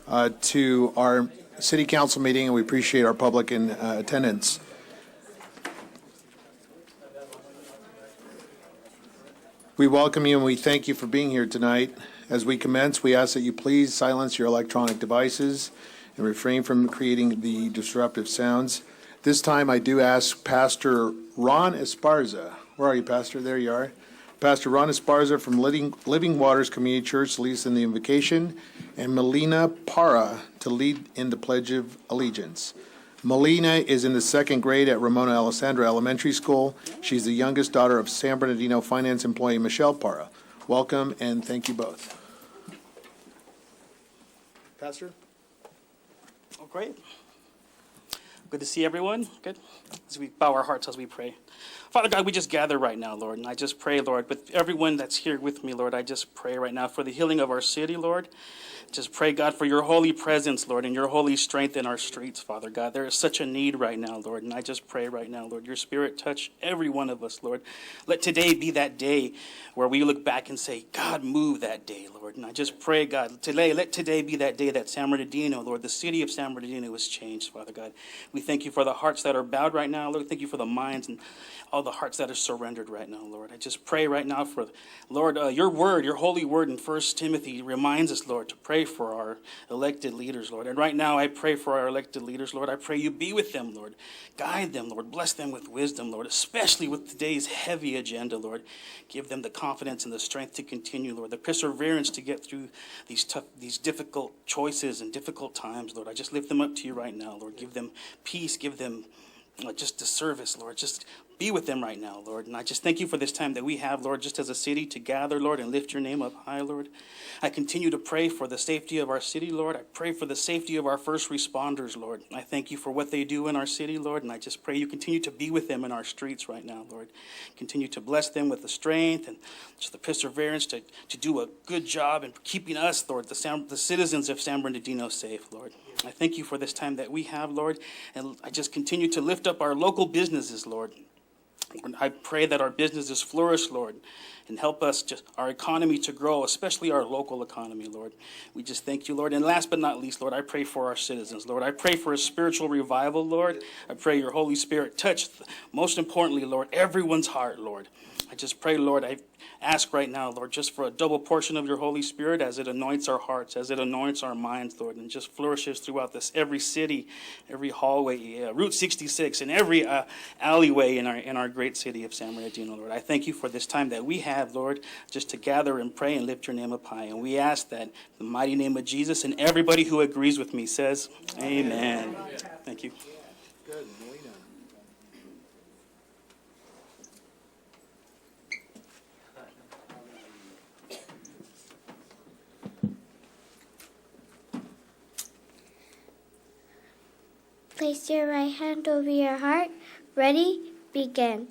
to our city council meeting, and we appreciate our public in attendance. We welcome you and we thank you for being here tonight. As we commence, we ask that you please silence your electronic devices and refrain from creating the disruptive sounds. This time I do ask Pastor Ron Esparza. Where are you, Pastor? There you are. Pastor Ron Esparza from Living Waters Community Church leads in the invocation, and Melina Parra to lead in the Pledge of Allegiance. Melina is in the second grade at Ramona Alessandra Elementary School. She's the youngest daughter of San Bernardino finance employee Michelle Parra. Welcome and thank you both. Pastor? Oh, great. Good to see everyone. Good. As we bow our hearts as we pray. Father God, we just gather right now, Lord, and I just pray, Lord, with everyone that's here with me, Lord, I just pray right now for the healing of our city, Lord. Just pray, God, for your holy presence, Lord, and your holy strength in our streets, Father God. There is such a need right now, Lord, and I just pray right now, Lord, your Spirit touch every one of us, Lord. Let today be that day where we look back and say, God, move that day, Lord. And I just pray, God, let today be that day that San Bernardino, Lord, the city of San Bernardino is changed, Father God. We thank you for the hearts that are bowed right now, Lord. Thank you for the minds and all the hearts that are surrendered right now, Lord. I just pray right now for, Lord, your word, your holy word in 1 Timothy reminds us, Lord, to pray for our elected leaders, Lord. And right now I pray for our elected leaders, Lord. I pray you be with them, Lord. Guide them, Lord. Bless them with wisdom, Lord, especially with today's heavy agenda, Lord. Give them the confidence and the strength to continue, Lord, the perseverance to get through these difficult choices and difficult times, Lord. I just lift them up to you right now, Lord. Give them peace, give them just the service, Lord. Just be with them right now, Lord. And I just thank you for this time that we have, Lord, just as a city to gather, Lord, and lift your name up high, Lord. I continue to pray for the safety of our city, Lord. I pray for the safety of our first responders, Lord. I thank you for what they do in our city, Lord. And I just pray you continue to be with them in our streets right now, Lord. Continue to bless them with the strength and just the perseverance to do a good job in keeping us, Lord, the citizens of San Bernardino safe, Lord. I thank you for this time that we have, Lord. And I just continue to lift up our local businesses, Lord. I pray that our businesses flourish, Lord, and help us, our economy to grow, especially our local economy, Lord. We just thank you, Lord. And last but not least, Lord, I pray for our citizens, Lord. I pray for a spiritual revival, Lord. I pray your Holy Spirit touch, most importantly, Lord, everyone's heart, Lord. I just pray, Lord, I ask right now, Lord, just for a double portion of your Holy Spirit as it anoints our hearts, as it anoints our minds, Lord, and just flourishes throughout every city, every hallway, Route 66, and every alleyway in our great city of San Bernardino, Lord. I thank you for this time that we have, Lord, just to gather and pray and lift your name up high. And we ask that in the mighty name of Jesus, and everybody who agrees with me says, Amen. Thank you. Good. Place your right hand over your heart. Ready? Begin.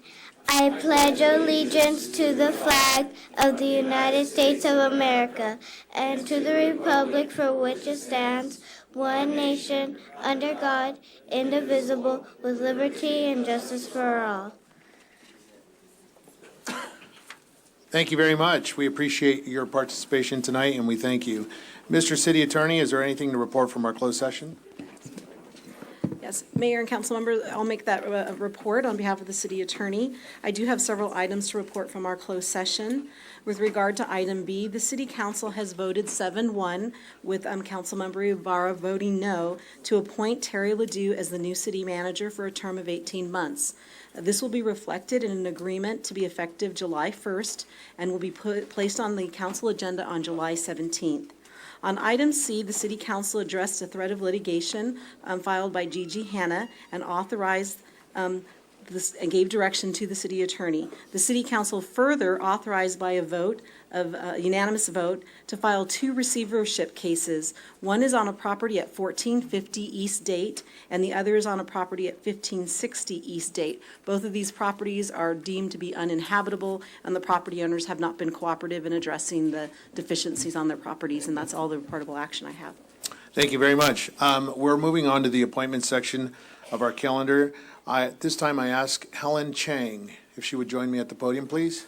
I pledge allegiance to the flag of the United States of America and to the republic for which it stands, one nation, under God, indivisible, with liberty and justice for all. Thank you very much. We appreciate your participation tonight, and we thank you. Mr. City Attorney, is there anything to report from our closed session? Yes, Mayor and council members, I'll make that report on behalf of the city attorney. I do have several items to report from our closed session. With regard to item B, the city council has voted 7-1 with Councilmember Ibarra voting no to appoint Terry Ledoux as the new city manager for a term of 18 months. This will be reflected in an agreement to be effective July 1st and will be placed on the council agenda on July 17th. On item C, the City Council addressed a threat of litigation filed by Gigi Hanna and authorized this and gave direction to the City Attorney. The City Council further authorized by a unanimous vote to file 2 receivership cases. One is on a property at 1450 East Date, and the other is on a property at 1560 East Date. Both of these properties are deemed to be uninhabitable, and the property owners have not been cooperative in addressing the deficiencies on their properties, and that's all the reportable action I have. Thank you very much. We're moving on to the appointment section of our calendar. This time I ask Helen Chang if she would join me at the podium, please.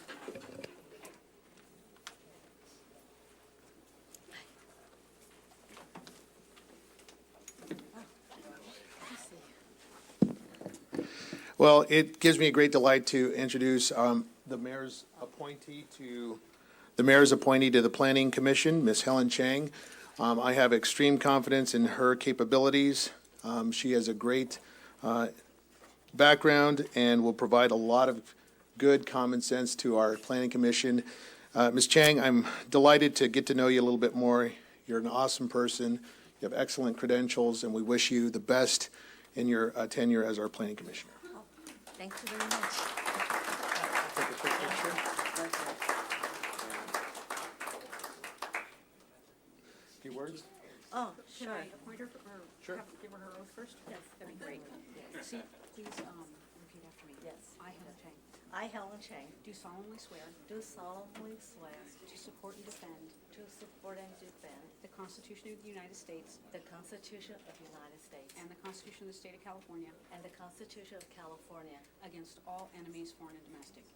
Well, it gives me a great delight to introduce the mayor's appointee to the Planning Commission, Ms. Helen Chang. I have extreme confidence in her capabilities. She has a great background and will provide a lot of good common sense to our Planning Commission. Ms. Chang, I'm delighted to get to know you a little bit more. You're an awesome person. You have excellent credentials, and we wish you the best in your tenure as our Planning Commissioner. Thank you very much. Take a quick picture. Few words? Oh, sure. Appoint her, or Sure. give her her oath first? Yes. That'd be great. See, please, repeat after me. Yes. I, Helen Chang, I, Helen Chang, do solemnly swear do solemnly swear to support and defend to support and defend the Constitution of the United States the Constitution of the United States and the Constitution of the State of California and the Constitution of California against all enemies, foreign and domestic,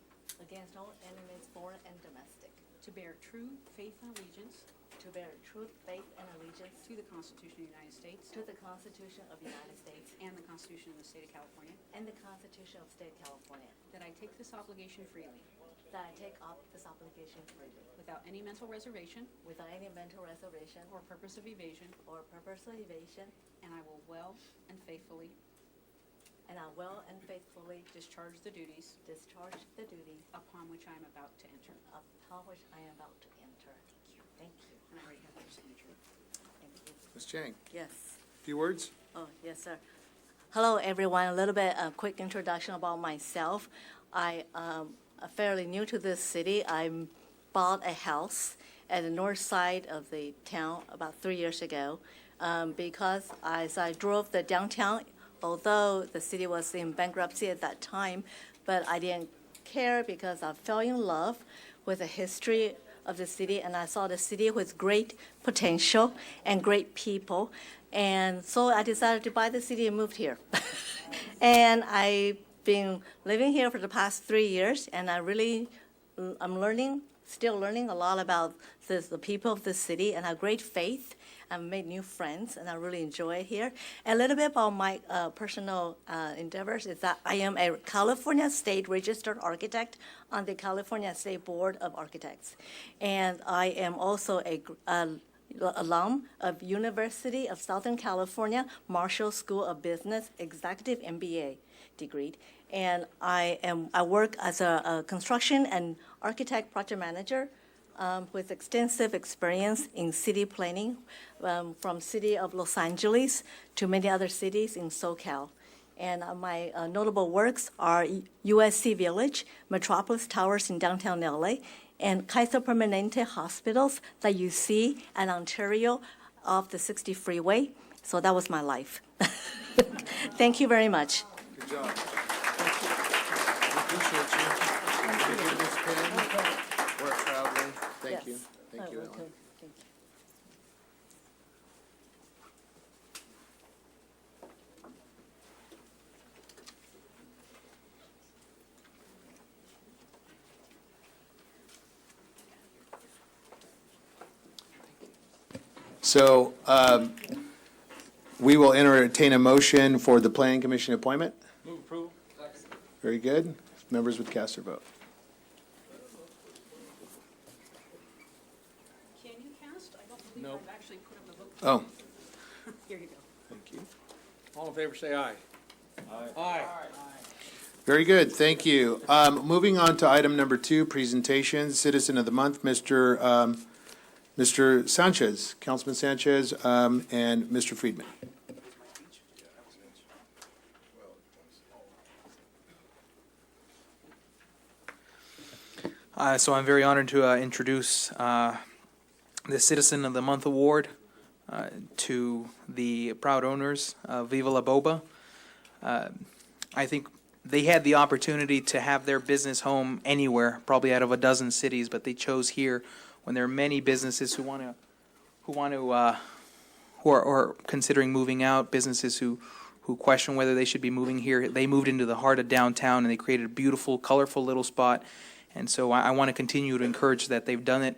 against all enemies, foreign and domestic, to bear true faith and allegiance to bear true faith and allegiance to the Constitution of the United States to the Constitution of the United States and the Constitution of the State of California, and the Constitution of State of California, that I take this obligation freely, that I take up this obligation freely, without any mental reservation without any mental reservation or purpose of evasion, or purpose of evasion, and I will well and faithfully and I will and faithfully discharge the duties discharge the duties upon which I am about to enter. upon which I am about to enter. Thank you. And I already have your signature. Thank you. Ms. Chang, Yes. few words? Oh, yes, sir. Hello, everyone. A little bit, a quick introduction about myself. I am fairly new to this city. I bought a house at the north side of the town about 3 years ago because as I drove the downtown, although the city was in bankruptcy at that time, but I didn't care because I fell in love with the history of the city, and I saw the city with great potential and great people. And so I decided to buy the city and moved here. And I've been living here for the past 3 years, and I'm learning, still learning a lot about the people of the city, and I have great faith. I've made new friends, and I really enjoy it here. A little bit about my personal endeavors is that I am a California State Registered Architect on the California State Board of Architects. And I am also a alum of University of Southern California Marshall School of Business Executive MBA degree. And I work as a construction and architect project manager with extensive experience in city planning, from city of Los Angeles to many other cities in SoCal. And my notable works are USC Village, Metropolis Towers in downtown LA, and Kaiser Permanente hospitals that you see in Ontario off the 60 freeway. So that was my life. Thank you very much. Good job. We appreciate you. Can you give this pen? We're traveling. Thank you. Yes. Thank you, Oh, Ellen. okay. Thank you. So we will entertain a motion for the Planning Commission appointment. Move approval. Very good. Members would cast their vote. Can you cast? I don't believe No. I've actually put up a vote. Oh, Here you go. thank you. All in favor, say aye. Aye. Very good, thank you. Moving on to item number 2, presentations, Citizen of the Month, Mr. Sanchez, Councilman Sanchez, and Mr. Friedman. So I'm very honored to introduce the Citizen of the Month Award to the proud owners of Viva La Boba. I think they had the opportunity to have their business home anywhere, probably out of a dozen cities, but they chose here when there are many businesses who are considering moving out, businesses who question whether they should be moving here. They moved into the heart of downtown and they created a beautiful, colorful little spot. And so I want to continue to encourage that. They've done it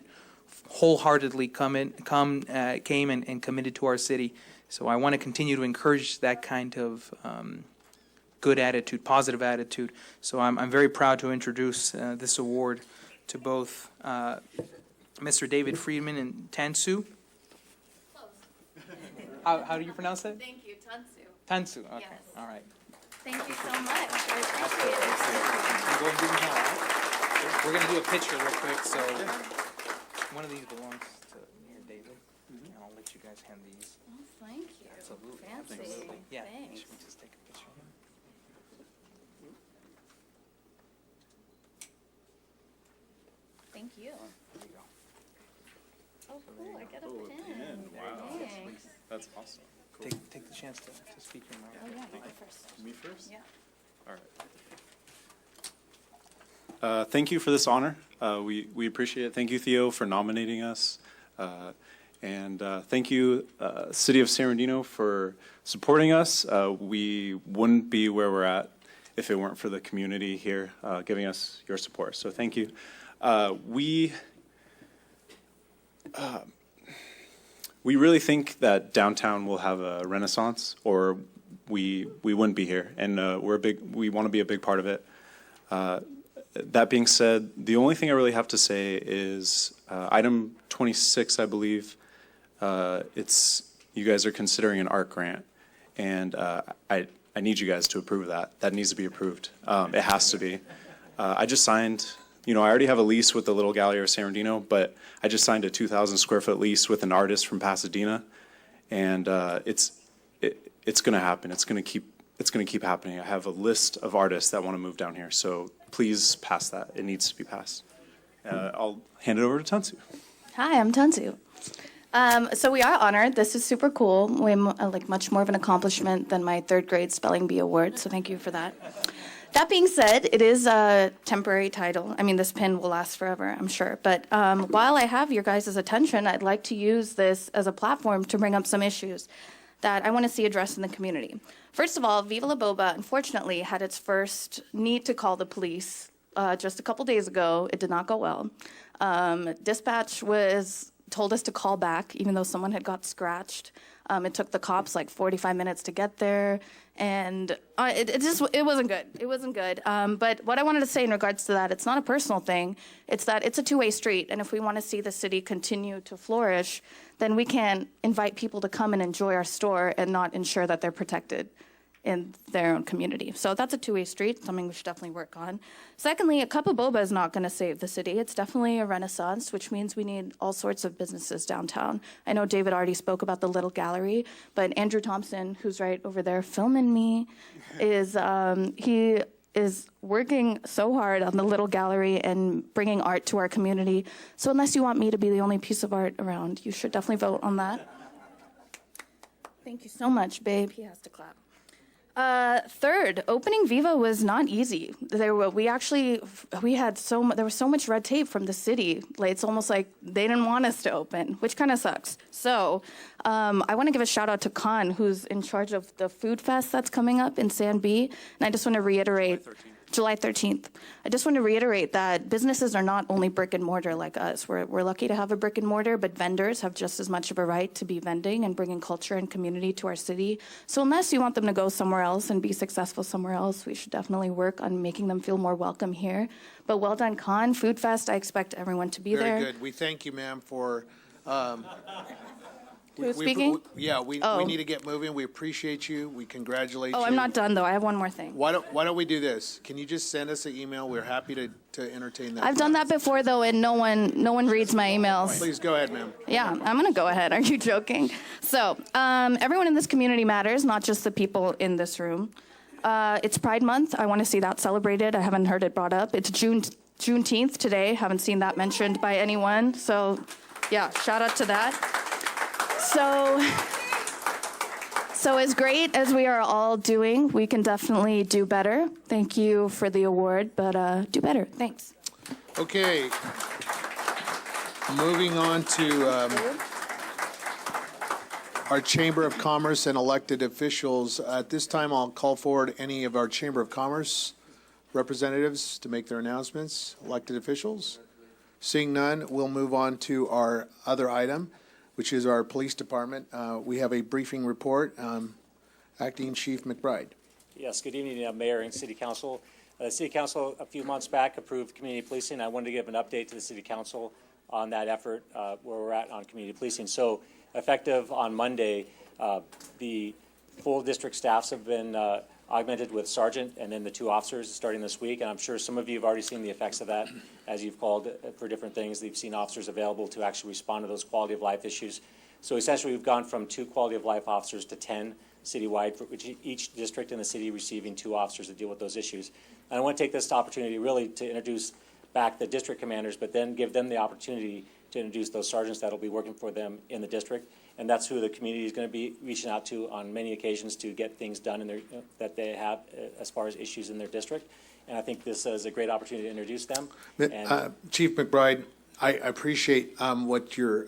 wholeheartedly, came and committed to our city. So I want to continue to encourage that kind of good attitude, positive attitude. So I'm very proud to introduce this award to both Mr. David Friedman and Tansu. How do you pronounce that? Thank you, Tansu. Tansu, okay, Yes. all right. Thank you so much. I appreciate it. You go and give them a hand. We're gonna do a picture real quick, so one of these belongs to me or David, and I'll let you guys hand these. Oh, thank you. Absolutely. Fancy. Yeah, Thanks. should we just take a picture? Thank you. There you go. Oh, cool. I got a pen. Wow. Thanks. That's awesome. Take the chance to speak your mind. Oh, yeah, go first. Me first? Yeah. All right. Thank you for this honor. We appreciate it. Thank you, Theo, for nominating us. And thank you, City of San Bernardino, for supporting us. We wouldn't be where we're at if it weren't for the community here giving us your support. So thank you. We really think that downtown will have a renaissance, or we wouldn't be here. And we want to be a big part of it. That being said, the only thing I really have to say is item 26, I believe. You guys are considering an art grant, and I need you guys to approve of that. That needs to be approved. It has to be. I just signed. I already have a lease with the Little Gallery of San Bernardino, but I just signed a 2,000 square foot lease with an artist from Pasadena, and it's going to happen. It's going to keep happening. I have a list of artists that want to move down here, so please pass that. It needs to be passed. I'll hand it over to Tansu. Hi, I'm Tansu. So we are honored. This is super cool. Way much more of an accomplishment than my third grade spelling bee award. So thank you for that. That being said, it is a temporary title. I mean, this pin will last forever, I'm sure. But while I have your guys' attention, I'd like to use this as a platform to bring up some issues that I want to see addressed in the community. First of all, Viva La Boba, unfortunately, had its first need to call the police just a couple days ago. It did not go well. Dispatch told us to call back, even though someone had got scratched. It took the cops like 45 minutes to get there, and it wasn't good. It wasn't good. But what I wanted to say in regards to that, it's not a personal thing. It's that it's a two-way street, and if we want to see the city continue to flourish, then we can't invite people to come and enjoy our store and not ensure that they're protected in their own community. So that's a two-way street, something we should definitely work on. Secondly, a cup of boba is not going to save the city. It's definitely a renaissance, which means we need all sorts of businesses downtown. I know David already spoke about the Little Gallery, but Andrew Thompson, who's right over there filming me, he is working so hard on the Little Gallery and bringing art to our community. So unless you want me to be the only piece of art around, you should definitely vote on that. Thank you so much, babe. He has to clap. Third, opening Viva was not easy. There was so much red tape from the city. Like, it's almost like they didn't want us to open, which kind of sucks. So, I want to give a shout out to Khan, who's in charge of the food fest that's coming up in San B. And I just want to reiterate. July 13th. I just want to reiterate that businesses are not only brick and mortar like us. We're lucky to have a brick and mortar, but vendors have just as much of a right to be vending and bringing culture and community to our city. So unless you want them to go somewhere else and be successful somewhere else, we should definitely work on making them feel more welcome here. But well done, Con. Food Fest, I expect everyone to be there. Very good. We thank you, ma'am, for... Who's speaking? We need to get moving. We appreciate you. We congratulate you. Oh, I'm not done, though. I have one more thing. Why don't we do this? Can you just send us an email? We're happy to entertain that. I've done that before, though, and no one reads my emails. Please go ahead, ma'am. Yeah, I'm going to go ahead. Are you joking? So, everyone in this community matters, not just the people in this room. It's Pride Month. I want to see that celebrated. I haven't heard it brought up. It's Juneteenth today. Haven't seen that mentioned by anyone. So, yeah, shout out to that. So as great as we are all doing, we can definitely do better. Thank you for the award, but do better. Thanks. Okay. Moving on to our Chamber of Commerce and elected officials. At this time, I'll call forward any of our Chamber of Commerce representatives to make their announcements. Elected officials? Seeing none, we'll move on to our other item, which is our police department. We have a briefing report. Acting Chief McBride. Yes, good evening, Mayor and City Council. The City Council, a few months back, approved community policing. I wanted to give an update to the City Council on that effort, where we're at on community policing. So effective on Monday, the full district staffs have been augmented with sergeant and then the 2 officers starting this week. And I'm sure some of you have already seen the effects of that as you've called for different things. They've seen officers available to actually respond to those quality of life issues. So essentially, we've gone from 2 quality of life officers to 10 citywide, for which each district in the city receiving 2 officers to deal with those issues. And I want to take this opportunity really to introduce back the district commanders, but then give them the opportunity to introduce those sergeants that will be working for them in the district. And that's who the community is going to be reaching out to on many occasions to get things done in their, that they have as far as issues in their district. And I think this is a great opportunity to introduce them. And Chief McBride, I appreciate what you're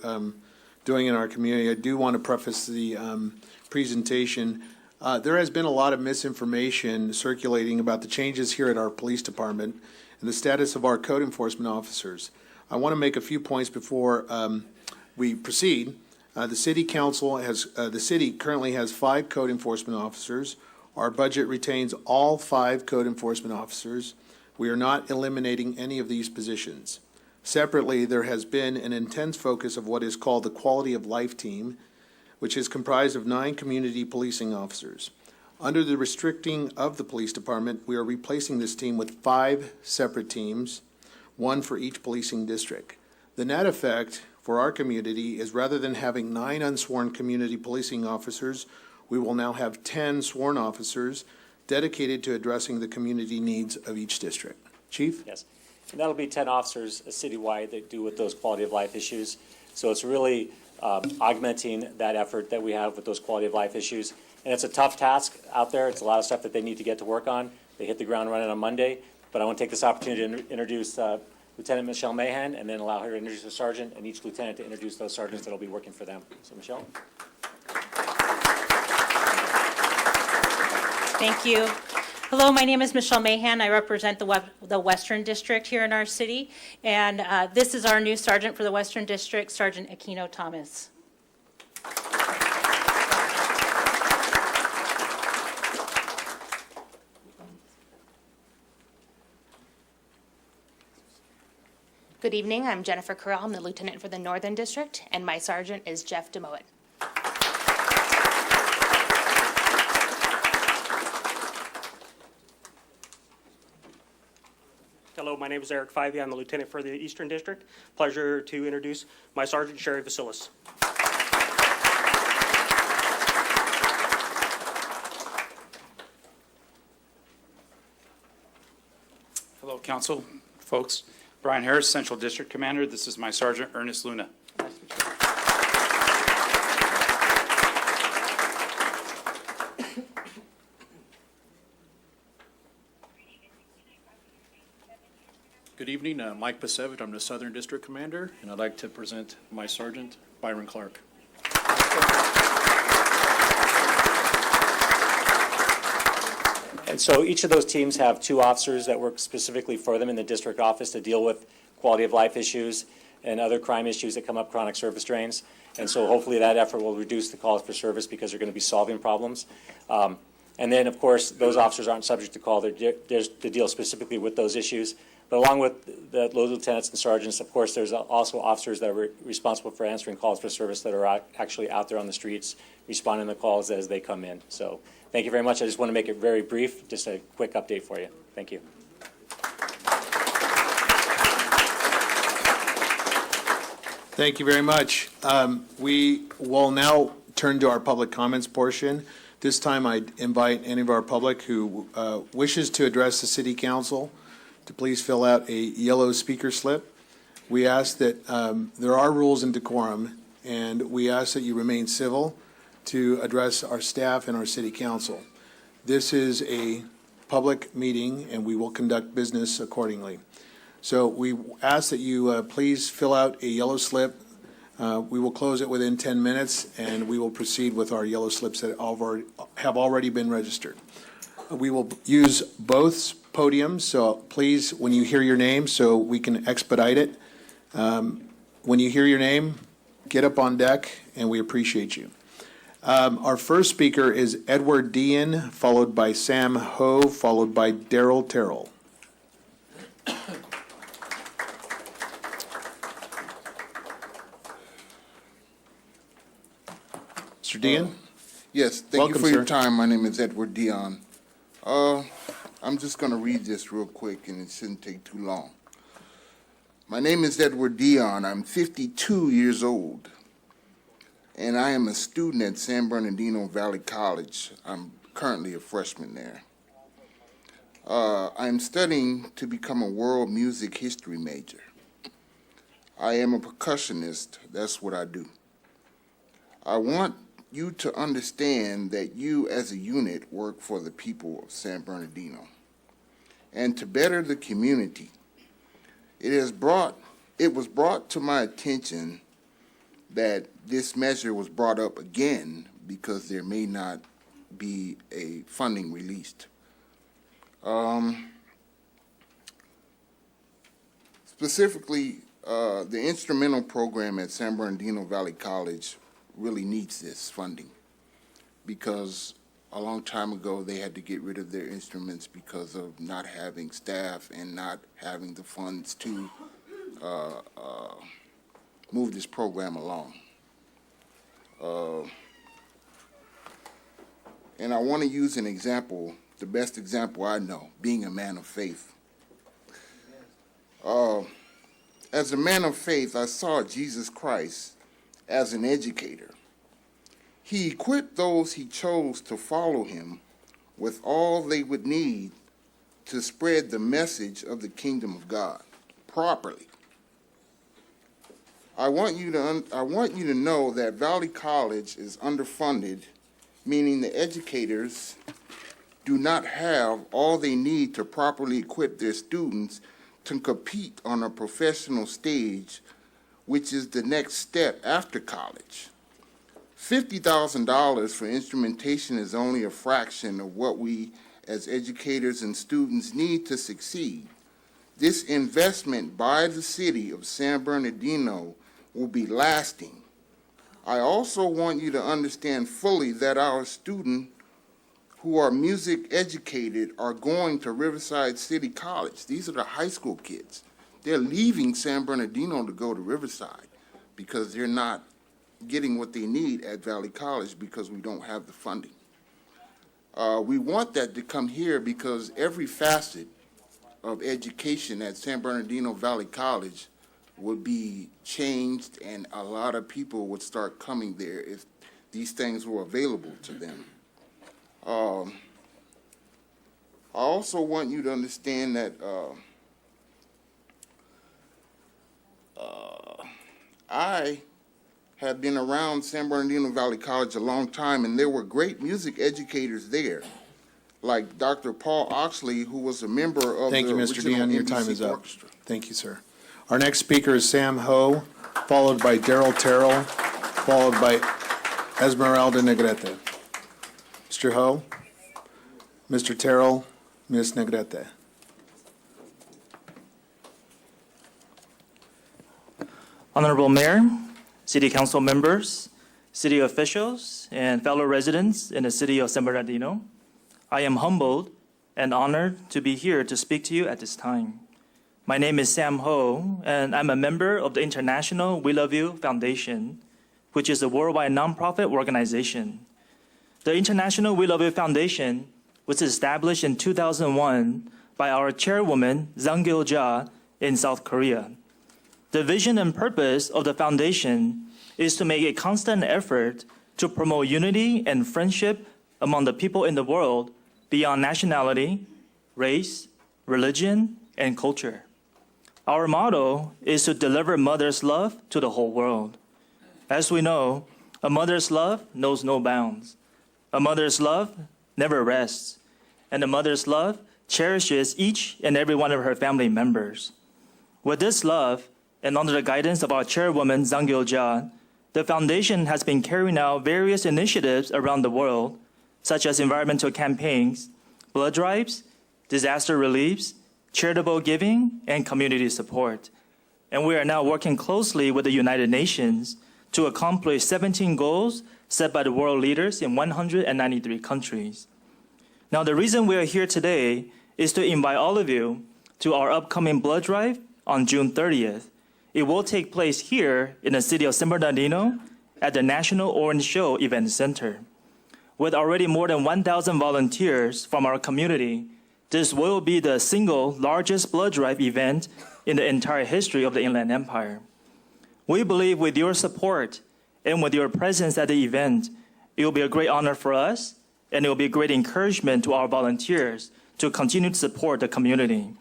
doing in our community. I do want to preface the presentation. There has been a lot of misinformation circulating about the changes here at our police department and the status of our code enforcement officers. I want to make a few points before we proceed. The city council has, the city currently has 5 code enforcement officers. Our budget retains all 5 code enforcement officers. We are not eliminating any of these positions. Separately, there has been an intense focus of what is called the Quality of Life Team, which is comprised of 9 community policing officers. Under the restricting of the police department, we are replacing this team with 5 separate teams, 1 for each policing district. The net effect for our community is rather than having 9 unsworn community policing officers, we will now have 10 sworn officers dedicated to addressing the community needs of each district. Chief? yes, and that'll be 10 officers citywide that do with those quality of life issues. So it's really augmenting that effort that we have with those quality of life issues. And it's a tough task out there. It's a lot of stuff that they need to get to work on. They hit the ground running on Monday. But I want to take this opportunity to introduce Lieutenant Michelle Mahan, and then allow her to introduce the sergeant, and each lieutenant to introduce those sergeants that will be working for them. So, Michelle. Thank you. Hello, my name is Michelle Mahan. I represent the Western District here in our city, and this is our new sergeant for the Western District, Sergeant Aquino Thomas. Good evening, I'm Jennifer Carell. I'm the lieutenant for the Northern District, and my sergeant is Jeff DeMoet. Hello, my name is Eric Fyvie. I'm the lieutenant for the Eastern District. Pleasure to introduce my sergeant, Sherry Vasilis. Hello, council, folks. Brian Harris, Central District Commander. This is my sergeant, Ernest Luna. Good evening, Mike Pasevich. I'm the Southern District Commander, and I'd like to present my sergeant, Byron Clark. And so each of those teams have 2 officers that work specifically for them in the district office to deal with quality of life issues and other crime issues that come up, chronic service drains. And so hopefully that effort will reduce the calls for service because they're going to be solving problems. And then, of course, those officers aren't subject to call. They're to deal specifically with those issues. But along with the lieutenants and sergeants, of course, there's also officers that are responsible for answering calls for service that are actually out there on the streets responding to calls as they come in. So thank you very much. I just want to make it very brief, just a quick update for you. Thank you. Thank you very much. We will now turn to our public comments portion. This time I invite any of our public who wishes to address the City Council to please fill out a yellow speaker slip. We ask that there are rules and decorum, and we ask that you remain civil to address our staff and our City Council. This is a public meeting, and we will conduct business accordingly. So we ask that you please fill out a yellow slip. We will close it within 10 minutes, and we will proceed with our yellow slips that have already been registered. We will use both podiums, so please, when you hear your name, so we can expedite it. When you hear your name, get up on deck, and we appreciate you. Our first speaker is Edward Dean, followed by Sam Ho, followed by Daryl Terrell. Mr. Dean? Yes, thank Welcome, you for your sir. time. My name is Edward Dion. I'm just going to read this real quick, and it shouldn't take too long. My name is Edward Dion. I'm 52 years old, and I am a student at San Bernardino Valley College. I'm currently a freshman there. I'm studying to become a world music history major. I am a percussionist. That's what I do. I want you to understand that you as a unit work for the people of San Bernardino and to better the community. It was brought to my attention that this measure was brought up again because there may not be a funding released. Specifically, the instrumental program at San Bernardino Valley College really needs this funding because a long time ago they had to get rid of their instruments because of not having staff and not having the funds to move this program along. And I want to use an example, the best example I know, being a man of faith. As a man of faith, I saw Jesus Christ as an educator. He equipped those he chose to follow him with all they would need to spread the message of the kingdom of God properly. I want you to know that Valley College is underfunded, meaning the educators do not have all they need to properly equip their students to compete on a professional stage, which is the next step after college. $50,000 for instrumentation is only a fraction of what we as educators and students need to succeed. This investment by the city of San Bernardino will be lasting. I also want you to understand fully that our students who are music educated are going to Riverside City College. These are the high school kids. They're leaving San Bernardino to go to Riverside because they're not getting what they need at Valley College because we don't have the funding. We want that to come here because every facet of education at San Bernardino Valley College would be changed and a lot of people would start coming there if these things were available to them. I also want you to understand that I have been around San Bernardino Valley College a long time, and there were great music educators there, like Dr. Paul Oxley, who was a member of Thank the you, Mr. original Dion. Your NBC time is up. Orchestra. Thank you, sir. Our next speaker is Sam Ho, followed by Daryl Terrell, followed by Esmeralda Negrete. Mr. Ho, Mr. Terrell, Ms. Negrete. Honorable Mayor, City Council members, city officials, and fellow residents in the city of San Bernardino, I am humbled and honored to be here to speak to you at this time. My name is Sam Ho, and I'm a member of the International We Love You Foundation, which is a worldwide nonprofit organization. The International We Love You Foundation was established in 2001 by our chairwoman, Zang Gil-ja, in South Korea. The vision and purpose of the foundation is to make a constant effort to promote unity and friendship among the people in the world beyond nationality, race, religion, and culture. Our motto is to deliver mother's love to the whole world. As we know, a mother's love knows no bounds. A mother's love never rests, and a mother's love cherishes each and every one of her family members. With this love, and under the guidance of our chairwoman, Zang Gil-ja, the foundation has been carrying out various initiatives around the world, such as environmental campaigns, blood drives, disaster reliefs, charitable giving, and community support. And we are now working closely with the United Nations to accomplish 17 goals set by the world leaders in 193 countries. Now, the reason we are here today is to invite all of you to our upcoming blood drive on June 30th. It will take place here in the city of San Bernardino at the National Orange Show Event Center. With already more than 1,000 volunteers from our community, this will be the single largest blood drive event in the entire history of the Inland Empire. We believe with your support and with your presence at the event, it will be a great honor for us, and it will be a great encouragement to our volunteers to continue to support the community.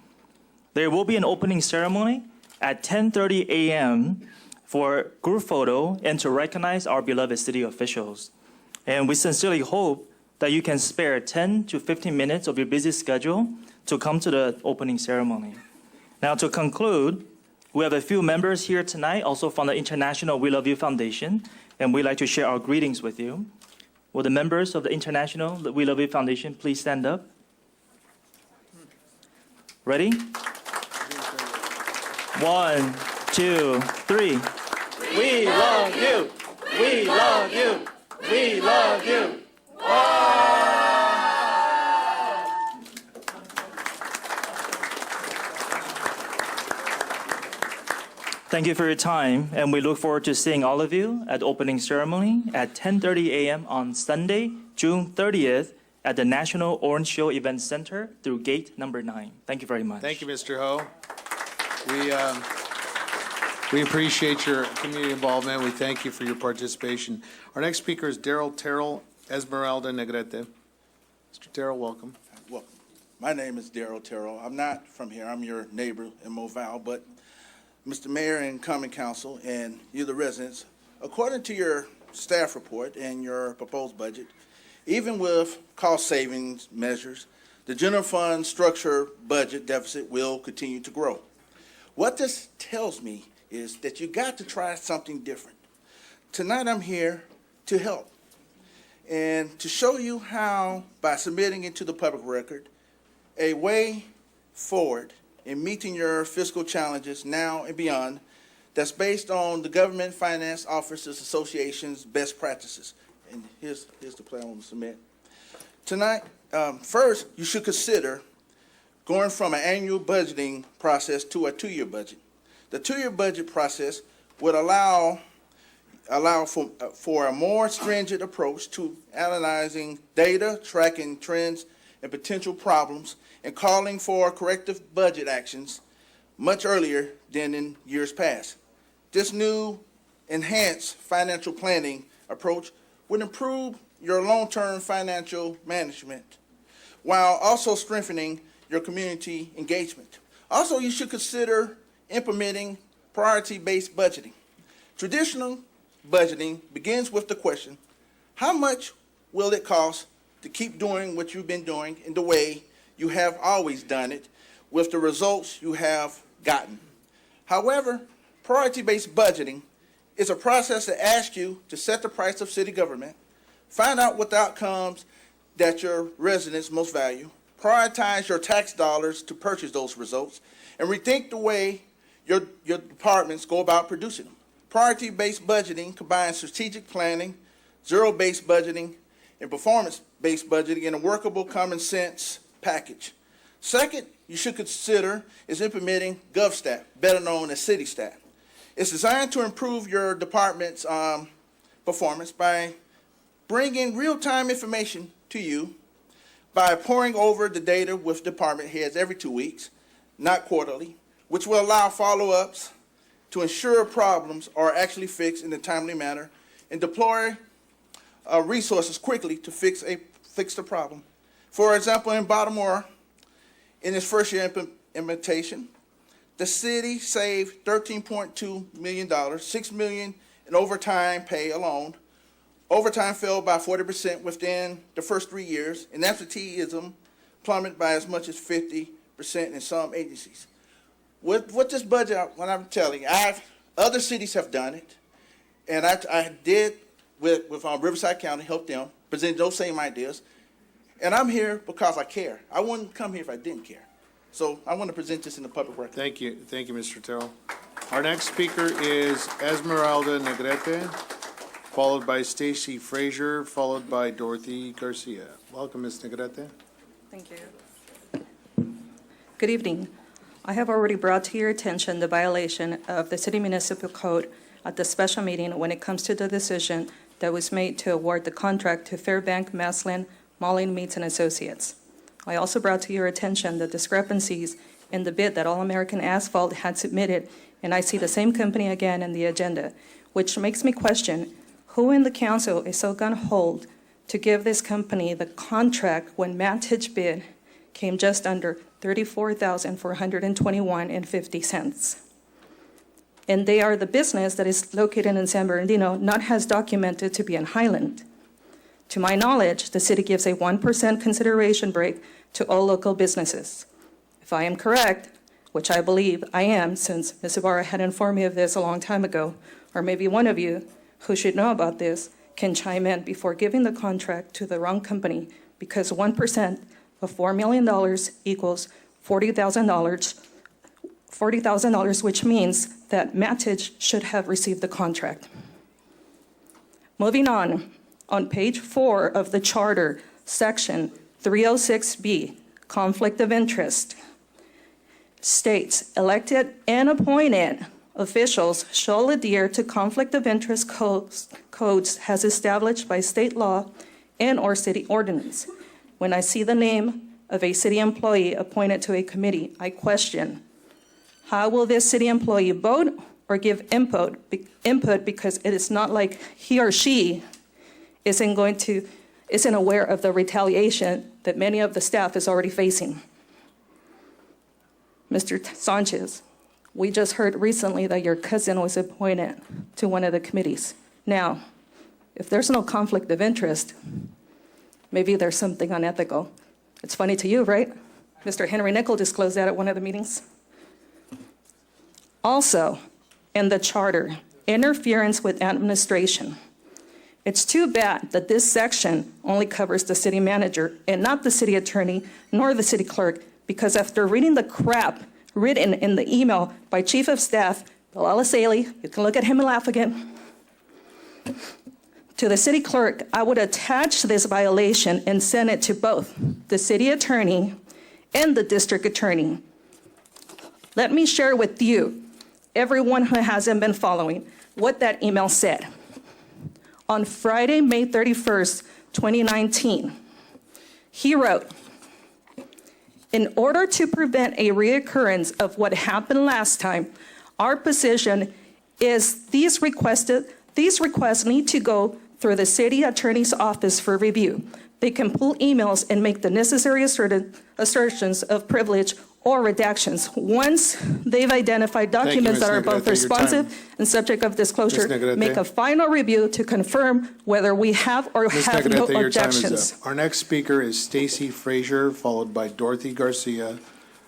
There will be an opening ceremony at 10:30 a.m. for group photo and to recognize our beloved city officials. And we sincerely hope that you can spare 10 to 15 minutes of your busy schedule to come to the opening ceremony. Now, to conclude, we have a few members here tonight, also from the International We Love You Foundation, and we'd like to share our greetings with you. Will the members of the International We Love You Foundation please stand up? Ready? 1, 2, 3. We love you! We love you! We love you! Thank you for your time, and we look forward to seeing all of you at the opening ceremony at 10:30 a.m. on Sunday, June 30th at the National Orange Show Event Center through gate number 9. Thank you very much. Thank you, Mr. Ho. We appreciate your community involvement. We thank you for your participation. Our next speaker is Daryl Terrell Esmeralda Negrete. Mr. Terrell, welcome. Welcome. My name is Daryl Terrell. I'm not from here. I'm your neighbor in Moville, but Mr. Mayor and Common Council and you, the residents, according to your staff report and your proposed budget, even with cost savings measures, the general fund structure budget deficit will continue to grow. What this tells me is that you got to try something different. Tonight I'm here to help and to show you how, by submitting into the public record, a way forward in meeting your fiscal challenges now and beyond that's based on the Government Finance Officers Association's best practices. And here's the plan I want to submit. Tonight, first, you should consider going from an annual budgeting process to a 2-year budget. The 2-year budget process would allow for a more stringent approach to analyzing data, tracking trends and potential problems, and calling for corrective budget actions much earlier than in years past. This new enhanced financial planning approach would improve your long-term financial management while also strengthening your community engagement. Also, you should consider implementing priority-based budgeting. Traditional budgeting begins with the question, how much will it cost to keep doing what you've been doing in the way you have always done it with the results you have gotten? However, priority-based budgeting is a process that asks you to set the price of city government, find out what the outcomes that your residents most value, prioritize your tax dollars to purchase those results, and rethink the way your departments go about producing them. Priority-based budgeting combines strategic planning, zero-based budgeting, and performance-based budgeting in a workable, common-sense package. Second, you should consider is implementing GovStat, better known as CityStat. It's designed to improve your department's performance by bringing real-time information to you by poring over the data with department heads every 2 weeks, not quarterly, which will allow follow-ups to ensure problems are actually fixed in a timely manner and deploy resources quickly to fix the problem. For example, in Baltimore, in its first year implementation, the city saved $13.2 million, $6 million in overtime pay alone. Overtime fell by 40% within the first 3 years, and absenteeism plummeted by as much as 50% in some agencies. With this budget, what I'm telling you, other cities have done it, and I did with Riverside County, help them present those same ideas, and I'm here because I care. I wouldn't come here if I didn't care. So I want to present this in the public record. Thank you, Mr. Terrell. Our next speaker is Esmeralda Negrete, followed by Stacy Frazier, followed by Dorothy Garcia. Welcome, Ms. Negrete. Thank you. Good evening. I have already brought to your attention the violation of the City Municipal Code at the special meeting when it comes to the decision that was made to award the contract to Fairbank Maslin Malling Meats and Associates. I also brought to your attention the discrepancies in the bid that All American Asphalt had submitted, and I see the same company again in the agenda, which makes me question who in the council is so gun-ho to give this company the contract when Vantage bid came just under $34,421.50. And they are the business that is located in San Bernardino, not as documented to be in Highland. To my knowledge, the city gives a 1% consideration break to all local businesses. If I am correct, which I believe I am, since Ms. Ibarra had informed me of this a long time ago, or maybe one of you who should know about this can chime in before giving the contract to the wrong company, because 1% of $4 million equals $40,000, which means that Vantage should have received the contract. Moving on page 4 of the charter, section 306B, conflict of interest, states elected and appointed officials shall adhere to conflict of interest codes as established by state law and or city ordinance. When I see the name of a city employee appointed to a committee, I question, how will this city employee vote or give input because it is not like he or she isn't aware of the retaliation that many of the staff is already facing. Mr. Sanchez, we just heard recently that your cousin was appointed to one of the committees. Now, if there's no conflict of interest, maybe there's something unethical. It's funny to you, right? Mr. Henry Nickel disclosed that at one of the meetings. Also, in the charter, interference with administration. It's too bad that this section only covers the city manager and not the city attorney nor the city clerk, because after reading the crap written in the email by Chief of Staff Bilal Asaili, you can look at him and laugh again, to the city clerk, I would attach this violation and send it to both the city attorney and the district attorney. Let me share with you, everyone who hasn't been following, what that email said. On Friday, May 31st, 2019, he wrote, in order to prevent a reoccurrence of what happened last time, our position is these requests need to go through the city attorney's office for review. They can pull emails and make the necessary assertions of privilege or redactions. Once they've identified documents that are both responsive and subject of disclosure, make a final review to confirm whether we have or have no objections. Our next speaker is Stacy Frazier, followed by Dorothy Garcia,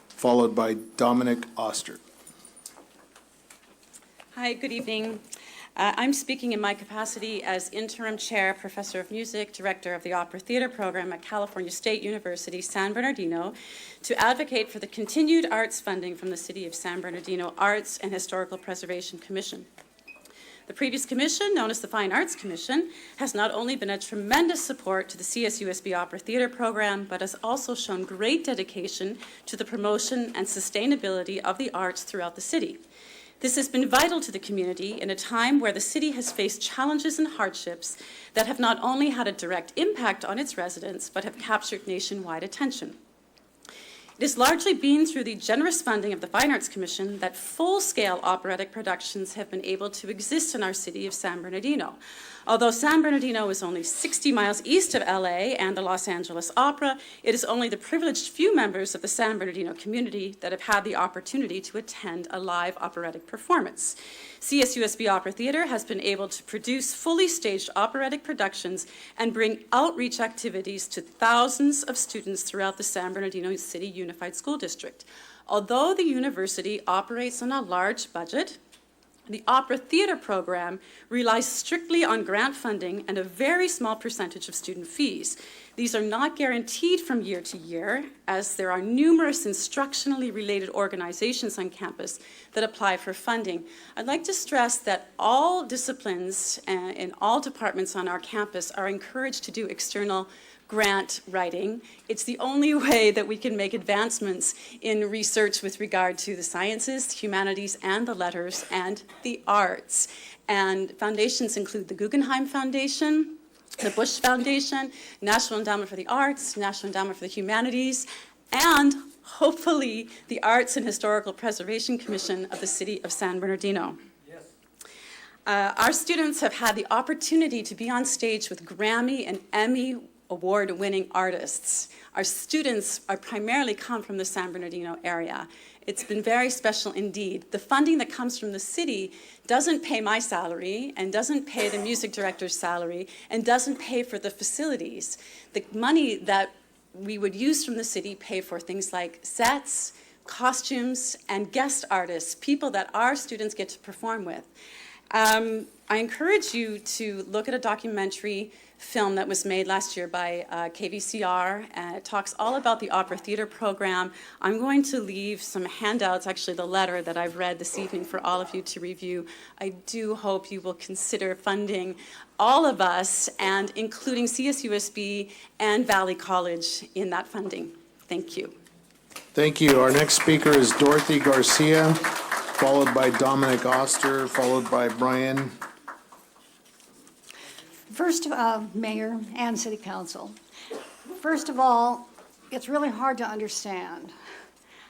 followed by Dominic Oster. Hi, good evening. I'm speaking in my capacity as Interim Chair, Professor of Music, Director of the Opera Theater Program at California State University, San Bernardino, to advocate for the continued arts funding from the City of San Bernardino Arts and Historical Preservation Commission. The previous commission, known as the Fine Arts Commission, has not only been a tremendous support to the CSUSB Opera Theater Program, but has also shown great dedication to the promotion and sustainability of the arts throughout the city. This has been vital to the community in a time where the city has faced challenges and hardships that have not only had a direct impact on its residents, but have captured nationwide attention. It has largely been through the generous funding of the Fine Arts Commission that full-scale operatic productions have been able to exist in our city of San Bernardino. Although San Bernardino is only 60 miles east of LA and the Los Angeles Opera, it is only the privileged few members of the San Bernardino community that have had the opportunity to attend a live operatic performance. CSUSB Opera Theater has been able to produce fully staged operatic productions and bring outreach activities to thousands of students throughout the San Bernardino City Unified School District. Although the university operates on a large budget, The opera theater program relies strictly on grant funding and a very small percentage of student fees. These are not guaranteed from year to year, as there are numerous instructionally related organizations on campus that apply for funding. I'd like to stress that all disciplines in all departments on our campus are encouraged to do external grant writing. It's the only way that we can make advancements in research with regard to the sciences, humanities, and the letters, and the arts. And foundations include the Guggenheim Foundation, the Bush Foundation, National Endowment for the Arts, National Endowment for the Humanities, and hopefully the Arts and Historical Preservation Commission of the City of San Bernardino. Our students have had the opportunity to be on stage with Grammy and Emmy award-winning artists. Our students are primarily come from the San Bernardino area. It's been very special indeed. The funding that comes from the city doesn't pay my salary and doesn't pay the music director's salary and doesn't pay for the facilities. The money that we would use from the city pay for things like sets, costumes, and guest artists, people that our students get to perform with. I encourage you to look at a documentary film that was made last year by KVCR. It talks all about the opera theater program. I'm going to leave some handouts, actually the letter that I've read this evening, for all of you to review. I do hope you will consider funding all of us, and including CSUSB and Valley College in that funding. Thank you. Thank you. Our next speaker is Dorothy Garcia, followed by Dominic Oster, followed by Brian. First, Mayor and City Council, first of all, it's really hard to understand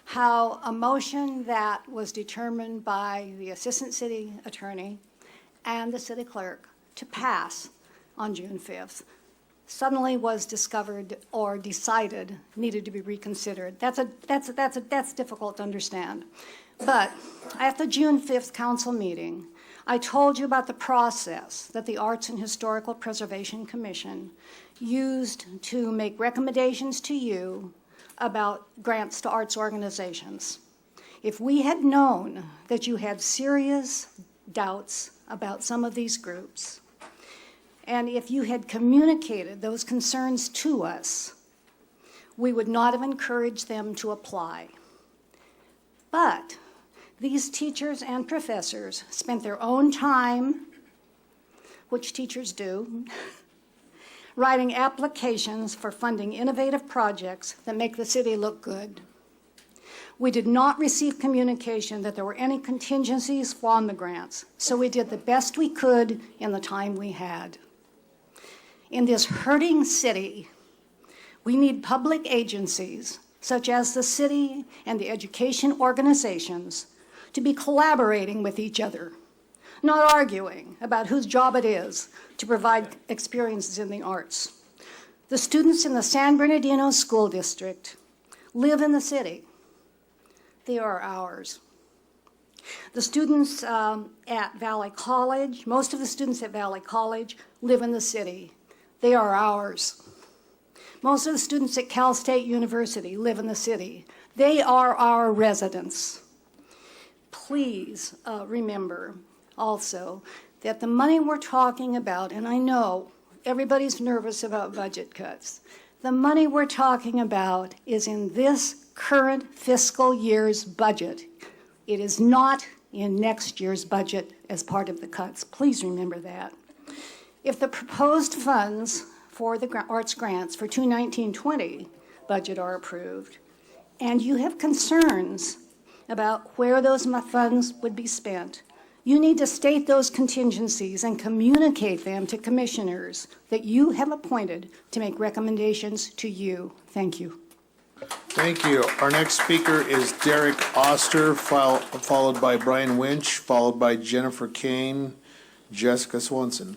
how a motion that was determined by the Assistant City Attorney and the City Clerk to pass on June 5th suddenly was discovered or decided needed to be reconsidered. That's difficult to understand. But at the June 5th council meeting, I told you about the process that the Arts and Historical Preservation Commission used to make recommendations to you about grants to arts organizations. If we had known that you had serious doubts about some of these groups, and if you had communicated those concerns to us, we would not have encouraged them to apply. But these teachers and professors spent their own time, which teachers do, writing applications for funding innovative projects that make the city look good. We did not receive communication that there were any contingencies on the grants, so we did the best we could in the time we had. In this hurting city, we need public agencies, such as the city and the education organizations, to be collaborating with each other, not arguing about whose job it is to provide experiences in the arts. The students in the San Bernardino School District live in the city. They are ours. The students at Valley College, most of the students at Valley College live in the city. They are ours. Most of the students at Cal State University live in the city. They are our residents. Please remember also that the money we're talking about, and I know everybody's nervous about budget cuts, the money we're talking about is in this current fiscal year's budget. It is not in next year's budget as part of the cuts. Please remember that. If the proposed funds for the arts grants for 2019-20 budget are approved, and you have concerns about where those funds would be spent, you need to state those contingencies and communicate them to commissioners that you have appointed to make recommendations to you. Thank you. Thank you. Our next speaker is Derek Oster, followed by Brian Winch, followed by Jennifer Kane, Jessica Swanson.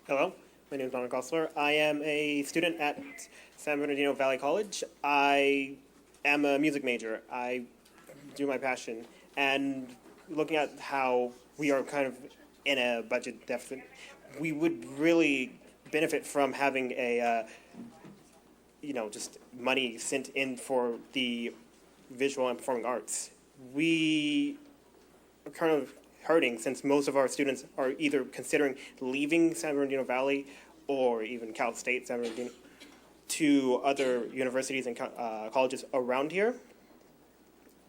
Hello, my name is Dominic Osler. I am a student at San Bernardino Valley College. I am a music major. I do my passion. And looking at how we are kind of in a budget deficit, we would really benefit from having a, just money sent in for the visual and performing arts. We kind of hurting since most of our students are either considering leaving San Bernardino Valley or even Cal State San Bernardino to other universities and colleges around here.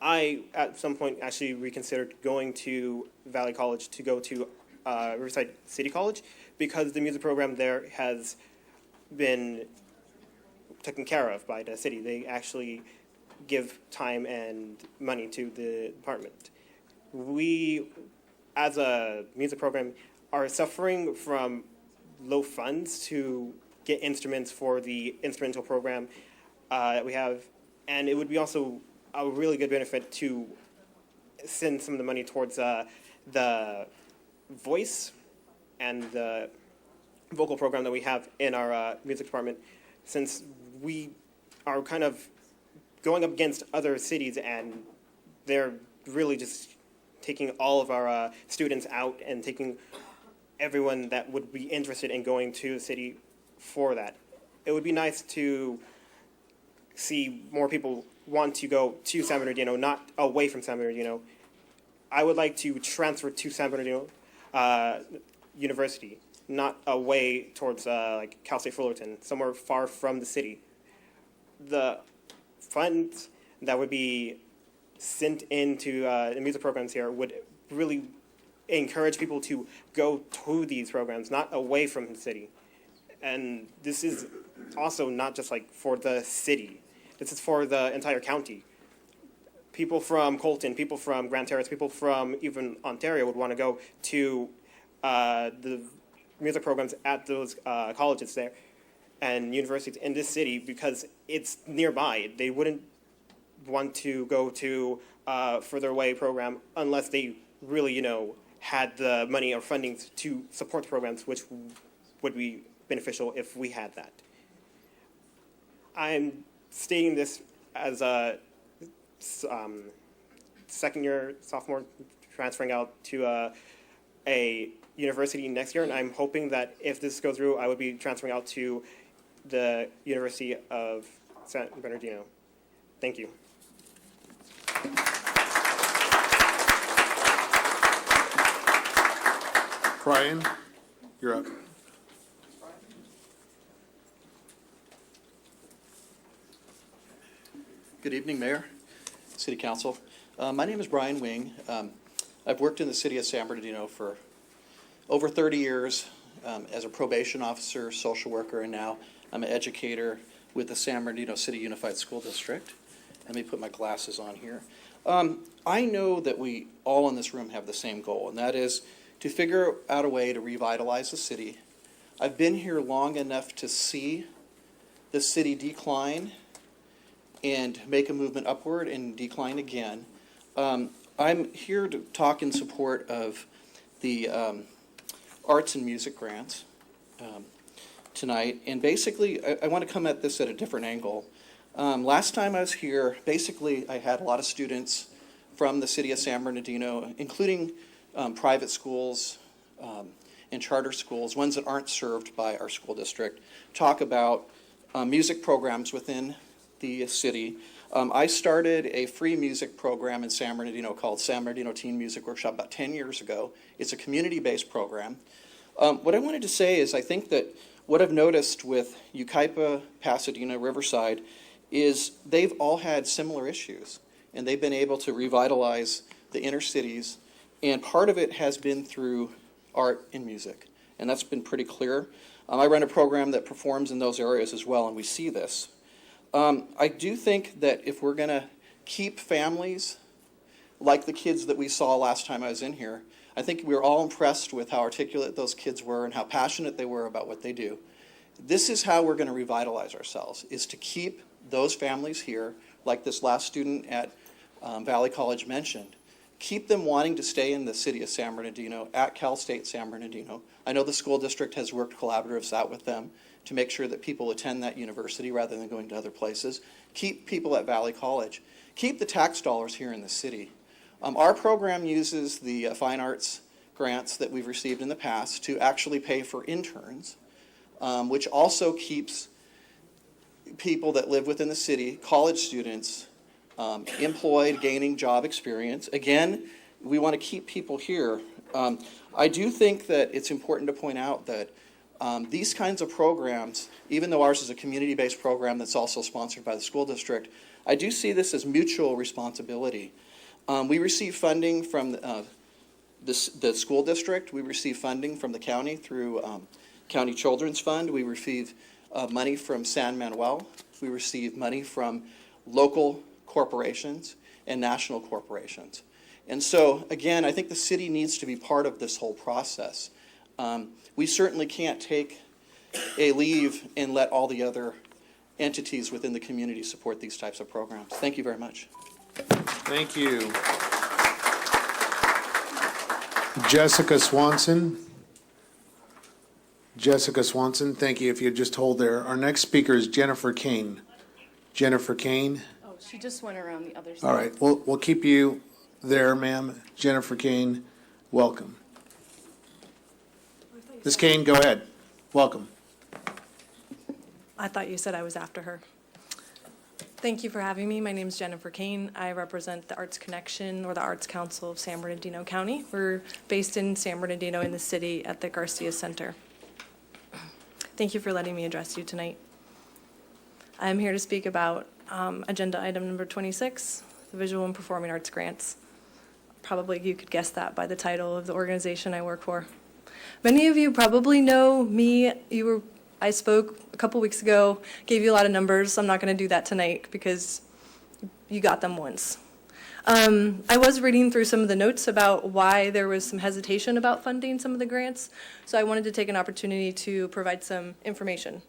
I, at some point, actually reconsidered going to Valley College to go to Riverside City College because the music program there has been taken care of by the city. They actually give time and money to the department. We, as a music program, are suffering from low funds to get instruments for the instrumental program that we have, and it would be also a really good benefit to send some of the money towards the voice and the vocal program that we have in our music department, since we are kind of going up against other cities and they're really just taking all of our students out and taking everyone that would be interested in going to the city for that. It would be nice to see more people want to go to San Bernardino, not away from San Bernardino. I would like to transfer to San Bernardino University, not away towards like Cal State Fullerton, somewhere far from the city. The funds that would be sent into the music programs here would really encourage people to go to these programs, not away from the city. And this is also not just like for the city. This is for the entire county. People from Colton, people from Grand Terrace, people from even Ontario would want to go to the music programs at those colleges there and universities in this city because it's nearby. They wouldn't want to go to a further away program unless they really, had the money or funding to support the programs, which would be beneficial if we had that. I'm stating this as a second year sophomore transferring out to a university next year, and I'm hoping that if this goes through, I would be transferring out to the University of San Bernardino. Thank you. Brian, you're up. Good evening, Mayor, City Council. My name is Brian Wing. I've worked in the city of San Bernardino for over 30 years as a probation officer, social worker, and now I'm an educator with the San Bernardino City Unified School District. Let me put my glasses on here. I know that we all in this room have the same goal, and that is to figure out a way to revitalize the city. I've been here long enough to see the city decline and make a movement upward and decline again. I'm here to talk in support of the arts and music grants tonight. And basically, I want to come at this at a different angle. Last time I was here, basically, I had a lot of students from the city of San Bernardino, including private schools and charter schools, ones that aren't served by our school district, talk about music programs within the city. I started a free music program in San Bernardino called San Bernardino Teen Music Workshop about 10 years ago. It's a community-based program. What I wanted to say is I think that what I've noticed with Yucaipa, Pasadena, Riverside is they've all had similar issues, and they've been able to revitalize the inner cities, and part of it has been through art and music, and that's been pretty clear. I run a program that performs in those areas as well, and we see this. I do think that if we're going to keep families like the kids that we saw last time I was in here, I think we were all impressed with how articulate those kids were and how passionate they were about what they do. This is how we're going to revitalize ourselves, is to keep those families here, like this last student at Valley College mentioned. Keep them wanting to stay in the city of San Bernardino, at Cal State San Bernardino. I know the school district has worked collaboratives out with them to make sure that people attend that university rather than going to other places. Keep people at Valley College. Keep the tax dollars here in the city. Our program uses the fine arts grants that we've received in the past to actually pay for interns, which also keeps people that live within the city, college students, employed, gaining job experience. Again, We want to keep people here. I do think that it's important to point out that these kinds of programs, even though ours is a community-based program that's also sponsored by the school district, I do see this as mutual responsibility. We receive funding from the school district. We receive funding from the county through County Children's Fund. We receive money from San Manuel. We receive money from local corporations and national corporations. And so, again, I think the city needs to be part of this whole process. We certainly can't take a leave and let all the other entities within the community support these types of programs. Thank you very much. Thank you. Jessica Swanson. Jessica Swanson, thank you. If you just hold there. Our next speaker is Jennifer Kane. Jennifer Kane. Oh, she just went around the other side. All right, we'll keep you there, ma'am. Jennifer Kane, welcome. Ms. Kane, go ahead. Welcome. I thought you said I was after her. Thank you for having me. My name is Jennifer Kane. I represent the Arts Connection, or the Arts Council of San Bernardino County. We're based in San Bernardino in the city at the Garcia Center. Thank you for letting me address you tonight. I'm here to speak about agenda item number 26, the Visual and Performing Arts Grants. Probably you could guess that by the title of the organization I work for. Many of you probably know me. I spoke a couple weeks ago, gave you a lot of numbers. I'm not going to do that tonight because you got them once. I was reading through some of the notes about why there was some hesitation about funding some of the grants, so I wanted to take an opportunity to provide some information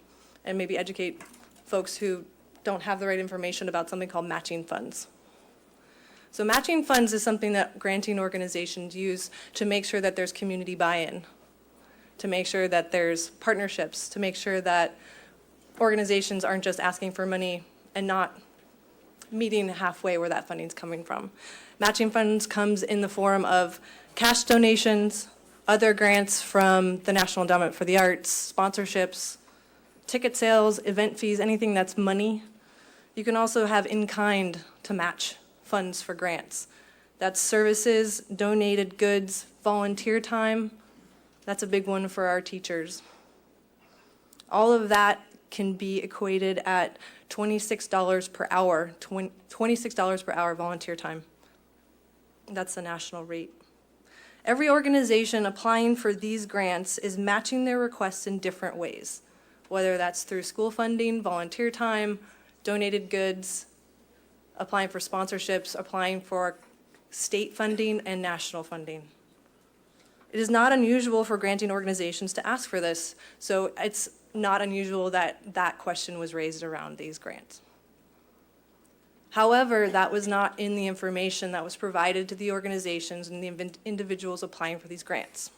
and maybe educate folks who don't have the right information about something called matching funds. So matching funds is something that granting organizations use to make sure that there's community buy-in, to make sure that there's partnerships, to make sure that organizations aren't just asking for money and not meeting halfway where that funding's coming from. Matching funds comes in the form of cash donations, other grants from the National Endowment for the Arts, sponsorships, ticket sales, event fees, anything that's money. You can also have in-kind to match funds for grants. That's services, donated goods, volunteer time. That's a big one for our teachers. All of that can be equated at $26 per hour, $26 per hour volunteer time. That's the national rate. Every organization applying for these grants is matching their requests in different ways, whether that's through school funding, volunteer time, donated goods, applying for sponsorships, applying for state funding and national funding. It is not unusual for granting organizations to ask for this, so it's not unusual that that question was raised around these grants. However, that was not in the information that was provided to the organizations and the individuals applying for these grants.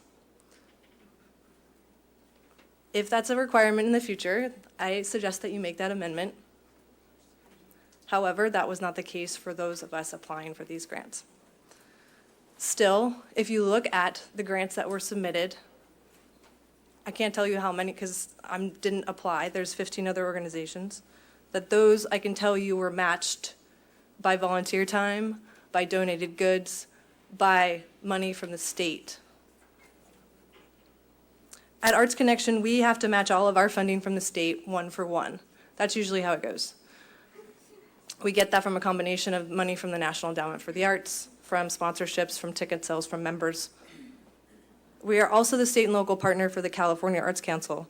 If that's a requirement in the future, I suggest that you make that amendment. However, that was not the case for those of us applying for these grants. Still, if you look at the grants that were submitted, I can't tell you how many because I didn't apply. There's 15 other organizations. That those, I can tell you, were matched by volunteer time, by donated goods, by money from the state. At Arts Connection, we have to match all of our funding from the state one for one. That's usually how it goes. We get that from a combination of money from the National Endowment for the Arts, from sponsorships, from ticket sales, from members. We are also the state and local partner for the California Arts Council.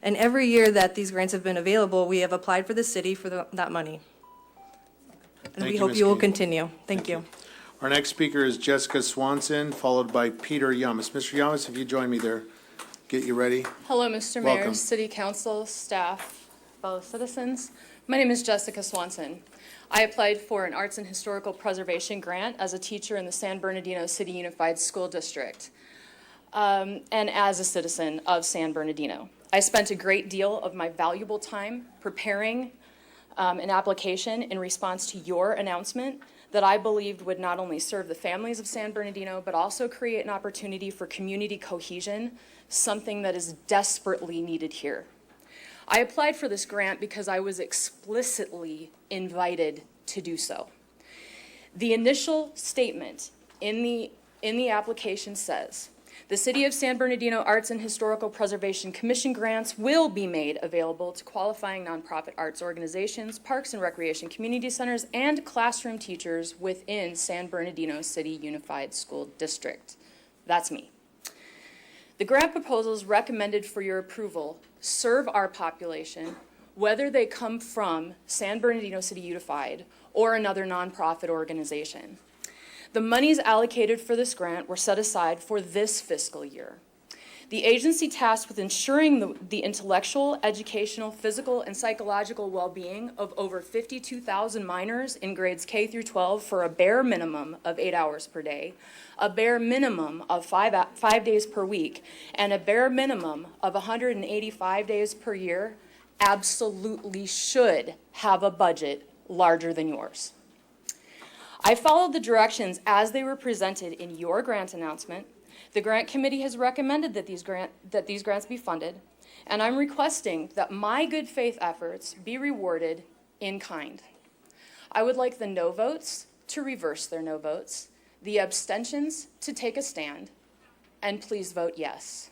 And every year that these grants have been available, we have applied for the city for that money. And we hope you will continue. Thank you. Our next speaker is Jessica Swanson, followed by Peter Yamas. Mr. Yamas, if you join me there, get you ready. Hello, Mr. Mayor, Welcome. City Council, staff, fellow citizens. My name is Jessica Swanson. I applied for an Arts and Historical Preservation grant as a teacher in the San Bernardino City Unified School District and as a citizen of San Bernardino. I spent a great deal of my valuable time preparing an application in response to your announcement that I believed would not only serve the families of San Bernardino, but also create an opportunity for community cohesion, something that is desperately needed here. I applied for this grant because I was explicitly invited to do so. The initial statement in the application says, the City of San Bernardino Arts and Historical Preservation Commission grants will be made available to qualifying nonprofit arts organizations, parks and recreation community centers, and classroom teachers within San Bernardino City Unified School District. That's me. The grant proposals recommended for your approval serve our population, whether they come from San Bernardino City Unified or another nonprofit organization. The monies allocated for this grant were set aside for this fiscal year. The agency tasked with ensuring the intellectual, educational, physical, and psychological well-being of over 52,000 minors in grades K through 12 for a bare minimum of 8 hours per day, a bare minimum of 5 days per week, and a bare minimum of 185 days per year absolutely should have a budget larger than yours. I followed the directions as they were presented in your grant announcement. The grant committee has recommended that these grants be funded, and I'm requesting that my good faith efforts be rewarded in kind. I would like the no votes to reverse their no votes, the abstentions to take a stand, and please vote yes.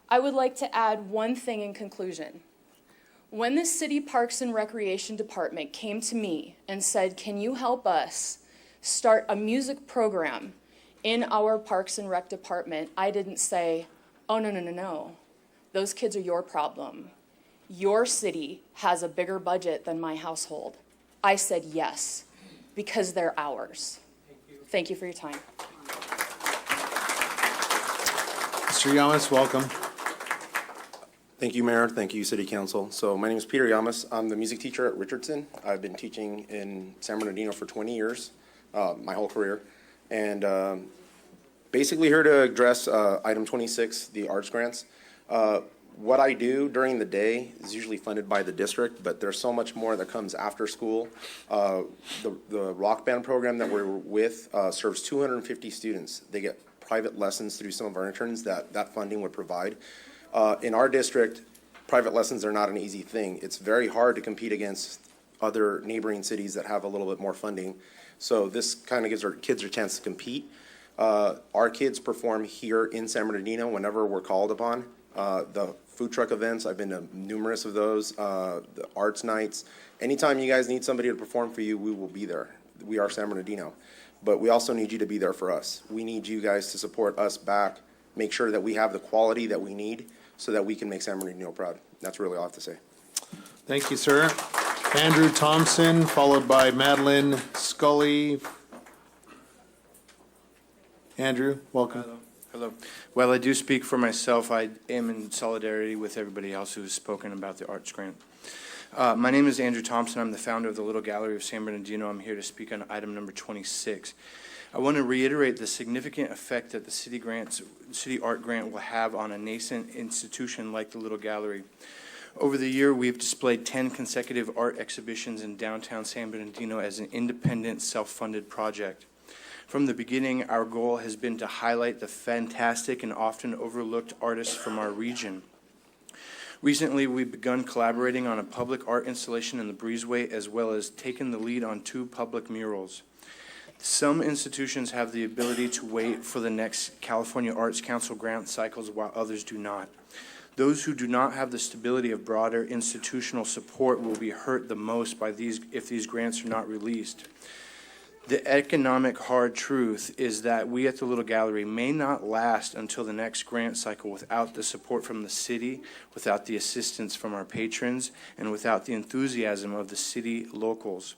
I would like to add one thing in conclusion. When the City Parks and Recreation Department came to me and said, can you help us start a music program in our Parks and Rec department, I didn't say, oh, no. Those kids are your problem. Your city has a bigger budget than my household. I said yes, because they're ours. Thank you for your time. Mr. Yamas, welcome. Thank you, Mayor. Thank you, City Council. So my name is Peter Yamas. I'm the music teacher at Richardson. I've been teaching in San Bernardino for 20 years, my whole career. And basically here to address item 26, the arts grants. What I do during the day is usually funded by the district, but there's so much more that comes after school. The rock band program that we're with serves 250 students. They get private lessons through some of our interns that funding would provide. In our district, private lessons are not an easy thing. It's very hard to compete against other neighboring cities that have a little bit more funding. So this kind of gives our kids a chance to compete. Our kids perform here in San Bernardino whenever we're called upon. The food truck events, I've been to numerous of those, the arts nights. Anytime you guys need somebody to perform for you, we will be there. We are San Bernardino. But we also need you to be there for us. We need you guys to support us back, make sure that we have the quality that we need so that we can make San Bernardino proud. That's really all I have to say. Thank you, sir. Andrew Thompson, followed by Madeline Scully. Andrew, welcome. Hello. While I do speak for myself, I am in solidarity with everybody else who has spoken about the arts grant. My name is Andrew Thompson. I'm the founder of the Little Gallery of San Bernardino. I'm here to speak on item number 26. I want to reiterate the significant effect that the city art grant will have on a nascent institution like the Little Gallery. Over the year, we've displayed 10 consecutive art exhibitions in downtown San Bernardino as an independent, self-funded project. From the beginning, our goal has been to highlight the fantastic and often overlooked artists from our region. Recently, we've begun collaborating on a public art installation in the Breezeway, as well as taken the lead on 2 public murals. Some institutions have the ability to wait for the next California Arts Council grant cycles, while others do not. Those who do not have the stability of broader institutional support will be hurt the most by if these grants are not released. The economic hard truth is that we at the Little Gallery may not last until the next grant cycle without the support from the city, without the assistance from our patrons, and without the enthusiasm of the city locals.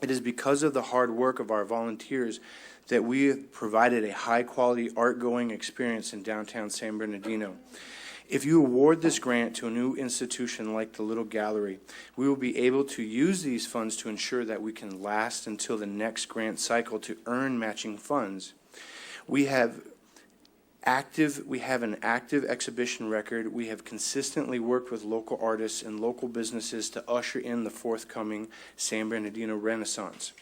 It is because of the hard work of our volunteers that we have provided a high-quality art-going experience in downtown San Bernardino. If you award this grant to a new institution like the Little Gallery, we will be able to use these funds to ensure that we can last until the next grant cycle to earn matching funds. We have an active exhibition record. We have consistently worked with local artists and local businesses to usher in the forthcoming San Bernardino Renaissance.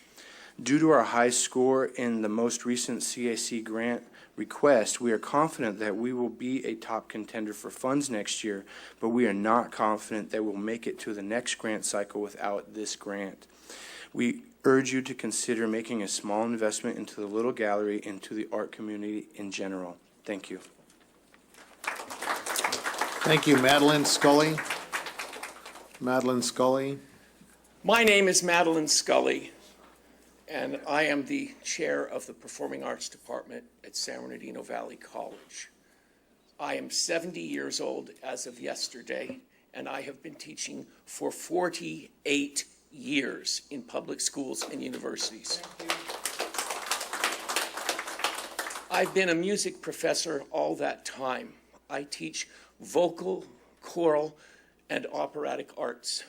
Due to our high score in the most recent CAC grant request, we are confident that we will be a top contender for funds next year, but we are not confident that we'll make it to the next grant cycle without this grant. We urge you to consider making a small investment into the Little Gallery and to the art community in general. Thank you. Thank you, Madeline Scully. Madeline Scully. My name is Madeline Scully, and I am the chair of the Performing Arts Department at San Bernardino Valley College. I am 70 years old as of yesterday, and I have been teaching for 48 years in public schools and universities. I've been a music professor all that time. I teach vocal, choral, and operatic arts.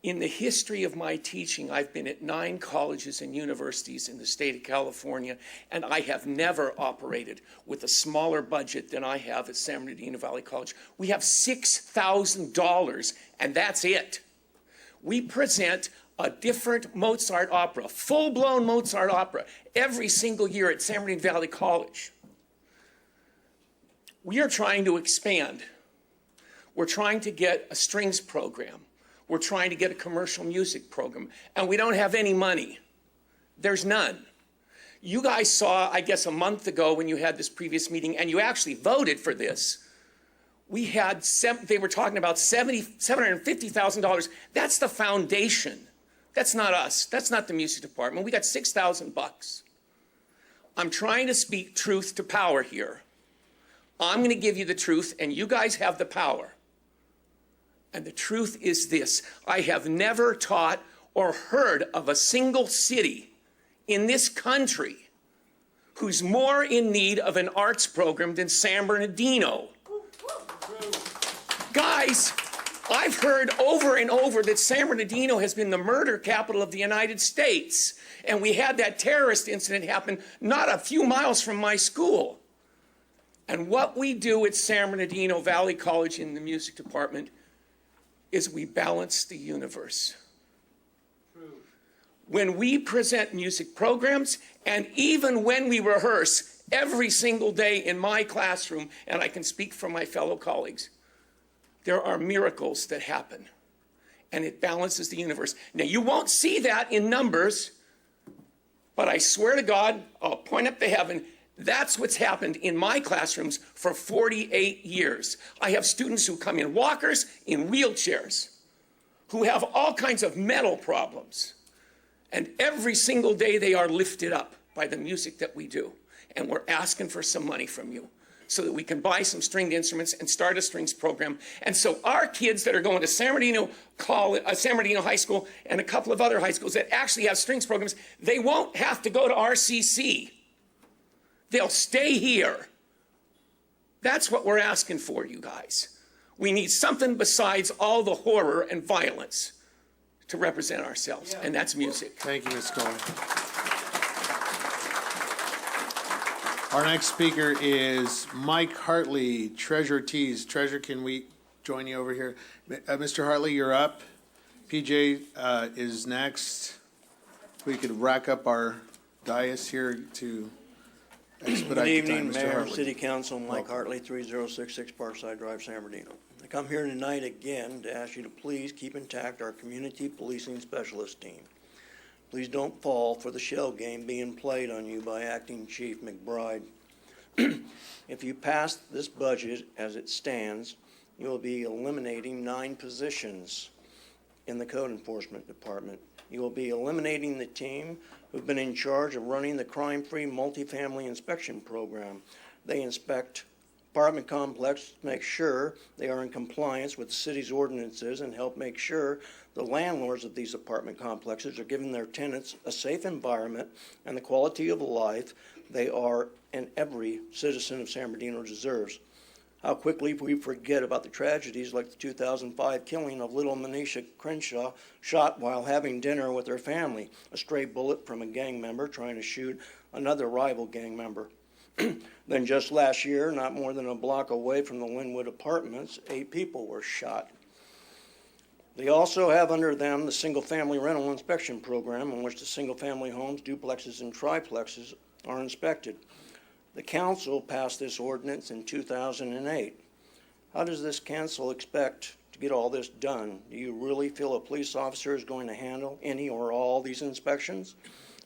In the history of my teaching, I've been at 9 colleges and universities in the state of California, and I have never operated with a smaller budget than I have at San Bernardino Valley College. We have $6,000, and that's it. We present a different Mozart opera, full-blown Mozart opera, every single year at San Bernardino Valley College. We are trying to expand. We're trying to get a strings program. We're trying to get a commercial music program, and we don't have any money. There's none. You guys saw, I guess, a month ago when you had this previous meeting, and you actually voted for this. We had, they were talking about $750,000. That's the foundation. That's not us. That's not the music department. We got $6,000. I'm trying to speak truth to power here. I'm going to give you the truth, and you guys have the power. And the truth is this: I have never taught or heard of a single city in this country who's more in need of an arts program than San Bernardino. Guys, I've heard over and over that San Bernardino has been the murder capital of the United States. And we had that terrorist incident happen not a few miles from my school. And what we do at San Bernardino Valley College in the music department is we balance the universe. True. When we present music programs, and even when we rehearse every single day in my classroom, and I can speak for my fellow colleagues, there are miracles that happen, and it balances the universe. Now, you won't see that in numbers, but I swear to God, I'll point up to heaven, that's what's happened in my classrooms for 48 years. I have students who come in walkers, in wheelchairs, who have all kinds of mental problems. And every single day they are lifted up by the music that we do. And we're asking for some money from you so that we can buy some stringed instruments and start a strings program. And so our kids that are going to San Bernardino High School and a couple of other high schools that actually have strings programs, they won't have to go to RCC. They'll stay here. That's what we're asking for, you guys. We need something besides all the horror and violence to represent ourselves, and that's music. Thank you, Ms. Scully. Our next speaker is Mike Hartley, Treasure Tees. Treasure, can we join you over here? Mr. Hartley, you're up. PJ is next. We could rack up our dais here to expedite Good evening, the time, Mr. Mayor, Hartley. City Council, Mike Hartley, 3066 Parkside Drive, San Bernardino. I come here tonight again to ask you to please keep intact our community policing specialist team. Please don't fall for the shell game being played on you by Acting Chief McBride. If you pass this budget as it stands, you will be eliminating 9 positions in the Code Enforcement Department. You will be eliminating the team who've been in charge of running the crime-free multifamily inspection program. They inspect apartment complexes to make sure they are in compliance with the city's ordinances and help make sure the landlords of these apartment complexes are giving their tenants a safe environment and the quality of life they are and every citizen of San Bernardino deserves. How quickly we forget about the tragedies like the 2005 killing of little Manisha Crenshaw, shot while having dinner with her family, a stray bullet from a gang member trying to shoot another rival gang member. Then just last year, not more than a block away from the Linwood Apartments, 8 people were shot. They also have under them the single-family rental inspection program in which the single-family homes, duplexes, and triplexes are inspected. The council passed this ordinance in 2008. How does this council expect to get all this done. Do you really feel a police officer is going to handle any or all these inspections?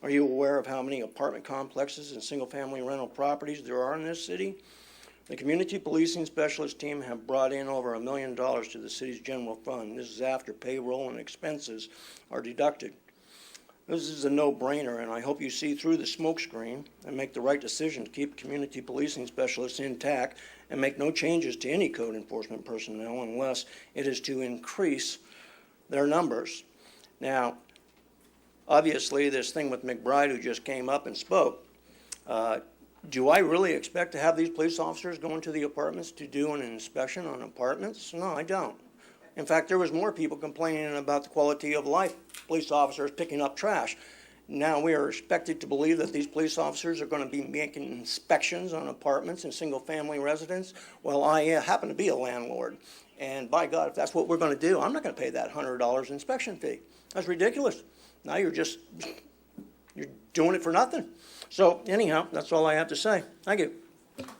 Are you aware of how many apartment complexes and single-family rental properties there are in this city? The Community Policing Specialist Team have brought in over $1 million to the city's general fund. This is after payroll and expenses are deducted. This is a no-brainer, and I hope you see through the smokescreen and make the right decision to keep community policing specialists intact and make no changes to any code enforcement personnel unless it is to increase their numbers. Now, obviously, this thing with McBride, who just came up and spoke, do I really expect to have these police officers go into the apartments to do an inspection on apartments? No, I don't. In fact, there was more people complaining about the quality of life, police officers picking up trash. Now we are expected to believe that these police officers are going to be making inspections on apartments and single-family residents. Well, I happen to be a landlord, and by God, if that's what we're going to do, I'm not going to pay that $100 inspection fee. That's ridiculous. Now you're doing it for nothing. So anyhow, that's all I have to say. Thank you.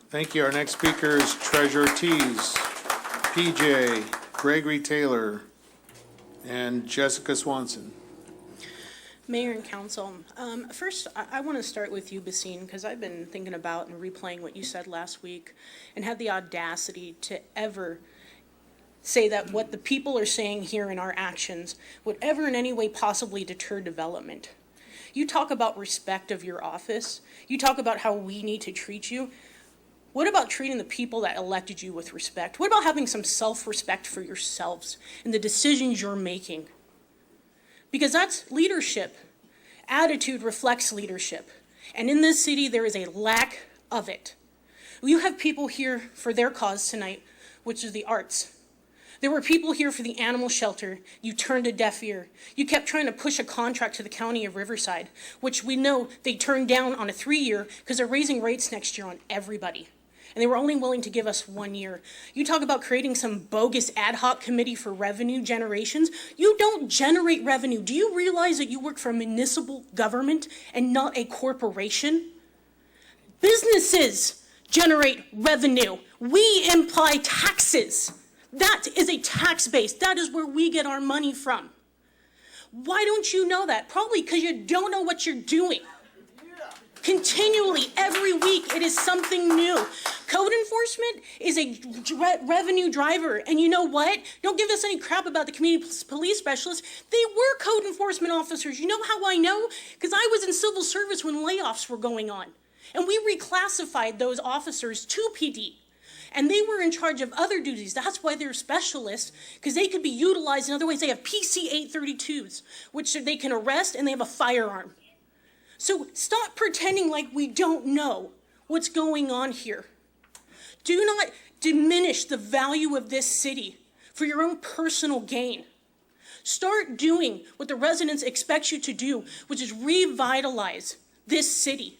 Thank you. Our next speaker is Treasurer Tees, PJ, Gregory Taylor, and Jessica Swanson. Mayor and Council, first I want to start with you, Basine, because I've been thinking about and replaying what you said last week and had the audacity to ever say that what the people are saying here in our actions would ever in any way possibly deter development. You talk about respect of your office. You talk about how we need to treat you. What about treating the people that elected you with respect? What about having some self-respect for yourselves and the decisions you're making? Because that's leadership. Attitude reflects leadership. And in this city, there is a lack of it. You have people here for their cause tonight, which is the arts. There were people here for the animal shelter. You turned a deaf ear. You kept trying to push a contract to the county of Riverside, which we know they turned down on a 3-year because they're raising rates next year on everybody. And they were only willing to give us 1 year. You talk about creating some bogus ad hoc committee for revenue generations. You don't generate revenue. Do you realize that you work for a municipal government and not a corporation? Businesses generate revenue. We imply taxes. That is a tax base. That is where we get our money from. Why don't you know that? Probably because you don't know what you're doing. Continually, every week, it is something new. Code enforcement is a revenue driver. And you know what? Don't give us any crap about the community police specialists. They were code enforcement officers. You know how I know? Because I was in civil service when layoffs were going on. And we reclassified those officers to PD. And they were in charge of other duties. That's why they're specialists, because they could be utilized in other ways. They have PC-832s, which they can arrest, and they have a firearm. So stop pretending like we don't know what's going on here. Do not diminish the value of this city for your own personal gain. Start doing what the residents expect you to do, which is revitalize this city.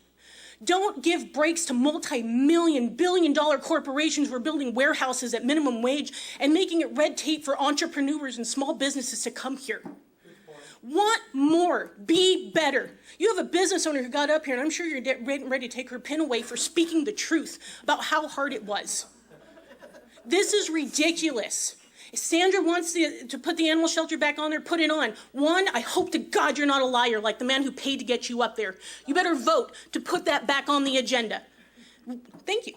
Don't give breaks to multi-million, billion-dollar corporations who are building warehouses at minimum wage and making it red tape for entrepreneurs and small businesses to come here. Want more. Be better. You have a business owner who got up here, and I'm sure you're ready to take her pin away for speaking the truth about how hard it was. This is ridiculous. If Sandra wants to put the animal shelter back on there, put it on. One, I hope to God you're not a liar like the man who paid to get you up there. You better vote to put that back on the agenda. Thank you.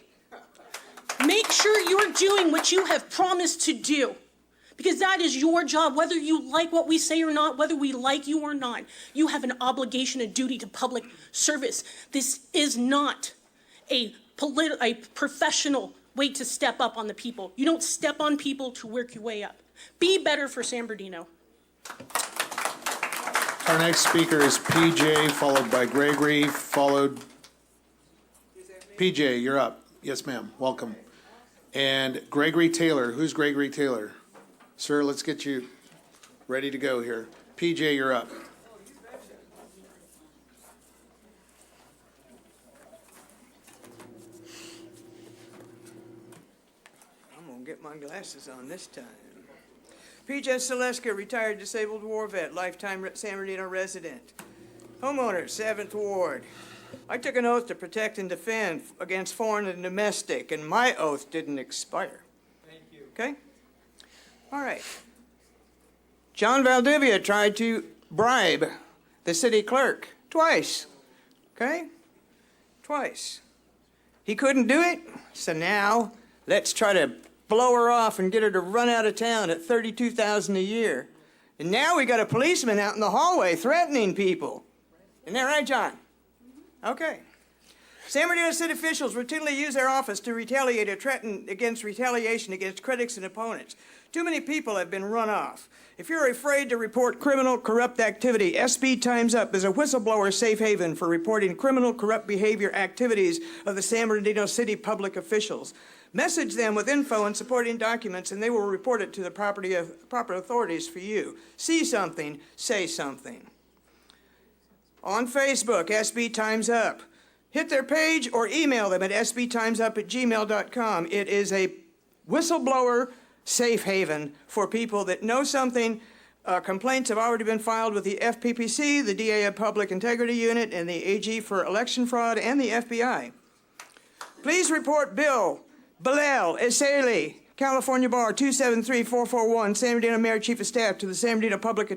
Make sure you're doing what you have promised to do. Because that is your job, whether you like what we say or not, whether we like you or not. You have an obligation, a duty to public service. This is not a professional way to step up on the people. You don't step on people to work your way up. Be better for San Bernardino. Our next speaker is PJ, followed by Gregory, PJ, you're up. Yes, ma'am. Welcome. And Gregory Taylor. Who's Gregory Taylor? Sir, let's get you ready to go here. PJ, you're up. I'm going to get my glasses on this time. PJ Seleska, retired disabled war vet, lifetime San Bernardino resident. Homeowner, 7th Ward. I took an oath to protect and defend against foreign and domestic, and my oath didn't expire. Thank you. Okay? All right. John Valdivia tried to bribe the city clerk twice. Okay? Twice. He couldn't do it, so now let's try to blow her off and get her to run out of town at $32,000 a year. And now we got a policeman out in the hallway threatening people. Isn't that right, John? Okay. San Bernardino city officials routinely use their office to retaliate or threaten against retaliation against critics and opponents. Too many people have been run off. If you're afraid to report criminal, corrupt activity, SB Times Up is a whistleblower safe haven for reporting criminal, corrupt behavior activities of the San Bernardino city public officials. Message them with info and supporting documents, and they will report it to the proper authorities for you. See something, say something. On Facebook, SB Times Up. Hit their page or email them at sbtimesup@gmail.com. It is a whistleblower safe haven for people that know something. Complaints have already been filed with the FPPC, the DA of Public Integrity Unit, and the AG for election fraud, and the FBI. Please report Bill Bilal Eseli, California Bar 273441, San Bernardino Mayor Chief of Staff, to the San Bernardino Public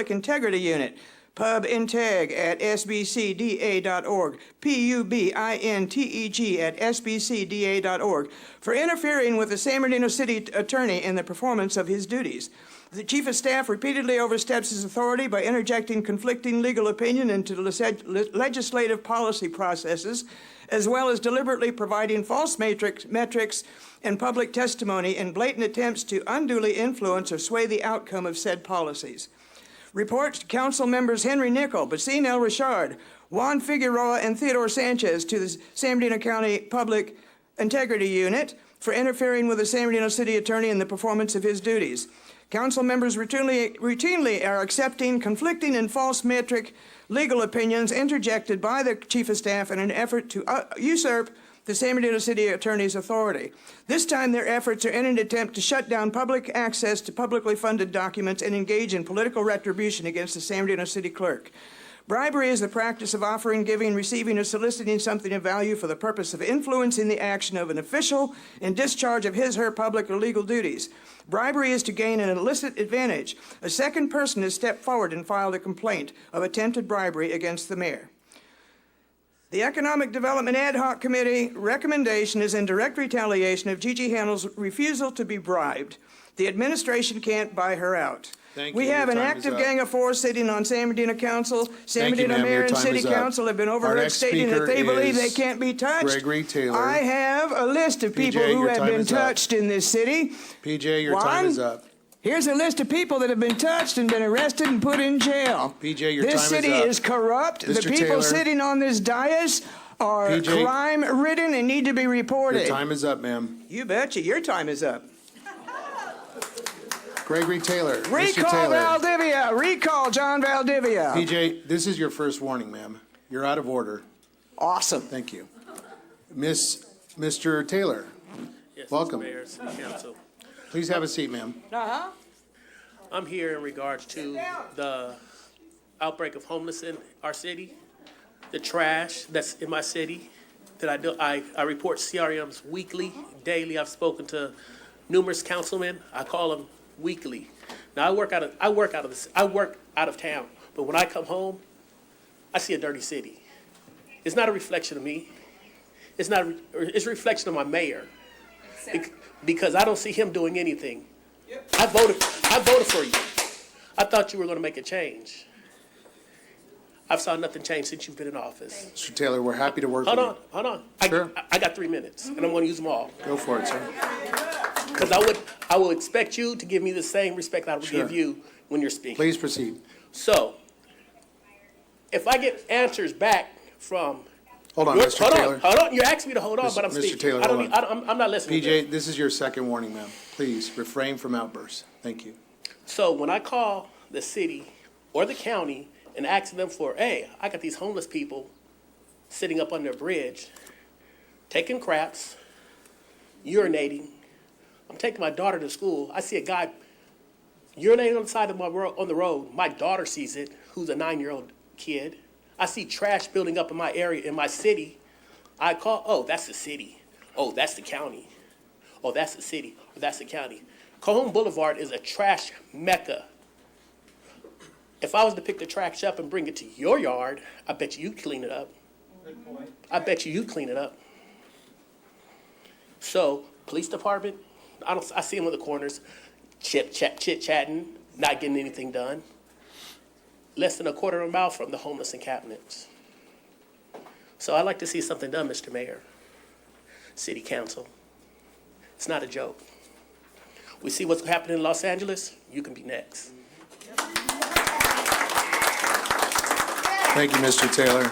Integrity Unit. PubInteg at sbcda.org, PUBINTEG at sbcda.org, for interfering with the San Bernardino City Attorney in the performance of his duties. The Chief of Staff repeatedly oversteps his authority by interjecting conflicting legal opinion into legislative policy processes, as well as deliberately providing false metrics and public testimony in blatant attempts to unduly influence or sway the outcome of said policies. Reports to Council members Henry Nickel, Basine El Richard, Juan Figueroa, and Theodore Sanchez to the San Bernardino County Public Integrity Unit for interfering with the San Bernardino City Attorney in the performance of his duties. Council members routinely are accepting conflicting and false metric legal opinions interjected by the Chief of Staff in an effort to usurp the San Bernardino City Attorney's authority. This time their efforts are in an attempt to shut down public access to publicly funded documents and engage in political retribution against the San Bernardino City Clerk. Bribery is the practice of offering, giving, receiving, or soliciting something of value for the purpose of influencing the action of an official in discharge of his or her public or legal duties. Bribery is to gain an illicit advantage. A second person has stepped forward and filed a complaint of attempted bribery against the mayor. The Economic Development Ad Hoc Committee recommendation is in direct retaliation of Gigi Handel's refusal to be bribed. The administration can't buy her out. We have an active gang of four sitting on San Bernardino Council. San Bernardino Mayor and City Council have been overheard stating that they believe they can't be touched. Gregory Taylor. I have a list of people who have been touched in this city. PJ, your time is up. Here's a list of people that have been touched and been arrested and put in jail. PJ, your time is up. This city is corrupt. The people Taylor, sitting on this dais are crime-ridden and need to be reported. Your time is up, ma'am. You betcha. Your time is up. Gregory Taylor. Recall Valdivia. Recall John Valdivia. PJ, this is your first warning, ma'am. You're out of order. Awesome. Thank you. Mr. Taylor, yes, welcome. Mr. Mayor, City Council. Please have a seat, ma'am. I'm here in regards to the outbreak of homelessness in our city, the trash that's in my city that I do. I report CRMs weekly, daily. I've spoken to numerous councilmen. I call them weekly. Now I work out of town, but when I come home, I see a dirty city. It's not a reflection of me. It's a reflection of my mayor. Because I don't see him doing anything. I voted for you. I thought you were going to make a change. I've saw nothing change since you've been in office. Mr. Taylor, we're happy to work with you. Hold on. Sure. I got 3 minutes, and I'm going to use them all. Go for it, sir. Because I would expect you to give me the same respect I would give you when you're speaking. Please proceed. So, if I get answers back from Hold on, Mr. Taylor. Hold on. You asked me to hold on, but I'm speaking. Mr. Taylor, hold on. I'm not listening. PJ, this is your second warning, ma'am. Please refrain from outbursts. Thank you. So when I call the city or the county and ask them for, hey, I got these homeless people sitting up under a bridge, taking craps, urinating. I'm taking my daughter to school. I see a guy urinating on the side of on the road. My daughter sees it, who's a 9-year-old kid. I see trash building up in my area, in my city. I call, oh, that's the city. Oh, that's the county. Oh, that's the city. Or that's the county. Cajon Boulevard is a trash mecca. If I was to pick the trash up and bring it to your yard, I bet you'd clean it up. Good point. I bet you'd clean it up. So, police department, I see them on the corners, chit-chatting, not getting anything done. Less than a quarter of a mile from the homeless encampments. So I'd like to see something done, Mr. Mayor, City Council. It's not a joke. We see what's happening in Los Angeles, you can be next. Thank you, Mr. Taylor.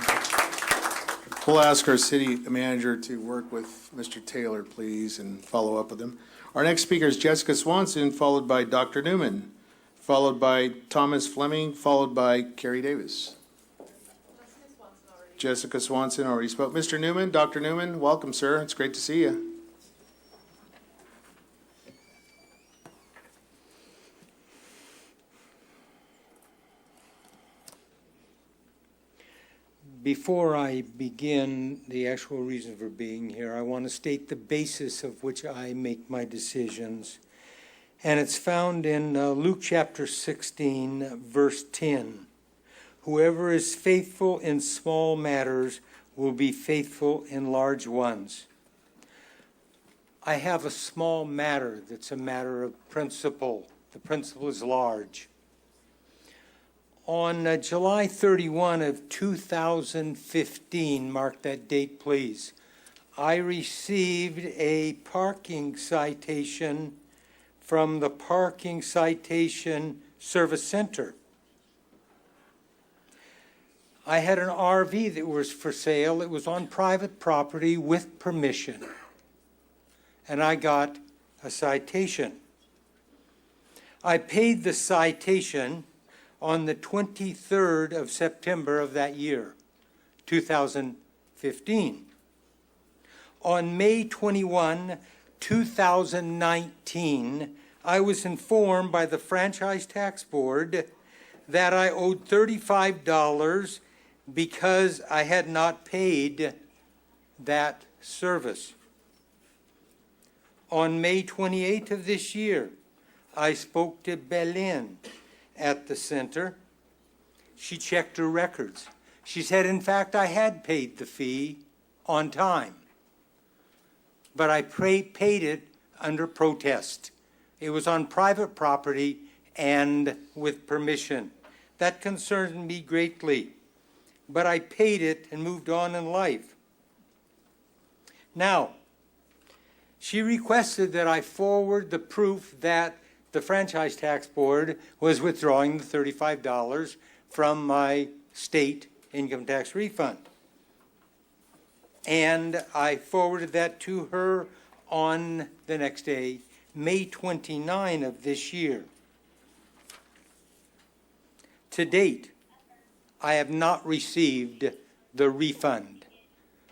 We'll ask our city manager to work with Mr. Taylor, please, and follow up with him. Our next speaker is Jessica Swanson, followed by Dr. Newman, followed by Thomas Fleming, followed by Carrie Davis. Jessica Swanson already spoke. Mr. Newman, Dr. Newman, welcome, sir. It's great to see you. Before I begin the actual reason for being here, I want to state the basis of which I make my decisions. And it's found in Luke chapter 16, verse 10. Whoever is faithful in small matters will be faithful in large ones. I have a small matter that's a matter of principle. The principle is large. On July 31 of 2015, mark that date please, I received a parking citation from the Parking Citation Service Center. I had an RV that was for sale. It was on private property with permission. And I got a citation. I paid the citation on the 23rd of September of that year, 2015. On May 21, 2019, I was informed by the Franchise Tax Board that I owed $35 because I had not paid that service. On May 28th of this year, I spoke to Belen at the center. She checked her records. She said, in fact, I had paid the fee on time, but I paid it under protest. It was on private property and with permission. That concerned me greatly, but I paid it and moved on in life. Now, she requested that I forward the proof that the Franchise Tax Board was withdrawing the $35 from my state income tax refund. And I forwarded that to her on the next day, May 29 of this year. To date, I have not received the refund.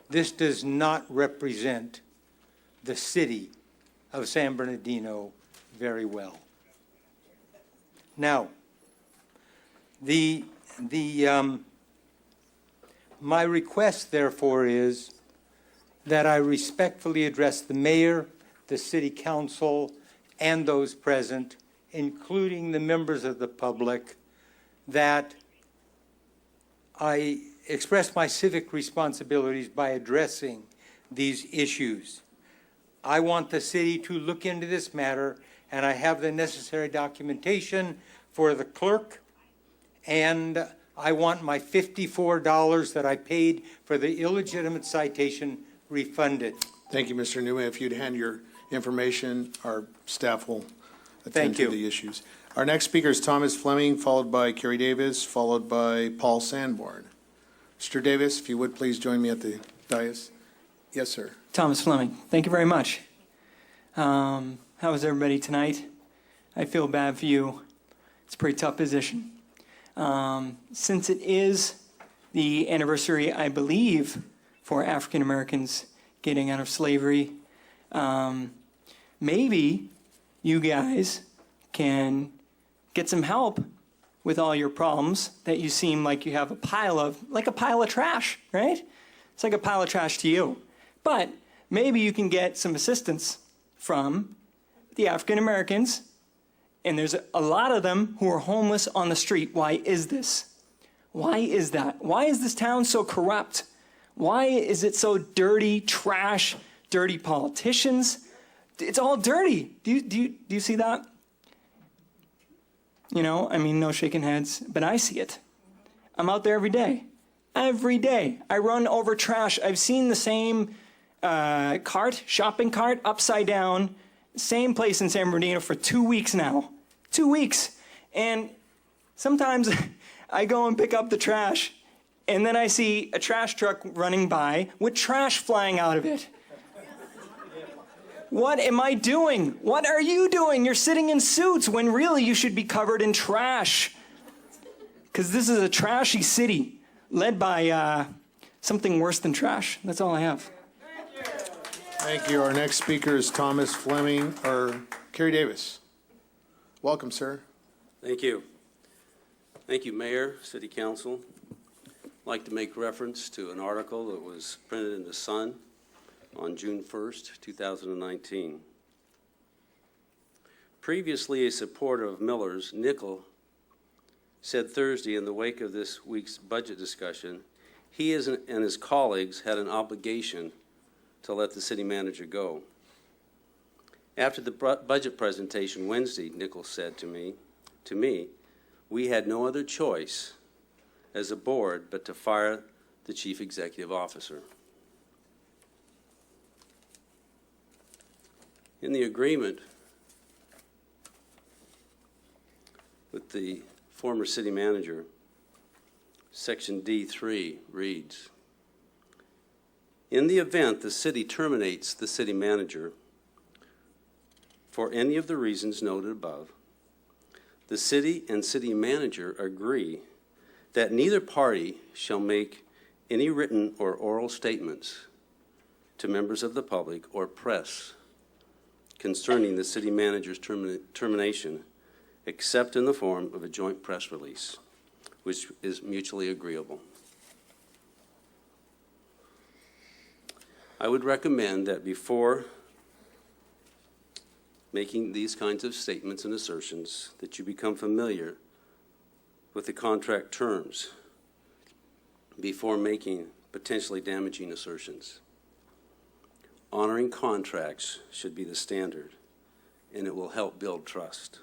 This does not represent the city of San Bernardino very well. Now, my request, therefore, is that I respectfully address the mayor, the city council, and those present, including the members of the public, that I express my civic responsibilities by addressing these issues. I want the city to look into this matter, and I have the necessary documentation for the clerk, and I want my $54 that I paid for the illegitimate citation refunded. Thank you, Mr. Newman. If you'd hand your information, our staff will attend to the issues. Our next speaker is Thomas Fleming, followed by Carrie Davis, followed by Paul Sanborn. Mr. Davis, if you would please join me at the dais. Yes, sir. Thomas Fleming, thank you very much. How is everybody tonight? I feel bad for you. It's a pretty tough position. Since it is the anniversary, I believe, for African Americans getting out of slavery, maybe you guys can get some help with all your problems that you seem like you have a pile of trash, right? It's like a pile of trash to you. But maybe you can get some assistance from the African Americans, and there's a lot of them who are homeless on the street. Why is this? Why is that? Why is this town so corrupt? Why is it so dirty, trash, dirty politicians? It's all dirty. Do you see that? You know, I mean, no shaking heads, but I see it. I'm out there every day. Every day. I run over trash. I've seen the same shopping cart, upside down, same place in San Bernardino for 2 weeks now. 2 weeks. And sometimes I go and pick up the trash, and then I see a trash truck running by with trash flying out of it. What am I doing? What are you doing? You're sitting in suits when really you should be covered in trash. Because this is a trashy city led by something worse than trash. That's all I have. Thank you. Our next speaker is Thomas Fleming, or Kerry Davis. Welcome, sir. Thank you. Thank you, Mayor, City Council. I'd like to make reference to an article that was printed in the Sun on June 1st, 2019. Previously a supporter of Miller's, Nickel said Thursday in the wake of this week's budget discussion, he and his colleagues had an obligation to let the city manager go. After the budget presentation Wednesday, Nickel said to me, we had no other choice as a board but to fire the chief executive officer. In the agreement with the former city manager, Section D3 reads, in the event the city terminates the city manager for any of the reasons noted above, the city and city manager agree that neither party shall make any written or oral statements to members of the public or press concerning the city manager's termination, except in the form of a joint press release, which is mutually agreeable. I would recommend that before making these kinds of statements and assertions, that you become familiar with the contract terms before making potentially damaging assertions. Honoring contracts should be the standard, and it will help build trust.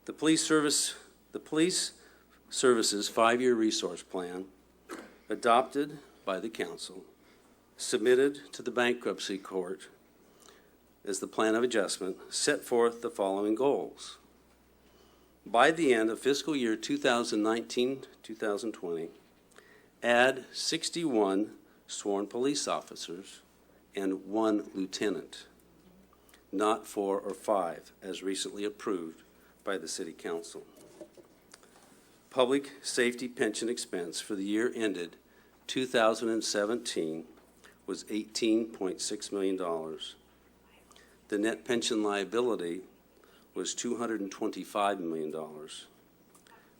The police services 5-year resource plan, adopted by the council, submitted to the bankruptcy court as the plan of adjustment, set forth the following goals. By the end of fiscal year 2019-2020, add 61 sworn police officers and 1 lieutenant, not 4 or 5, as recently approved by the City Council. Public safety pension expense for the year ended 2017 was $18.6 million. The net pension liability was $225 million.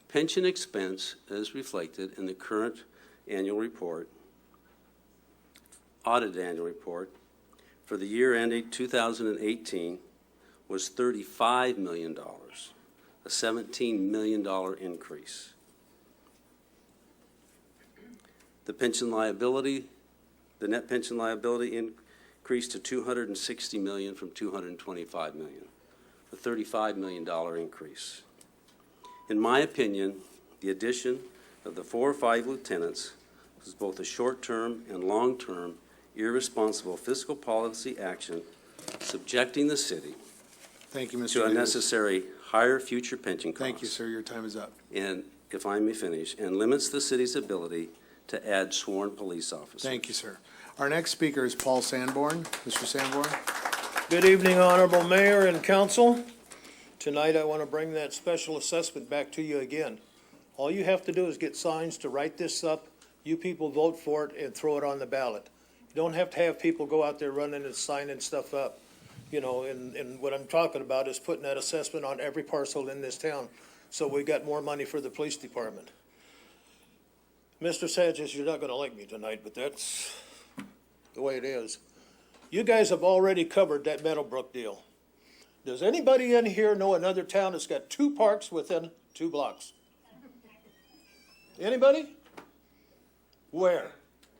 Pension expense, as reflected in the current annual report, audited annual report, for the year ending 2018 was $35 million, a $17 million increase. The pension liability, the net pension liability increased to $260 million from $225 million, a $35 million increase. In my opinion, the addition of the 4 or 5 lieutenants was both a short-term and long-term irresponsible fiscal policy action, subjecting the city Thank you, Mr. to Davis. unnecessary higher future pension costs. Thank you, sir. Your time is up. And if I may finish, and limits the city's ability to add sworn police officers. Thank you, sir. Our next speaker is Paul Sanborn. Mr. Sanborn? Good evening, Honorable Mayor and Council. Tonight, I want to bring that special assessment back to you again. All you have to do is get signs to write this up. You people vote for it and throw it on the ballot. You don't have to have people go out there running and signing stuff up. You know, and what I'm talking about is putting that assessment on every parcel in this town, so we got more money for the police department. Mr. Sanchez, you're not going to like me tonight, but that's the way it is. You guys have already covered that Meadowbrook deal. Does anybody in here know another town that's got 2 parks within 2 blocks? Anybody? Where?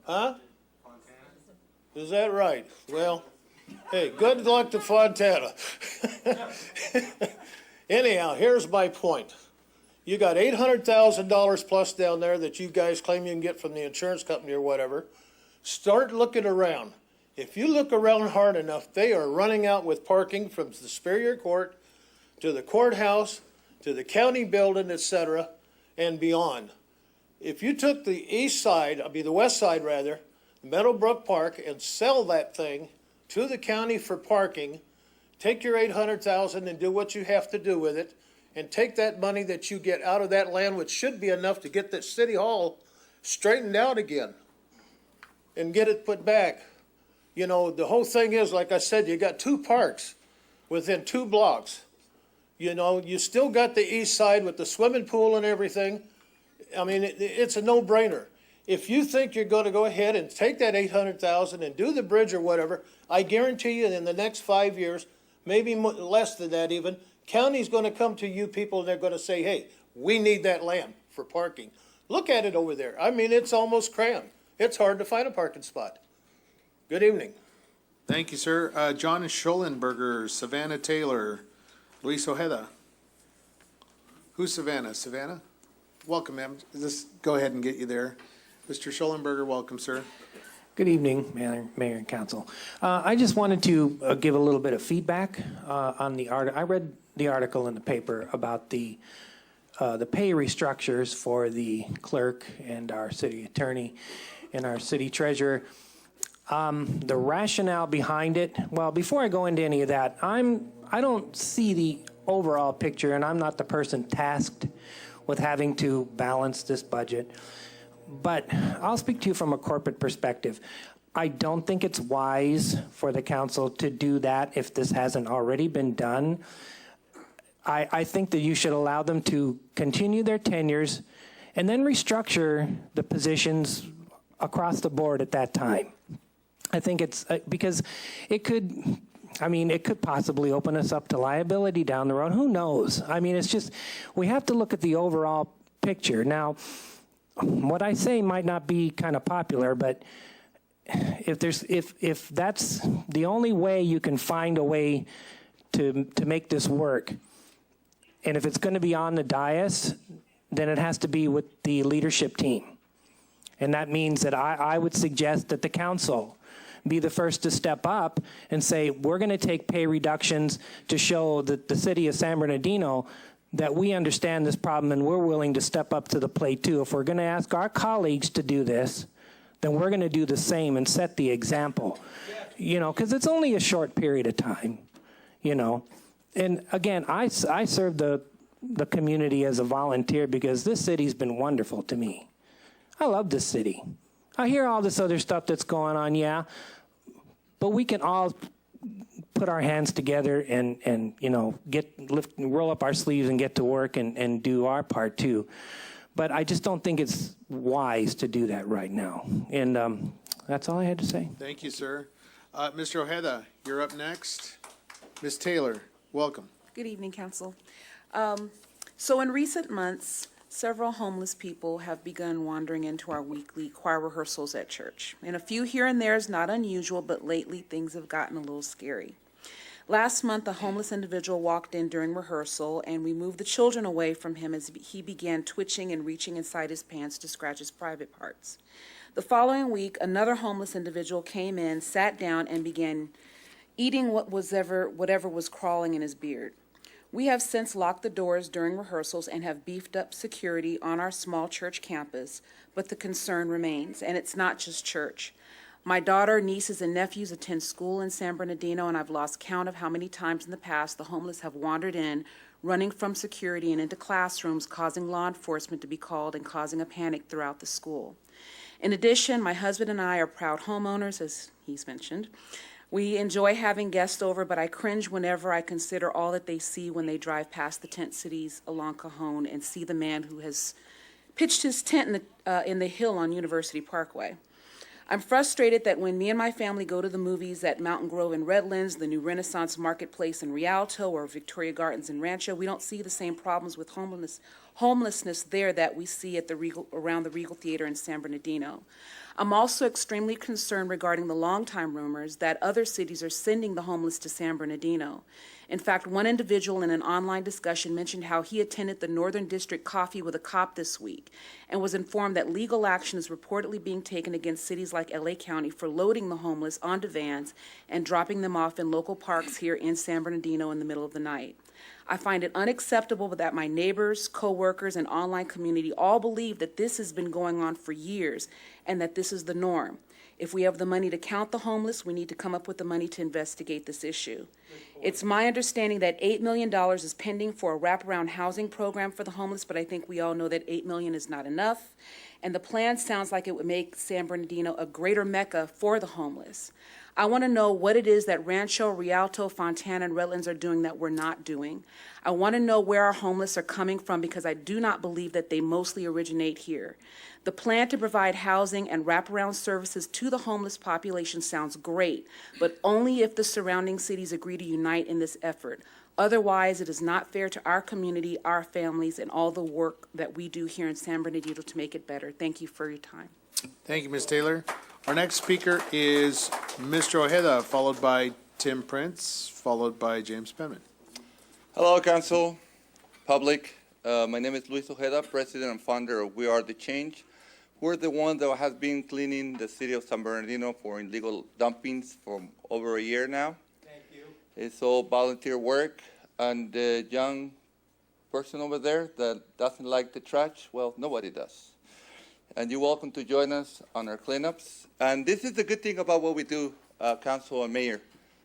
Huh? Is that right? Well, hey, good luck to Fontana. Anyhow, here's my point. You got $800,000 plus down there that you guys claim you can get from the insurance company or whatever. Start looking around. If you look around hard enough, they are running out with parking from the Superior Court to the courthouse to the county building, etc., and beyond. If you took the west side rather, Meadowbrook Park, and sell that thing to the county for parking, take your $800,000 and do what you have to do with it, and take that money that you get out of that land, which should be enough to get that city hall straightened out again and get it put back. You know, the whole thing is, like I said, you got 2 parks within 2 blocks. You know, you still got the east side with the swimming pool and everything. I mean, it's a no-brainer. If you think you're going to go ahead and take that $800,000 and do the bridge or whatever, I guarantee you in the next 5 years, maybe less than that even, county's going to come to you people and they're going to say, hey, we need that land for parking. Look at it over there. I mean, it's almost crammed. It's hard to find a parking spot. Good evening. Thank you, sir. John Schollenberger, Savannah Taylor, Luis Ojeda. Who's Savannah? Savannah? Welcome, ma'am. Just go ahead and get you there. Mr. Schollenberger, welcome, sir. Good evening, Mayor and Council. I just wanted to give a little bit of feedback on the article. I read the article in the paper about the pay restructures for the clerk and our city attorney and our city treasurer. The rationale behind it, well, before I go into any of that, I don't see the overall picture, and I'm not the person tasked with having to balance this budget. But I'll speak to you from a corporate perspective. I don't think it's wise for the council to do that if this hasn't already been done. I think that you should allow them to continue their tenures and then restructure the positions across the board at that time. I think it's because it could possibly open us up to liability down the road. Who knows? I mean, it's just, we have to look at the overall picture. Now, what I say might not be kind of popular, but if that's the only way you can find a way to make this work, and if it's going to be on the dais, then it has to be with the leadership team. And that means that I would suggest that the council be the first to step up and say, we're going to take pay reductions to show that the city of San Bernardino that we understand this problem and we're willing to step up to the plate too. If we're going to ask our colleagues to do this, then we're going to do the same and set the example, because it's only a short period of time, And again, I serve the community as a volunteer because this city's been wonderful to me. I love this city. I hear all this other stuff that's going on, yeah, but we can all put our hands together and roll up our sleeves and get to work and do our part too. But I just don't think it's wise to do that right now. And that's all I had to say. Thank you, sir. Mr. Ojeda, you're up next. Ms. Taylor, welcome. Good evening, Council. So in recent months, several homeless people have begun wandering into our weekly choir rehearsals at church. And a few here and there is not unusual, but lately things have gotten a little scary. Last month, a homeless individual walked in during rehearsal, and we moved the children away from him as he began twitching and reaching inside his pants to scratch his private parts. The following week, another homeless individual came in, sat down, and began eating whatever was crawling in his beard. We have since locked the doors during rehearsals and have beefed up security on our small church campus, but the concern remains, and it's not just church. My daughter, nieces, and nephews attend school in San Bernardino, and I've lost count of how many times in the past the homeless have wandered in, running from security and into classrooms, causing law enforcement to be called and causing a panic throughout the school. In addition, my husband and I are proud homeowners, as he's mentioned. We enjoy having guests over, but I cringe whenever I consider all that they see when they drive past the tent cities along Cajon and see the man who has pitched his tent in the hill on University Parkway. I'm frustrated that when me and my family go to the movies at Mountain Grove in Redlands, the new Renaissance Marketplace in Rialto, or Victoria Gardens in Rancho, we don't see the same problems with homelessness there that we see at around the Regal Theater in San Bernardino. I'm also extremely concerned regarding the long-time rumors that other cities are sending the homeless to San Bernardino. In fact, one individual in an online discussion mentioned how he attended the Northern District Coffee with a Cop this week and was informed that legal action is reportedly being taken against cities like LA County for loading the homeless onto vans and dropping them off in local parks here in San Bernardino in the middle of the night. I find it unacceptable that my neighbors, co-workers, and online community all believe that this has been going on for years and that this is the norm. If we have the money to count the homeless, we need to come up with the money to investigate this issue. It's my understanding that $8 million is pending for a wraparound housing program for the homeless, but I think we all know that $8 million is not enough. And the plan sounds like it would make San Bernardino a greater mecca for the homeless. I want to know what it is that Rancho, Rialto, Fontana, and Redlands are doing that we're not doing. I want to know where our homeless are coming from because I do not believe that they mostly originate here. The plan to provide housing and wraparound services to the homeless population sounds great, but only if the surrounding cities agree to unite in this effort. Otherwise, it is not fair to our community, our families, and all the work that we do here in San Bernardino to make it better. Thank you for your time. Thank you, Ms. Taylor. Our next speaker is Mr. Ojeda, followed by Tim Prince, followed by James Penman. Hello, Council, public. My name is Luis Ojeda, President and founder of We Are the Change. We're the one that has been cleaning the city of San Bernardino for illegal dumpings for over a year now. Thank you. It's all volunteer work, and the young person over there that doesn't like the trash, well, nobody does. And you're welcome to join us on our cleanups. And this is the good thing about what we do, Council and Mayor,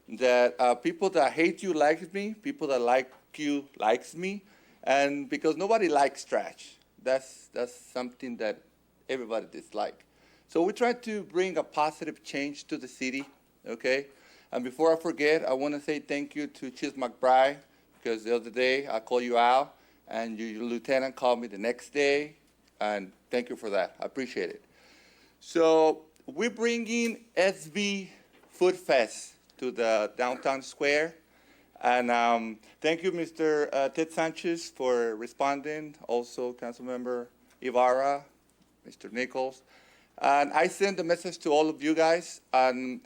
that people that hate you like me, people that like you likes me, and because nobody likes trash. That's something that everybody dislikes. So we try to bring a positive change to the city, okay? And before I forget, I want to say thank you to Chief McBride, because the other day I called you out, and your lieutenant called me the next day, and thank you for that. I appreciate it. So we're bringing SB Food Fest to the downtown square. And thank you, Mr. Ted Sanchez, for responding. Also, Councilmember Ibarra, Mr. Nichols. And I send a message to all of you guys. And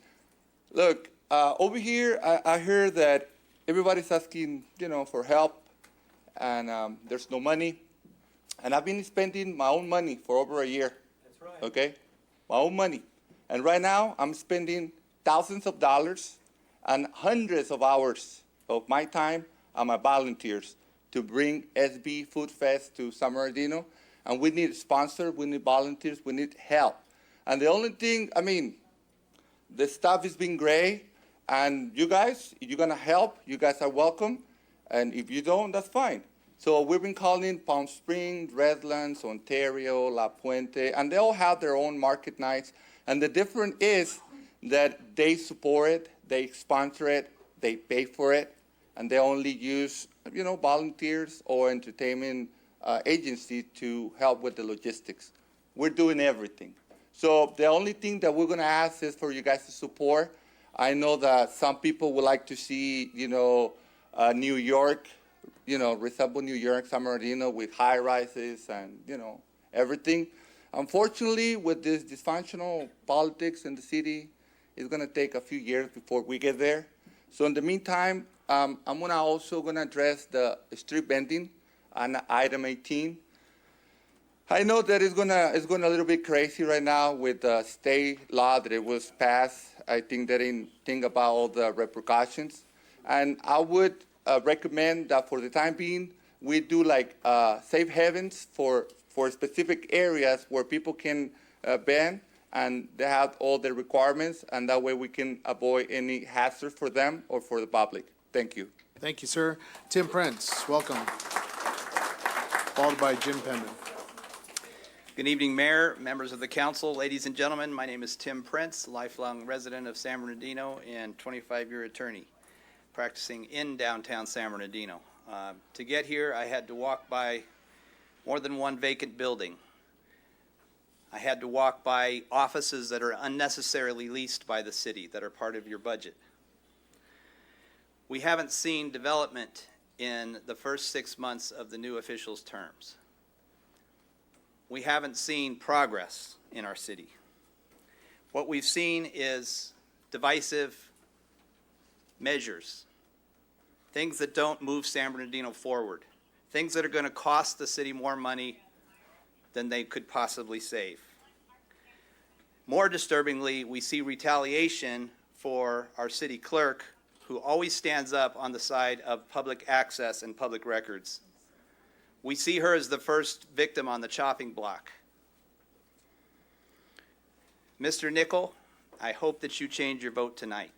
look, over here, I heard that everybody's asking, for help, and there's no money. And I've been spending my own money for over a year. That's right. Okay? My own money. And right now, I'm spending thousands of dollars and hundreds of hours of my time and my volunteers to bring SB Food Fest to San Bernardino. And we need sponsors, we need volunteers, we need help. And the only thing, the staff has been great. And you guys, if you're going to help, you guys are welcome. And if you don't, that's fine. So we've been calling Palm Springs, Redlands, Ontario, La Puente, and they all have their own market nights. And the difference is that they support it, they sponsor it, they pay for it, and they only use, volunteers or entertainment agencies to help with the logistics. We're doing everything. So the only thing that we're going to ask is for you guys to support. I know that some people would like to see, New York, resemble New York, San Bernardino with high rises and, everything. Unfortunately, with this dysfunctional politics in the city, it's going to take a few years before we get there. So in the meantime, I'm also going to address the street vending on item 18. I know that it's going a little bit crazy right now with the state law that it was passed. I think they didn't think about all the repercussions. And I would recommend that for the time being, we do like safe havens for specific areas where people can ban, and they have all the requirements, and that way we can avoid any hazard for them or for the public. Thank you. Thank you, sir. Tim Prince, welcome. Followed by Jim Penman. Good evening, Mayor, members of the council, ladies and gentlemen. My name is Tim Prince, lifelong resident of San Bernardino and 25-year attorney practicing in downtown San Bernardino. To get here, I had to walk by more than one vacant building. I had to walk by offices that are unnecessarily leased by the city that are part of your budget. We haven't seen development in the first 6 months of the new officials' terms. We haven't seen progress in our city. What we've seen is divisive measures, things that don't move San Bernardino forward, things that are going to cost the city more money than they could possibly save. More disturbingly, we see retaliation for our city clerk, who always stands up on the side of public access and public records. We see her as the first victim on the chopping block. Mr. Nickel, I hope that you change your vote tonight.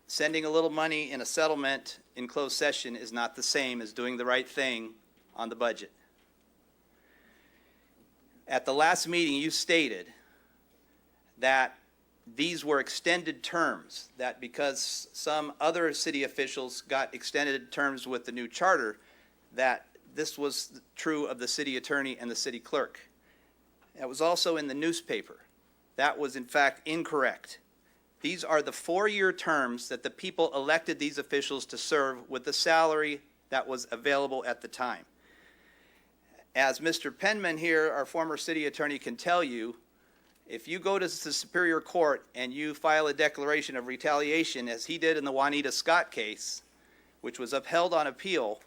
Sending a little money in a settlement in closed session is not the same as doing the right thing on the budget. At the last meeting, you stated that these were extended terms, that because some other city officials got extended terms with the new charter, that this was true of the city attorney and the city clerk. That was also in the newspaper. That was in fact incorrect. These are the 4-year terms that the people elected these officials to serve with the salary that was available at the time. As Mr. Penman here, our former city attorney, can tell you, if you go to the Superior Court and you file a declaration of retaliation, as he did in the Juanita Scott case, which was upheld on appeal,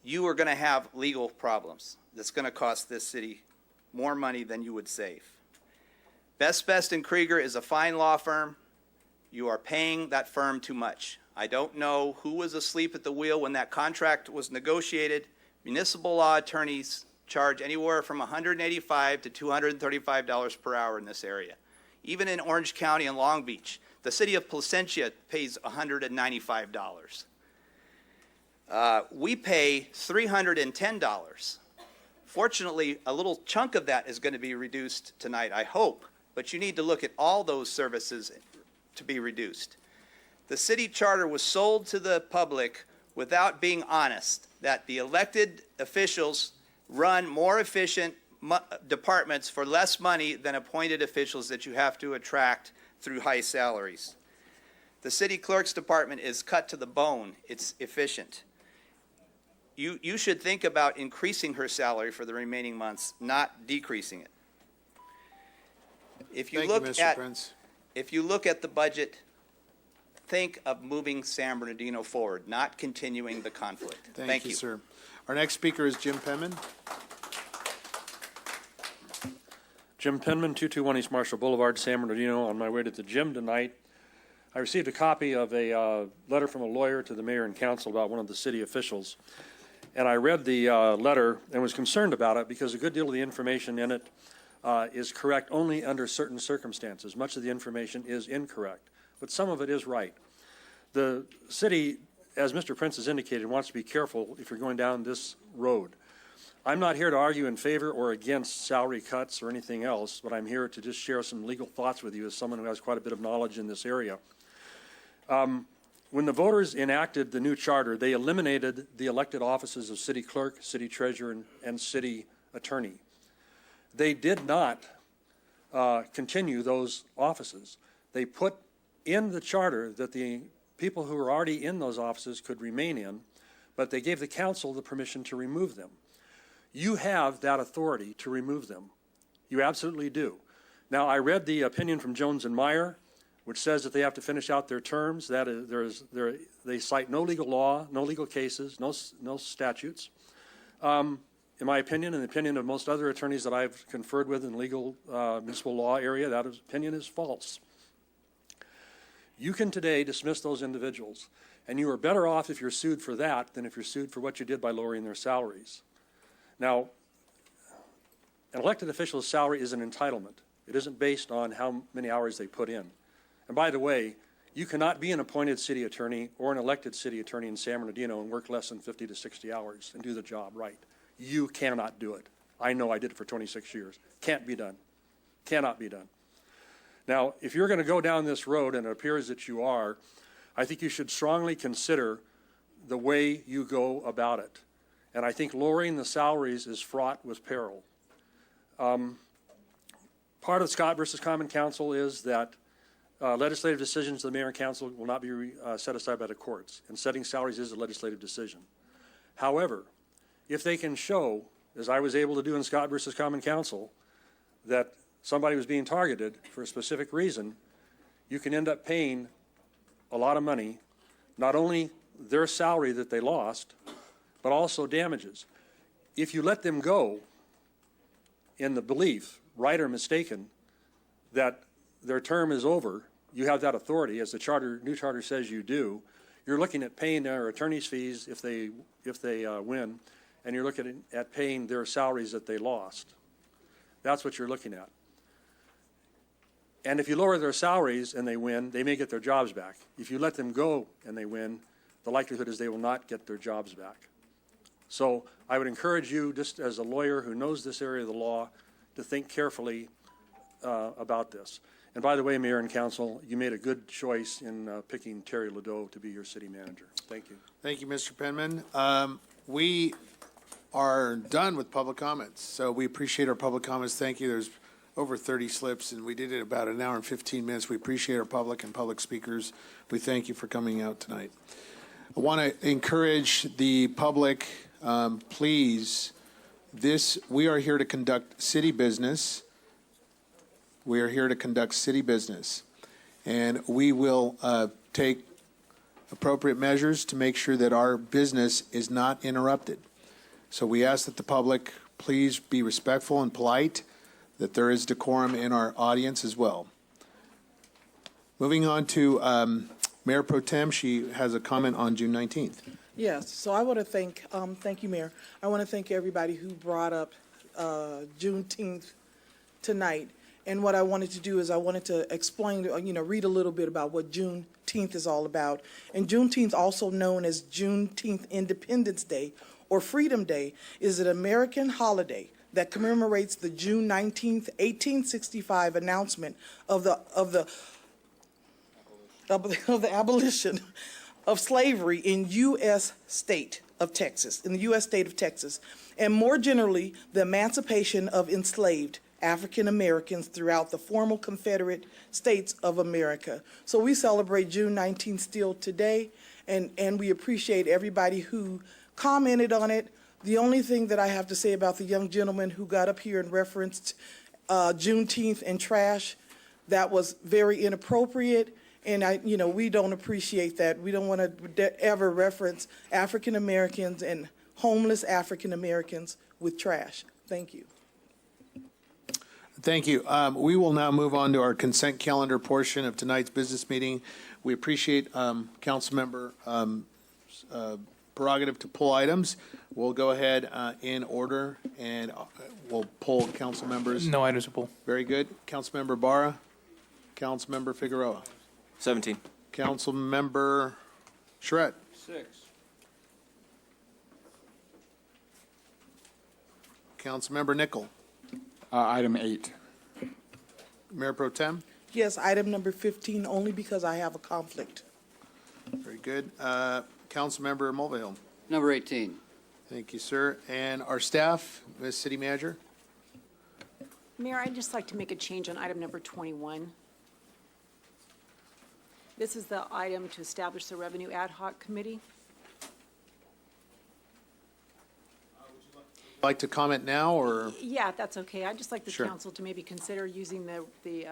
you are going to have legal problems. That's going to cost this city more money than you would save. Best and Krieger is a fine law firm. You are paying that firm too much. I don't know who was asleep at the wheel when that contract was negotiated. Municipal law attorneys charge anywhere from $185 to $235 per hour in this area. Even in Orange County and Long Beach, the city of Placentia pays $195. We pay $310. Fortunately, a little chunk of that is going to be reduced tonight, I hope, but you need to look at all those services to be reduced. The city charter was sold to the public without being honest, that the elected officials run more efficient departments for less money than appointed officials that you have to attract through high salaries. The city clerk's department is cut to the bone. It's efficient. You should think about increasing her salary for the remaining months, not decreasing it. If you look at the budget, think of moving San Bernardino forward, not continuing the conflict. Thank you, sir. Our next speaker is Jim Penman. Jim Penman, 221 East Marshall Boulevard, San Bernardino. On my way to the gym tonight, I received a copy of a letter from a lawyer to the mayor and council about one of the city officials. And I read the letter and was concerned about it because a good deal of the information in it is correct only under certain circumstances. Much of the information is incorrect, but some of it is right. The city, as Mr. Prince has indicated, wants to be careful if you're going down this road. I'm not here to argue in favor or against salary cuts or anything else, but I'm here to just share some legal thoughts with you as someone who has quite a bit of knowledge in this area. When the voters enacted the new charter, they eliminated the elected offices of city clerk, city treasurer, and city attorney. They did not continue those offices. They put in the charter that the people who were already in those offices could remain in, but they gave the council the permission to remove them. You have that authority to remove them. You absolutely do. Now, I read the opinion from Jones and Meyer, which says that they have to finish out their terms. That is, they cite no legal law, no legal cases, no statutes. In my opinion, and the opinion of most other attorneys that I've conferred with in legal municipal law area, that opinion is false. You can today dismiss those individuals, and you are better off if you're sued for that than if you're sued for what you did by lowering their salaries. Now, an elected official's salary is an entitlement. It isn't based on how many hours they put in. And by the way, you cannot be an appointed city attorney or an elected city attorney in San Bernardino and work less than 50 to 60 hours and do the job right. You cannot do it. I know I did it for 26 years. Can't be done. Cannot be done. Now, if you're going to go down this road, and it appears that you are, I think you should strongly consider the way you go about it. And I think lowering the salaries is fraught with peril. Part of Scott versus Common Council is that legislative decisions of the mayor and council will not be set aside by the courts, and setting salaries is a legislative decision. However, if they can show, as I was able to do in Scott versus Common Council, that somebody was being targeted for a specific reason, you can end up paying a lot of money, not only their salary that they lost, but also damages. If you let them go in the belief, right or mistaken, that their term is over, you have that authority, as the new charter says you do. You're looking at paying their attorney's fees if they win, and you're looking at paying their salaries that they lost. That's what you're looking at. And if you lower their salaries and they win, they may get their jobs back. If you let them go and they win, the likelihood is they will not get their jobs back. So I would encourage you, just as a lawyer who knows this area of the law, to think carefully about this. And by the way, Mayor and Council, you made a good choice in picking Terry Ladeau to be your city manager. Thank you. Thank you, Mr. Penman. We are done with public comments, so we appreciate our public comments. Thank you. There's over 30 slips, and we did it about an hour and 15 minutes. We appreciate our public and public speakers. We thank you for coming out tonight. I want to encourage the public, please, we are here to conduct city business. We are here to conduct city business, and we will take appropriate measures to make sure that our business is not interrupted. So we ask that the public please be respectful and polite, that there is decorum in our audience as well. Moving on to Mayor Pro Tem, she has a comment on June 19th. Yes, so I want to thank you, Mayor. I want to thank everybody who brought up Juneteenth tonight. And what I wanted to do is I wanted to explain, read a little bit about what Juneteenth is all about. And Juneteenth, also known as Juneteenth Independence Day or Freedom Day, is an American holiday that commemorates the June 19th, 1865 announcement of the abolition of slavery in U.S. state of Texas, and more generally, the emancipation of enslaved African Americans throughout the former Confederate States of America. So we celebrate June 19th still today, and we appreciate everybody who commented on it. The only thing that I have to say about the young gentleman who got up here and referenced Juneteenth and trash, that was very inappropriate, and we don't appreciate that. We don't want to ever reference African Americans and homeless African Americans with trash. Thank you. Thank you. We will now move on to our consent calendar portion of tonight's business meeting. We appreciate Councilmember prerogative to pull items. We'll go ahead in order, and we'll pull council members. No items to pull. Very good. Councilmember Barra. Councilmember Figueroa. 17. Councilmember Charette. 6. Councilmember Nickel. Item 8. Mayor Pro Tem. Yes, item number 15, only because I have a conflict. Very good. Councilmember Mulvihill. Number 18. Thank you, sir. And our staff, Ms. City Manager. Mayor, I'd just like to make a change on item number 21. This is the item to establish the Revenue Ad Hoc Committee. Like to comment now, or? Yeah, that's okay. I'd just like the Sure. council to maybe consider using the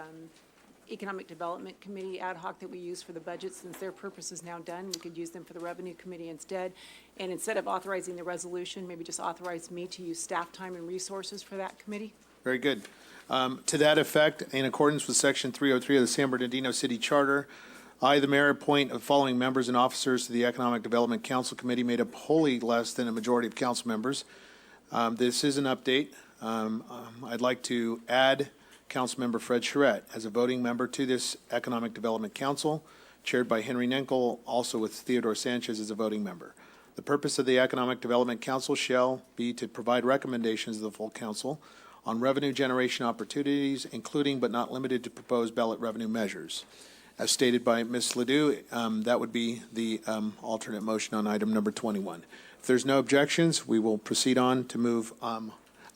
Economic Development Committee ad hoc that we use for the budget. Since their purpose is now done, we could use them for the Revenue Committee instead. And instead of authorizing the resolution, maybe just authorize me to use staff time and resources for that committee. Very good. To that effect, in accordance with Section 303 of the San Bernardino City Charter, I, the mayor, appoint the following members and officers to the Economic Development Council Committee, made up wholly less than a majority of council members. This is an update. I'd like to add Councilmember Fred Charette as a voting member to this Economic Development Council, chaired by Henry Nenkel, also with Theodore Sanchez as a voting member. The purpose of the Economic Development Council shall be to provide recommendations to the full council on revenue generation opportunities, including but not limited to proposed ballot revenue measures. As stated by Ms. Ledoux, that would be the alternate motion on item number 21. If there's no objections, we will proceed on to move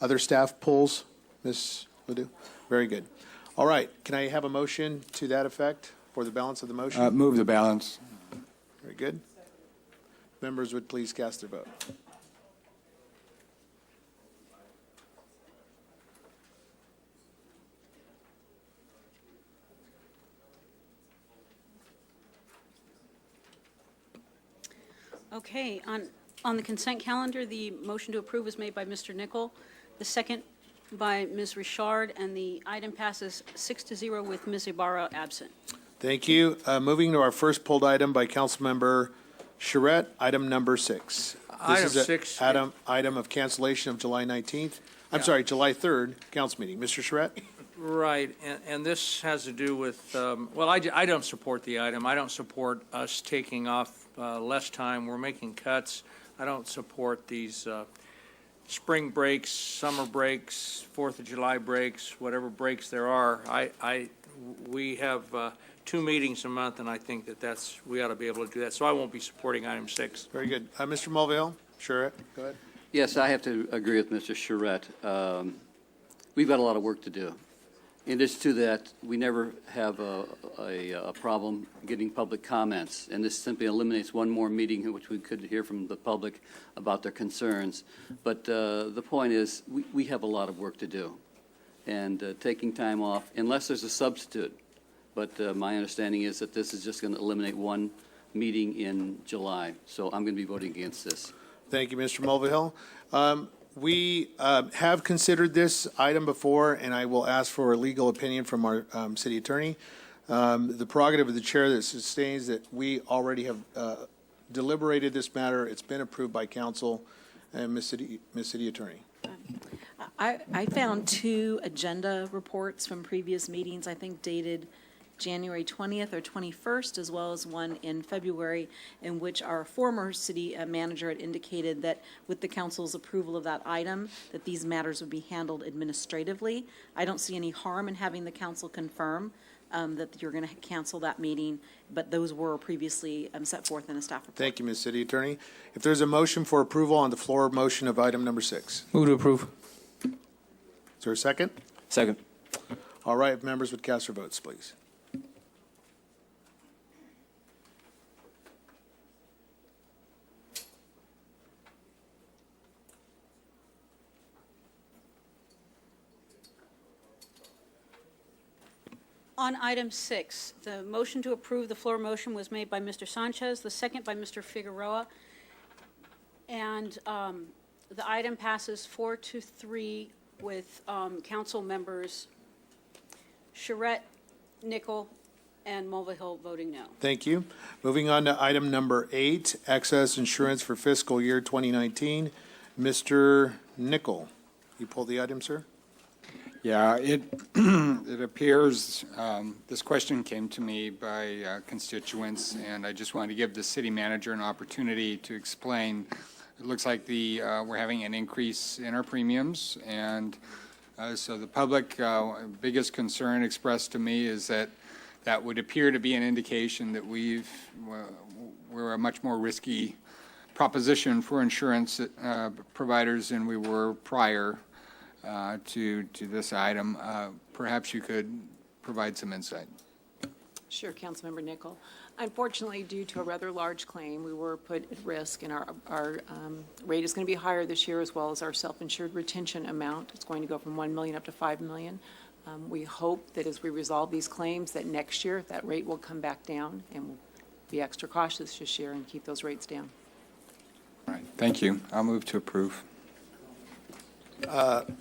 other staff pulls. Ms. Ledoux? Very good. All right, can I have a motion to that effect for the balance of the motion? Move the balance. Very good. Members would please cast their vote. Okay, on the consent calendar, the motion to approve was made by Mr. Nichol, the second by Ms. Richard, and the item passes 6-0 with Ms. Ibarra absent. Thank you. Moving to our first pulled item by Councilmember Charette, item number 6. Item This is 6. a item of cancellation of July 19th. I'm sorry, July 3rd council meeting. Mr. Charette? Right, and this has to do with, well, I don't support the item. I don't support us taking off less time. We're making cuts. I don't support these spring breaks, summer breaks, 4th of July breaks, whatever breaks there are. We have 2 meetings a month, and I think that we ought to be able to do that. So I won't be supporting item 6. Very good. Mr. Mulvihill? Charette, go ahead. Yes, I have to agree with Mr. Charette. We've got a lot of work to do. In addition to that, we never have a problem getting public comments, and this simply eliminates one more meeting in which we could hear from the public about their concerns. But the point is, we have a lot of work to do, and taking time off, unless there's a substitute. But my understanding is that this is just going to eliminate one meeting in July, so I'm going to be voting against this. Thank you, Mr. Mulvihill. We have considered this item before, and I will ask for a legal opinion from our city attorney. The prerogative of the chair that sustains that we already have deliberated this matter. It's been approved by council. And Ms. City Attorney. I found 2 agenda reports from previous meetings, I think dated January 20th or 21st, as well as one in February, in which our former city manager had indicated that with the council's approval of that item, that these matters would be handled administratively. I don't see any harm in having the council confirm that you're going to cancel that meeting, but those were previously set forth in a staff report. Thank you, Ms. City Attorney. If there's a motion for approval on the floor, motion of item number 6. Move to approve. Is there a second? Second. All right, if members would cast their votes, please. On item 6, the motion to approve the floor motion was made by Mr. Sanchez, the second by Mr. Figueroa, and the item passes 4-3 with council members Charette, Nichol, and Mulvihill voting no. Thank you. Moving on to item number 8, excess insurance for fiscal year 2019. Mr. Nichol, you pull the item, sir? Yeah, it appears, this question came to me by constituents, and I just wanted to give the city manager an opportunity to explain. It looks like we're having an increase in our premiums, and so the public biggest concern expressed to me is that would appear to be an indication that we're a much more risky proposition for insurance providers than we were prior to this item. Perhaps you could provide some insight. Sure, Councilmember Nichol. Unfortunately, due to a rather large claim, we were put at risk, and our rate is going to be higher this year, as well as our self-insured retention amount. It's going to go from $1 million up to $5 million. We hope that as we resolve these claims, that next year that rate will come back down, and we'll be extra cautious this year and keep those rates down. All right, thank you. I'll move to approve.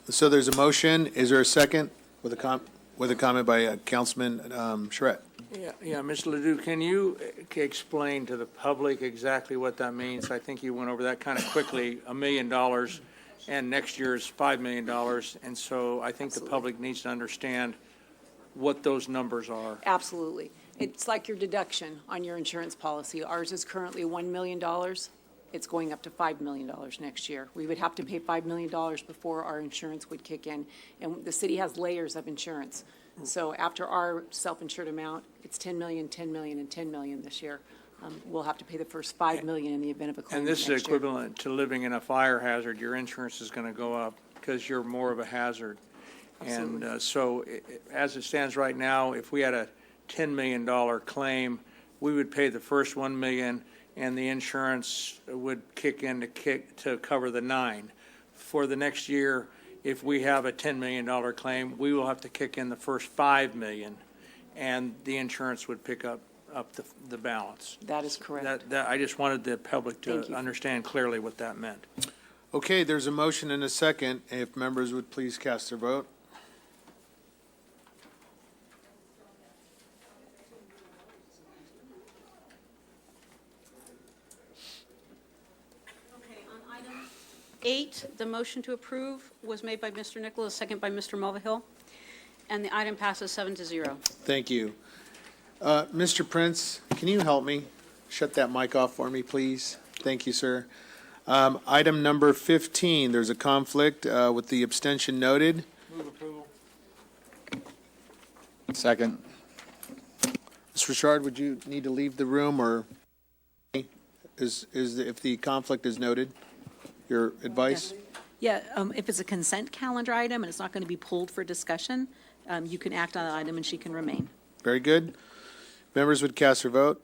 So there's a motion. Is there a second with a comment by Councilman Charette? Yeah, Ms. Ledoux, can you explain to the public exactly what that means? I think you went over that kind of quickly, $1 million, and next year's $5 million. And so I think the public needs to understand what those numbers are. Absolutely. It's like your deduction on your insurance policy. Ours is currently $1 million. It's going up to $5 million next year. We would have to pay $5 million before our insurance would kick in. And the city has layers of insurance. So after our self-insured amount, it's $10 million, $10 million, and $10 million this year. We'll have to pay the first $5 million in the event of a claim And this next is year. equivalent to living in a fire hazard. Your insurance is going to go up because you're more of a hazard. And so as it stands right now, if we had a $10 million claim, we would pay the first $1 million, and the insurance would kick in to cover the 9. For the next year, if we have a $10 million claim, we will have to kick in the first $5 million, and the insurance would pick up the balance. That is correct. I just wanted the public Thank to you. understand clearly what that meant. Okay, there's a motion and a second. If members would please cast their vote. Okay, on item 8, the motion to approve was made by Mr. Nicholas, second by Mr. Mulvihill, and the item passes 7-0. Thank you. Mr. Prince, can you help me? Shut that mic off for me, please. Thank you, sir. Item number 15, there's a conflict with the abstention noted. Move approval. Second. Ms. Richard, would you need to leave the room, or if the conflict is noted, your advice? Yeah, if it's a consent calendar item and it's not going to be pulled for discussion, you can act on the item and she can remain. Very good. Members would cast their vote.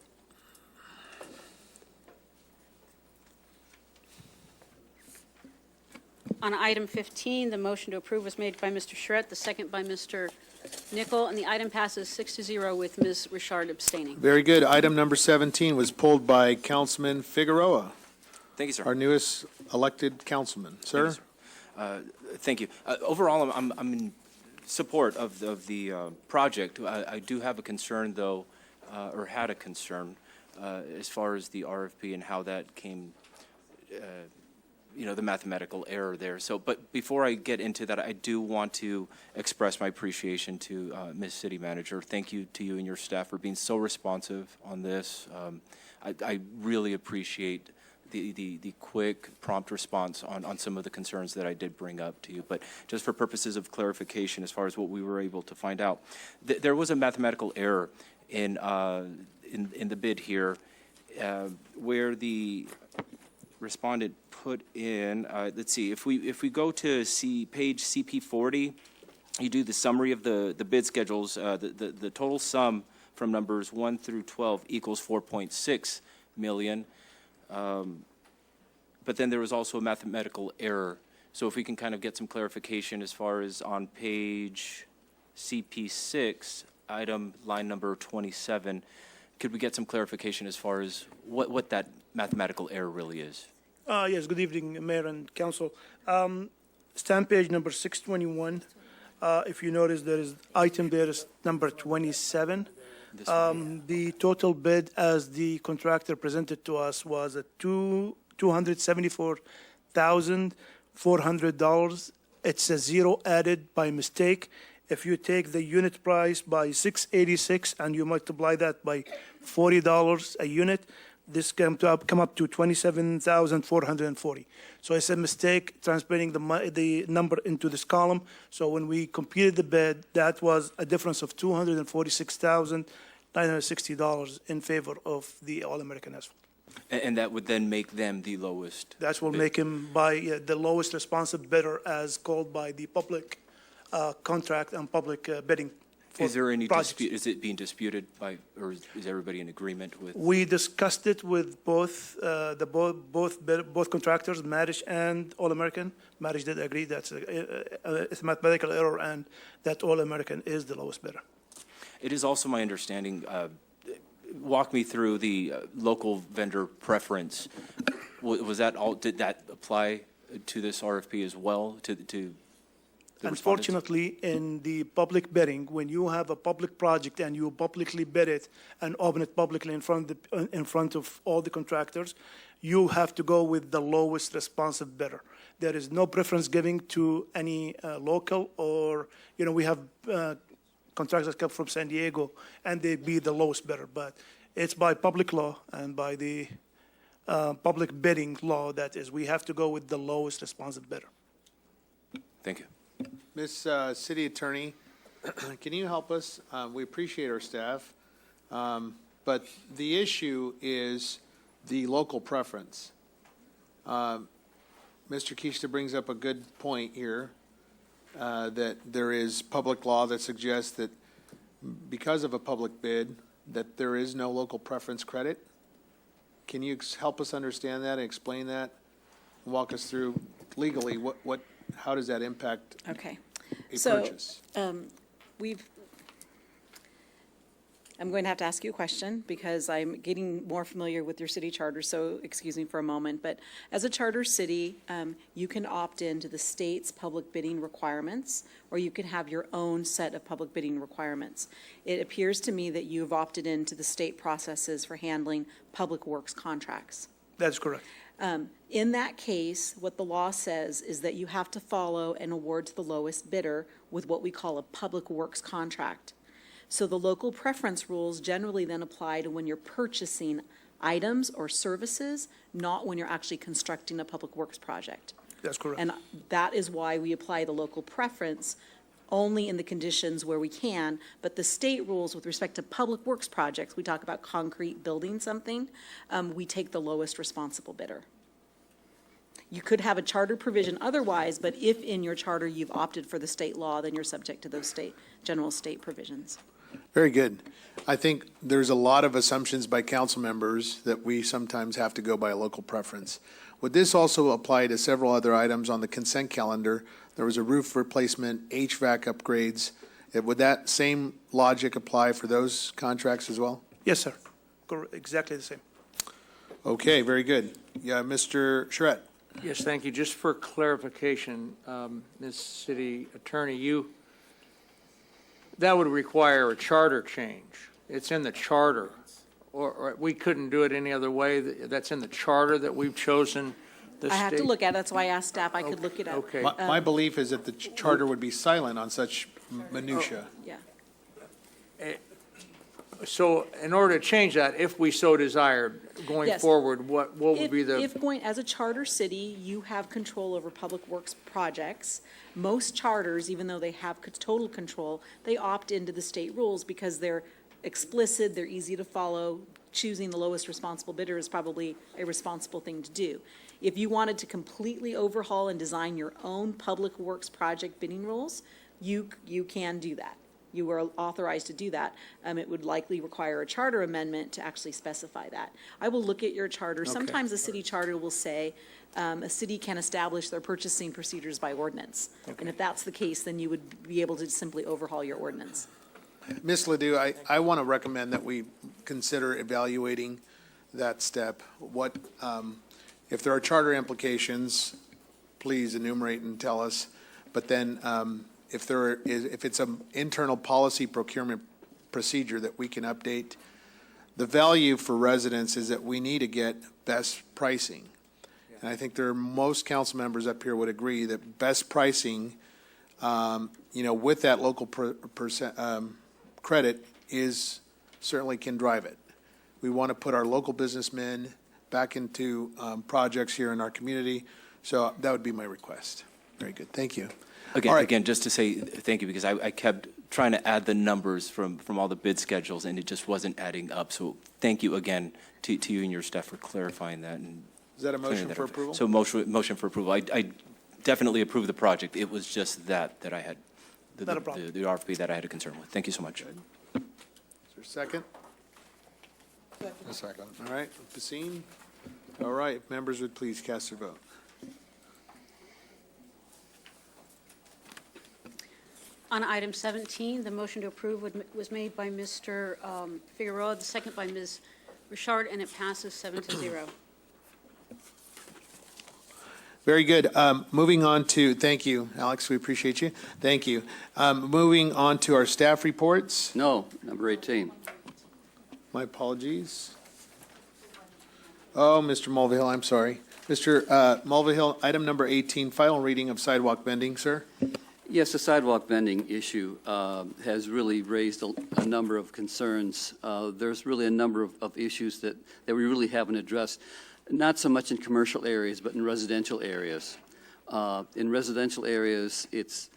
On item 15, the motion to approve was made by Mr. Charette, the second by Mr. Nichol, and the item passes 6-0 with Ms. Richard abstaining. Very good. Item number 17 was pulled by Councilman Figueroa. Thank you, sir. Our newest elected councilman. Sir? Thank you. Overall, I'm in support of the project. I do have a concern, though, or had a concern, as far as the RFP and how that came, the mathematical error there. So, but before I get into that, I do want to express my appreciation to Ms. City Manager. Thank you to you and your staff for being so responsive on this. I really appreciate the quick, prompt response on some of the concerns that I did bring up to you. But just for purposes of clarification, as far as what we were able to find out, there was a mathematical error in the bid here, where the respondent put in, let's see, if we go to page CP40, you do the summary of the bid schedules, the total sum from numbers 1 through 12 equals 4.6 million. But then there was also a mathematical error. So if we can kind of get some clarification as far as on page CP6, item line number 27, could we get some clarification as far as what that mathematical error really is? Yes, good evening, Mayor and Council. Stamp page number 621. If you notice, there is item there is number 27. The total bid as the contractor presented to us was at $274,400. It's a zero added by mistake. If you take the unit price by $686 and you multiply that by $40 a unit, this come up to $27,440. So it's a mistake transferring the number into this column. So when we completed the bid, that was a difference of $246,960 in favor of the All-American Asphalt. And that would then make them the lowest? That will make him by the lowest responsive bidder as called by the public contract and public bidding. Is there any dispute? Is it being disputed or is everybody in agreement with? We discussed it with both contractors, Marish and All-American. Marish did agree that's it's a mathematical error and that All-American is the lowest bidder. It is also my understanding, walk me through the local vendor preference. Was that all, did that apply to this RFP as well, to the Unfortunately, in the public bidding, when you have a public project and you publicly bid it and open it publicly in front of all the contractors, you have to go with the lowest responsive bidder. There is no preference giving to any local or, we have contractors come from San Diego and they be the lowest bidder. But it's by public law and by the public bidding law that is, we have to go with the lowest responsive bidder. Thank you. Ms. City Attorney, can you help us? We appreciate our staff, but the issue is the local preference. Mr. Kishta brings up a good point here. that there is public law that suggests that because of a public bid, that there is no local preference credit. Can you help us understand that and explain that? Walk us through legally, how does that impact Okay. a So, purchase? I'm going to have to ask you a question because I'm getting more familiar with your city charter, so excuse me for a moment. But as a charter city, you can opt into the state's public bidding requirements, or you can have your own set of public bidding requirements. It appears to me that you've opted into the state processes for handling public works contracts. That's correct. In that case, what the law says is that you have to follow and award to the lowest bidder with what we call a public works contract. So the local preference rules generally then apply to when you're purchasing items or services, not when you're actually constructing a public works project. That's correct. And that is why we apply the local preference only in the conditions where we can, but the state rules with respect to public works projects, we talk about concrete building something, we take the lowest responsible bidder. You could have a charter provision otherwise, but if in your charter you've opted for the state law, then you're subject to those general state provisions. Very good. I think there's a lot of assumptions by council members that we sometimes have to go by a local preference. Would this also apply to several other items on the consent calendar? There was a roof replacement, HVAC upgrades. Would that same logic apply for those contracts as well? Yes, sir. Exactly the same. Okay, very good. Yeah, Mr. Charette. Yes, thank you. Just for clarification, Ms. City Attorney, that would require a charter change. It's in the charter, or we couldn't do it any other way. That's in the charter that we've chosen the state. I have to look at it, that's why I asked staff, I could look it up. Okay. My belief is that the charter would be silent on such minutia. Yeah. So in order to change that, if we so desired, going Yes. forward, what would be the? If going, as a charter city, you have control over public works projects, most charters, even though they have total control, they opt into the state rules because they're explicit, they're easy to follow. Choosing the lowest responsible bidder is probably a responsible thing to do. If you wanted to completely overhaul and design your own public works project bidding rules, you can do that. You are authorized to do that. It would likely require a charter amendment to actually specify that. I will look at your charter. Okay. Sometimes a city charter will say a city can establish their purchasing procedures by ordinance. And if that's the case, then you would be able to simply overhaul your ordinance. Ms. Ledoux, I want to recommend that we consider evaluating that step. If there are charter implications, please enumerate and tell us. But then if it's an internal policy procurement procedure that we can update, the value for residents is that we need to get best pricing. And I think most council members up here would agree that best pricing, with that local credit certainly can drive it. We want to put our local businessmen back into projects here in our community. So that would be my request. Very good. Thank you. Again, just to say thank you, because I kept trying to add the numbers from all the bid schedules, and it just wasn't adding up. So thank you again to you and your staff for clarifying that. And is that a motion for approval? So motion for approval. I definitely approve the project. It was just that I had, the RFP that I had a concern with. Thank you so much. Is there a second? A second. All right, Basine? All right, if members would please cast their vote. On item 17, the motion to approve was made by Mr. Figueroa, the second by Ms. Richard, and it passes 7-0. Very good. Moving on to, thank you, Alex, we appreciate you. Thank you. Moving on to our staff reports. No, number 18. My apologies. Oh, Mr. Mulvihill, I'm sorry. Mr. Mulvihill, item number 18, final reading of sidewalk bending, sir. Yes, the sidewalk bending issue has really raised a number of concerns. There's really a number of issues that we really haven't addressed, not so much in commercial areas, but in residential areas. In residential areas, it's,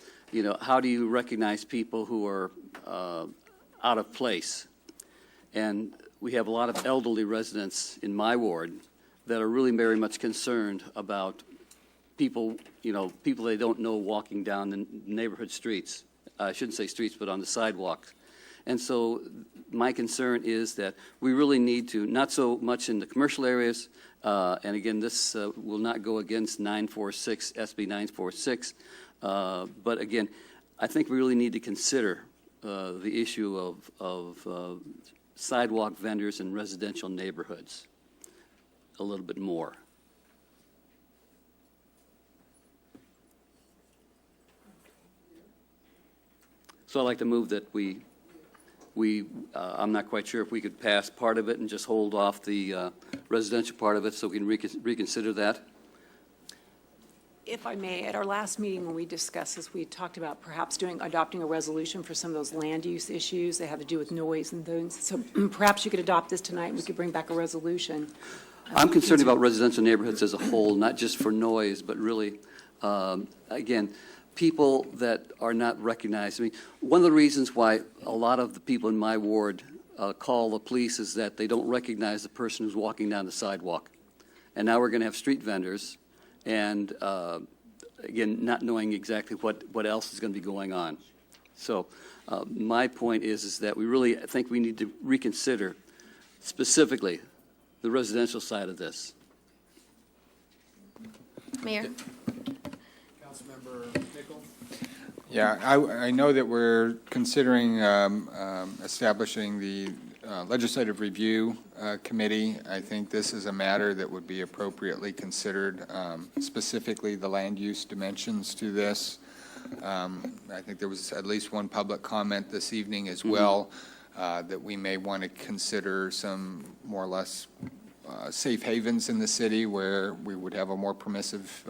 how do you recognize people who are out of place? And we have a lot of elderly residents in my ward that are really very much concerned about people, people they don't know walking down the neighborhood streets. I shouldn't say streets, but on the sidewalks. And so my concern is that we really need to, not so much in the commercial areas, and again, this will not go against 946, SB 946, but again, I think we really need to consider the issue of sidewalk vendors in residential neighborhoods a little bit more. So I'd like to move that I'm not quite sure if we could pass part of it and just hold off the residential part of it so we can reconsider that. If I may, at our last meeting when we discussed this, we talked about perhaps adopting a resolution for some of those land use issues that have to do with noise and things. So perhaps you could adopt this tonight and we could bring back a resolution. I'm concerned about residential neighborhoods as a whole, not just for noise, but really, again, people that are not recognized. I mean, one of the reasons why a lot of the people in my ward call the police is that they don't recognize the person who's walking down the sidewalk. And now we're going to have street vendors and, again, not knowing exactly what else is going to be going on. So my point is that we really, I think we need to reconsider specifically the residential side of this. Mayor? Councilmember Nichol? Yeah, I know that we're considering establishing the Legislative Review Committee. I think this is a matter that would be appropriately considered, specifically the land use dimensions to this. I think there was at least one public comment this evening as well, that we may want to consider some more or less safe havens in the city where we would have a more permissive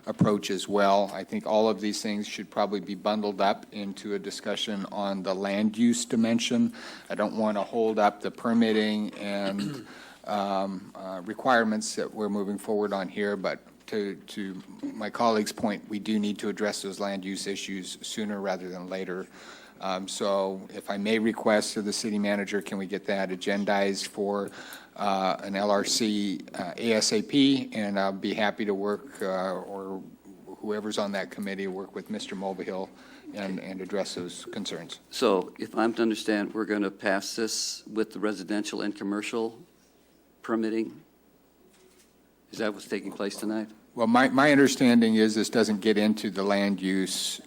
approach as well. I think all of these things should probably be bundled up into a discussion on the land use dimension. I don't want to hold up the permitting and requirements that we're moving forward on here, but to my colleague's point, we do need to address those land use issues sooner rather than later. So if I may request to the city manager, can we get that agendized for an LRC ASAP? And I'll be happy to work, or whoever's on that committee, work with Mr. Mulvihill and address those concerns. So if I'm to understand, we're going to pass this with the residential and commercial permitting? Is that what's taking place tonight? Well, my understanding is this doesn't get into the land use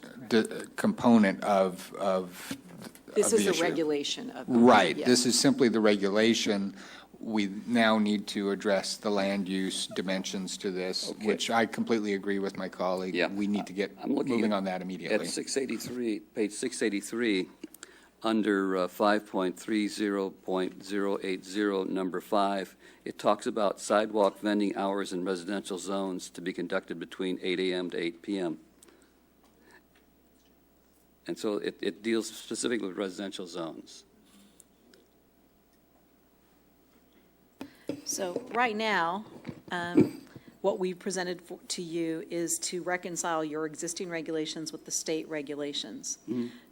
component of This the is the issue. regulation of. Right. Yes. This is simply the regulation. We now need to address the land use dimensions to this, which I completely agree with my colleague. Yeah. We need to get I'm looking moving at- on that immediately. At 683, page 683, under 5.30.080, number 5, it talks about sidewalk vending hours in residential zones to be conducted between 8 a.m. to 8 p.m. And so it deals specifically with residential zones. So right now, what we've presented to you is to reconcile your existing regulations with the state regulations.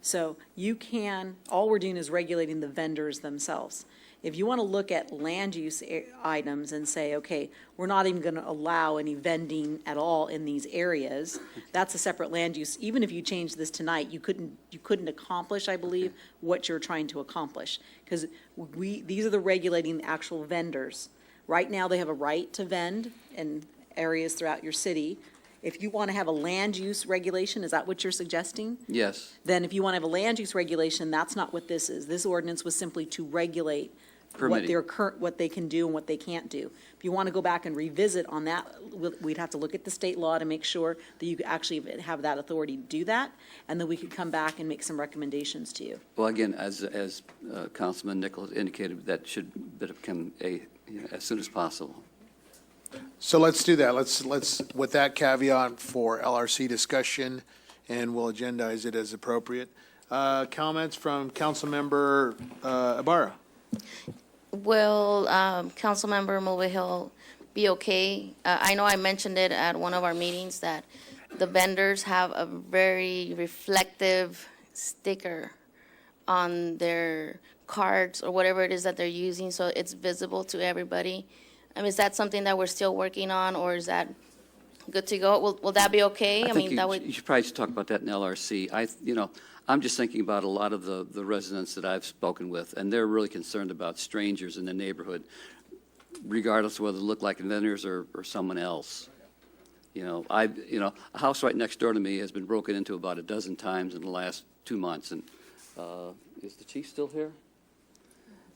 So you can, all we're doing is regulating the vendors themselves. If you want to look at land use items and say, okay, we're not even going to allow any vending at all in these areas, that's a separate land use. Even if you change this tonight, you couldn't accomplish, I believe, what you're trying to accomplish. Because these are the regulating actual vendors. Right now, they have a right to vend in areas throughout your city. If you want to have a land use regulation, is that what you're suggesting? Yes. Then if you want to have a land use regulation, that's not what this is. This ordinance was simply to regulate Permitting. what they can do and what they can't do. If you want to go back and revisit on that, we'd have to look at the state law to make sure that you actually have that authority to do that, and then we could come back and make some recommendations to you. Well, again, as Councilman Nichols indicated, that should become as soon as possible. So let's do that. Let's with that caveat for LRC discussion, and we'll agendize it as appropriate. Comments from Councilmember Ibarra? Will Councilmember Mulvihill be okay? I know I mentioned it at one of our meetings that the vendors have a very reflective sticker on their cards or whatever it is that they're using, so it's visible to everybody. I mean, is that something that we're still working on, or is that good to go. Will that be okay? I mean, think that would, you should probably talk about that in LRC. I'm just thinking about a lot of the residents that I've spoken with, and they're really concerned about strangers in the neighborhood, regardless of whether they look like vendors or someone else. A house right next door to me has been broken into about a dozen times in the last 2 months. And is the chief still here?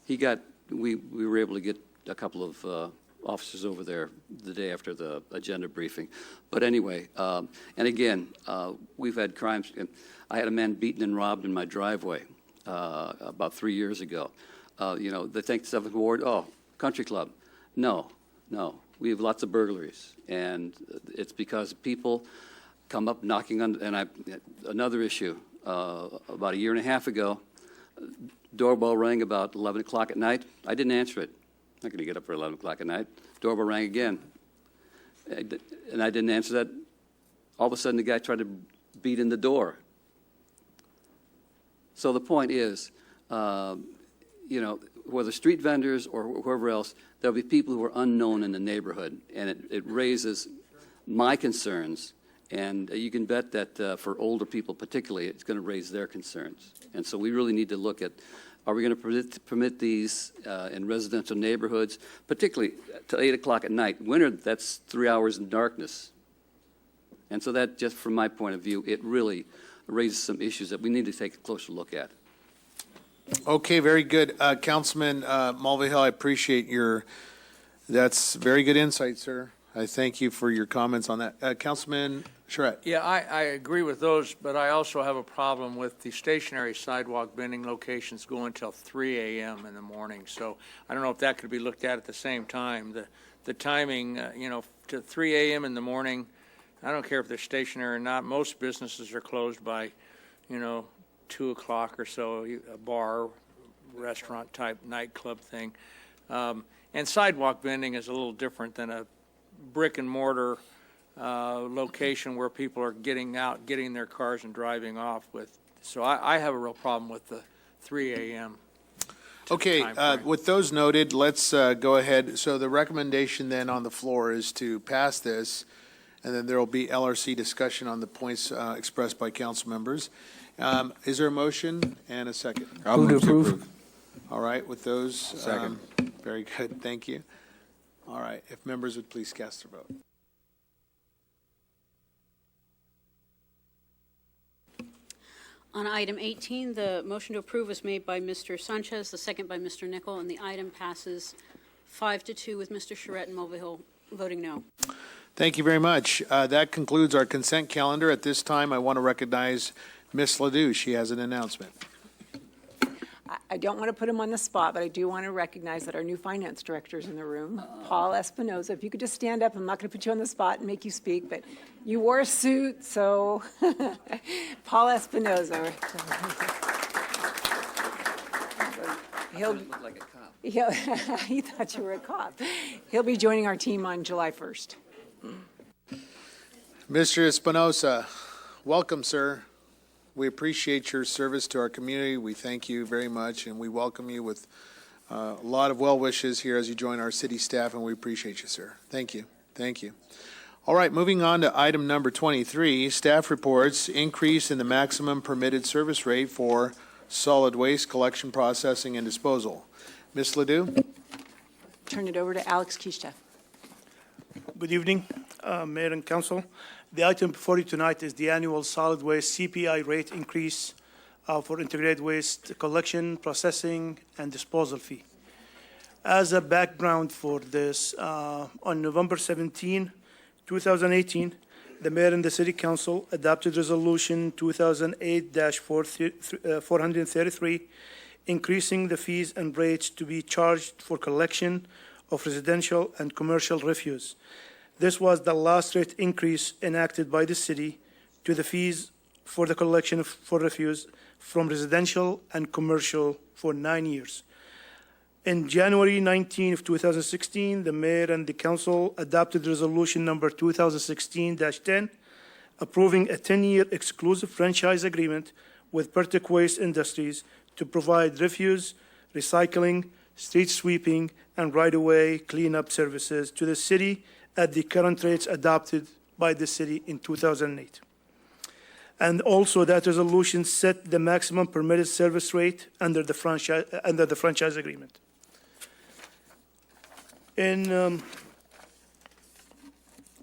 We were able to get a couple of officers over there the day after the agenda briefing. But anyway, and again, we've had crimes. I had a man beaten and robbed in my driveway about 3 years ago. They think 7th Ward, country club. No. We have lots of burglaries, and it's because people come up knocking on. And another issue about a year and a half ago, doorbell rang about 11 o'clock at night. I didn't answer it. I'm not going to get up for 11 o'clock at night. Doorbell rang again, and I didn't answer that. All of a sudden, the guy tried to beat in the door. So the point is, whether street vendors or whoever else, there'll be people who are unknown in the neighborhood, and it raises my concerns. And you can bet that for older people particularly, it's going to raise their concerns. And so we really need to look at, are we going to permit these in residential neighborhoods, particularly till 8 o'clock at night? Winter, that's 3 hours in darkness. And so that, just from my point of view, it really raises some issues that we need to take a closer look at. Okay, very good. Councilman Mulvihill, I appreciate that's very good insight, sir. I thank you for your comments on that. Councilman Charette. Yeah, I agree with those, but I also have a problem with the stationary sidewalk vending locations going till 3 a.m. in the morning. So I don't know if that could be looked at the same time. The timing, to 3 a.m. in the morning, I don't care if they're stationary or not. Most businesses are closed by, 2 o'clock or so, a bar, restaurant type nightclub thing. And sidewalk vending is a little different than a brick and mortar location where people are getting out, getting their cars and driving off with. So I have a real problem with the 3 a.m. Okay, with those noted, let's go ahead. So the recommendation then on the floor is to pass this, and then there will be LRC discussion on the points expressed by council members. Is there a motion and a second? I'll move to approve. All right, with those. Second. Very good, thank you. All right, if members would please cast their vote. On item 18, the motion to approve was made by Mr. Sanchez, the second by Mr. Nickel, and the item passes 5-2 with Mr. Charette and Mulvihill voting no. Thank you very much. That concludes our consent calendar. At this time, I want to recognize Ms. Ledoux. She has an announcement. I don't want to put him on the spot, but I do want to recognize that our new finance director is in the room, Paul Espinoza. If you could just stand up, I'm not going to put you on the spot and make you speak, but you wore a suit, so Paul Espinoza. He'll look like a cop. He thought you were a cop. He'll be joining our team on July 1st. Mr. Espinosa, welcome, sir. We appreciate your service to our community. We thank you very much, and we welcome you with a lot of well wishes here as you join our city staff, and we appreciate you, sir. Thank you. Thank you. All right, moving on to item number 23, staff reports, increase in the maximum permitted service rate for solid waste collection, processing, and disposal. Ms. Ledoux? Turn it over to Alex Kishta. Good evening, Mayor and Council. The item before you tonight is the annual solid waste CPI rate increase for integrated waste collection, processing, and disposal fee. As a background for this, on November 17, 2018, the Mayor and the City Council adopted Resolution 2008-433, increasing the fees and rates to be charged for collection of residential and commercial refuse. This was the last rate increase enacted by the city to the fees for the collection for refuse from residential and commercial for 9 years. In January 19 of 2016, the mayor and the council adopted resolution number 2016-10, approving a 10-year exclusive franchise agreement with Pertic Waste Industries to provide refuse, recycling, street sweeping, and right-of-way cleanup services to the city at the current rates adopted by the city in 2008. And also that resolution set the maximum permitted service rate under the franchise agreement. In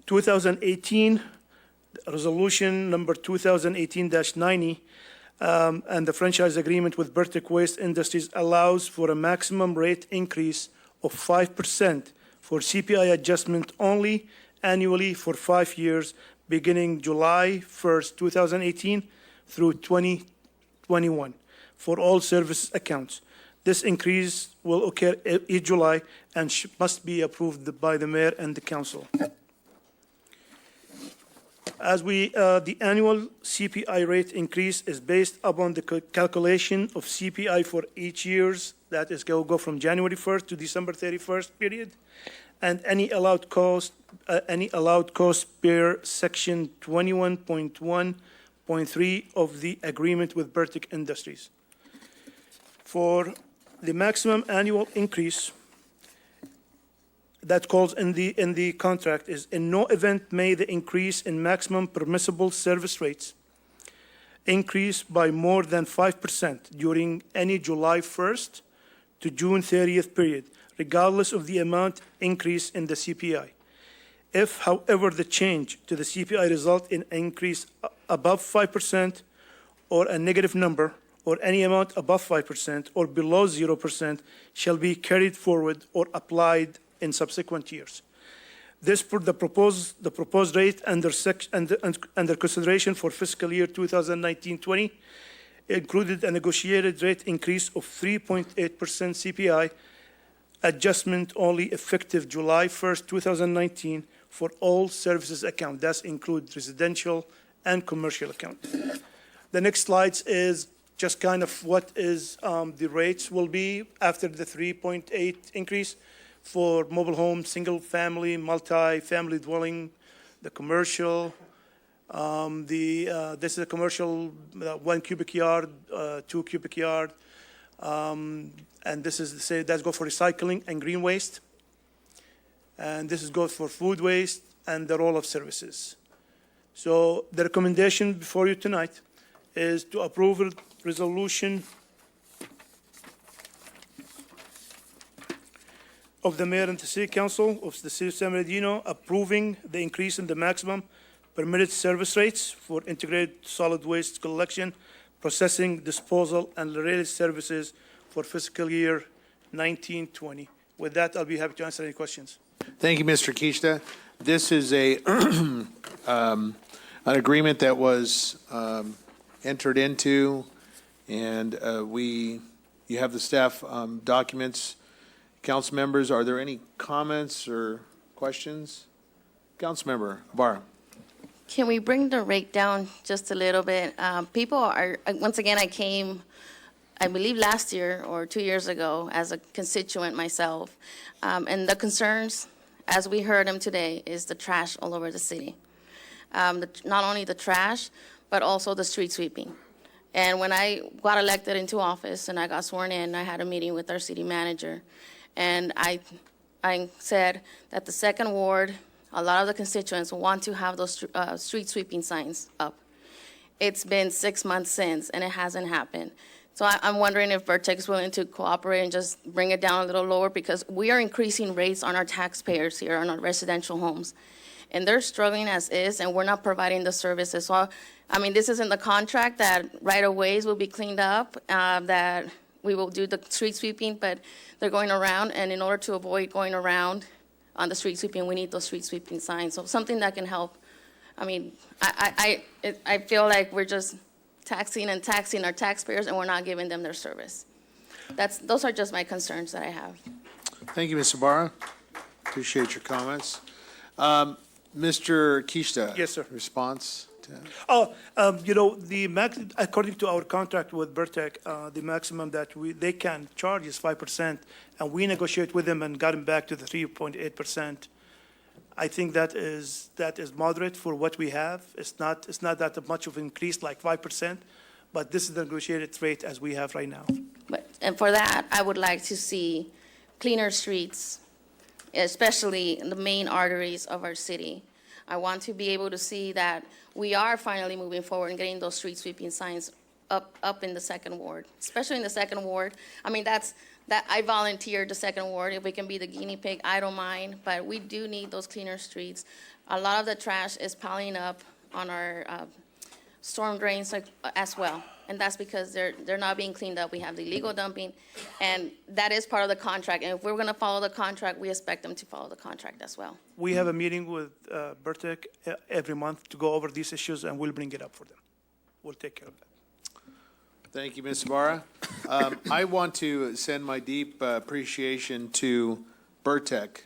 2018, resolution number 2018-90, and the franchise agreement with Bertec Waste Industries allows for a maximum rate increase of 5% for CPI adjustment only annually for 5 years, beginning July 1st, 2018 through 2021 for all service accounts. This increase will occur each July and must be approved by the mayor and the council. As the annual CPI rate increase is based upon the calculation of CPI for each year's, that is, go from January 1st to December 31st period, and any allowed cost per section 21.1.3 of the agreement with Bertec Industries. For the maximum annual increase that calls in the contract is, in no event may the increase in maximum permissible service rates increase by more than 5% during any July 1st to June 30th period, regardless of the amount increase in the CPI. If, however, the change to the CPI result in increase above 5% or a negative number, or any amount above 5% or below 0% shall be carried forward or applied in subsequent years. This the proposed rate under consideration for fiscal year 2019-20 included a negotiated rate increase of 3.8% CPI adjustment only effective July 1st, 2019 for all services account. That includes residential and commercial account. The next slide is just kind of what is the rates will be after the 3.8 increase for mobile home, single family, multi-family dwelling, the commercial. This is a commercial 1 cubic yard, 2 cubic yard, and this is that go for recycling and green waste, and this is goes for food waste and the roll of services. So the recommendation before you tonight is to approve resolution of the mayor and the city council of the city of San Bernardino approving the increase in the maximum permitted service rates for integrated solid waste collection, processing, disposal, and related services for fiscal year 19-20. With that, I'll be happy to answer any questions. Thank you, Mr. Kishta. This is an agreement that was entered into, and you have the staff documents. Council members, are there any comments or questions? Councilmember Ibarra. Can we bring the rate down just a little bit? People are, once again, I came, I believe last year or 2 years ago as a constituent myself, and the concerns, as we heard them today, is the trash all over the city. Not only the trash, but also the street sweeping. And when I got elected into office and I got sworn in, I had a meeting with our city manager. And I said that the second ward, a lot of the constituents want to have those street sweeping signs up. It's been 6 months since, and it hasn't happened. So I'm wondering if Bertec is willing to cooperate and just bring it down a little lower, because we are increasing rates on our taxpayers here on our residential homes. And they're struggling as is, and we're not providing the services. So, I mean, this is in the contract that right-of-ways will be cleaned up, that we will do the street sweeping, but they're going around, and in order to avoid going around on the street sweeping, we need those street sweeping signs. So something that can help. I mean, I feel like we're just taxing our taxpayers, and we're not giving them their service. Those are just my concerns that I have. Thank you, Ms. Ibarra. Appreciate your comments. Mr. Kishta. Yes, sir. Response? According to our contract with Bertec, the maximum that they can charge is 5%, and we negotiate with them and got them back to the 3.8%. I think that is moderate for what we have. It's not that much of an increase like 5%, but this is the negotiated rate as we have right now. And for that, I would like to see cleaner streets, especially in the main arteries of our city. I want to be able to see that we are finally moving forward and getting those street sweeping signs up in the second ward, especially in the second ward. I mean, that I volunteered the second ward. If we can be the guinea pig, I don't mind, but we do need those cleaner streets. A lot of the trash is piling up on our storm drains as well, and that's because they're not being cleaned up. We have the illegal dumping, and that is part of the contract. And if we're going to follow the contract, we expect them to follow the contract as well. We have a meeting with Burtec every month to go over these issues, and we'll bring it up for them. We'll take care of that. Thank you, Ms. Ibarra. I want to send my deep appreciation to Burtec.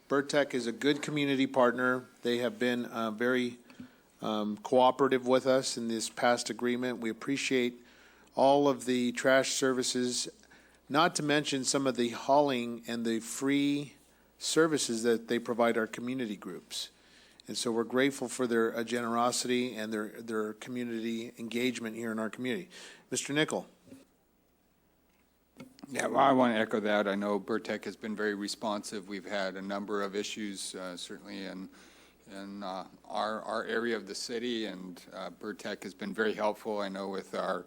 Burtec is a good community partner. They have been very cooperative with us in this past agreement. We appreciate all of the trash services, not to mention some of the hauling and the free services that they provide our community groups. And so we're grateful for their generosity and their community engagement here in our community. Mr. Nickel. Yeah, well, I want to echo that. I know Burtec has been very responsive. We've had a number of issues, certainly in our area of the city, and Burtec has been very helpful. I know with our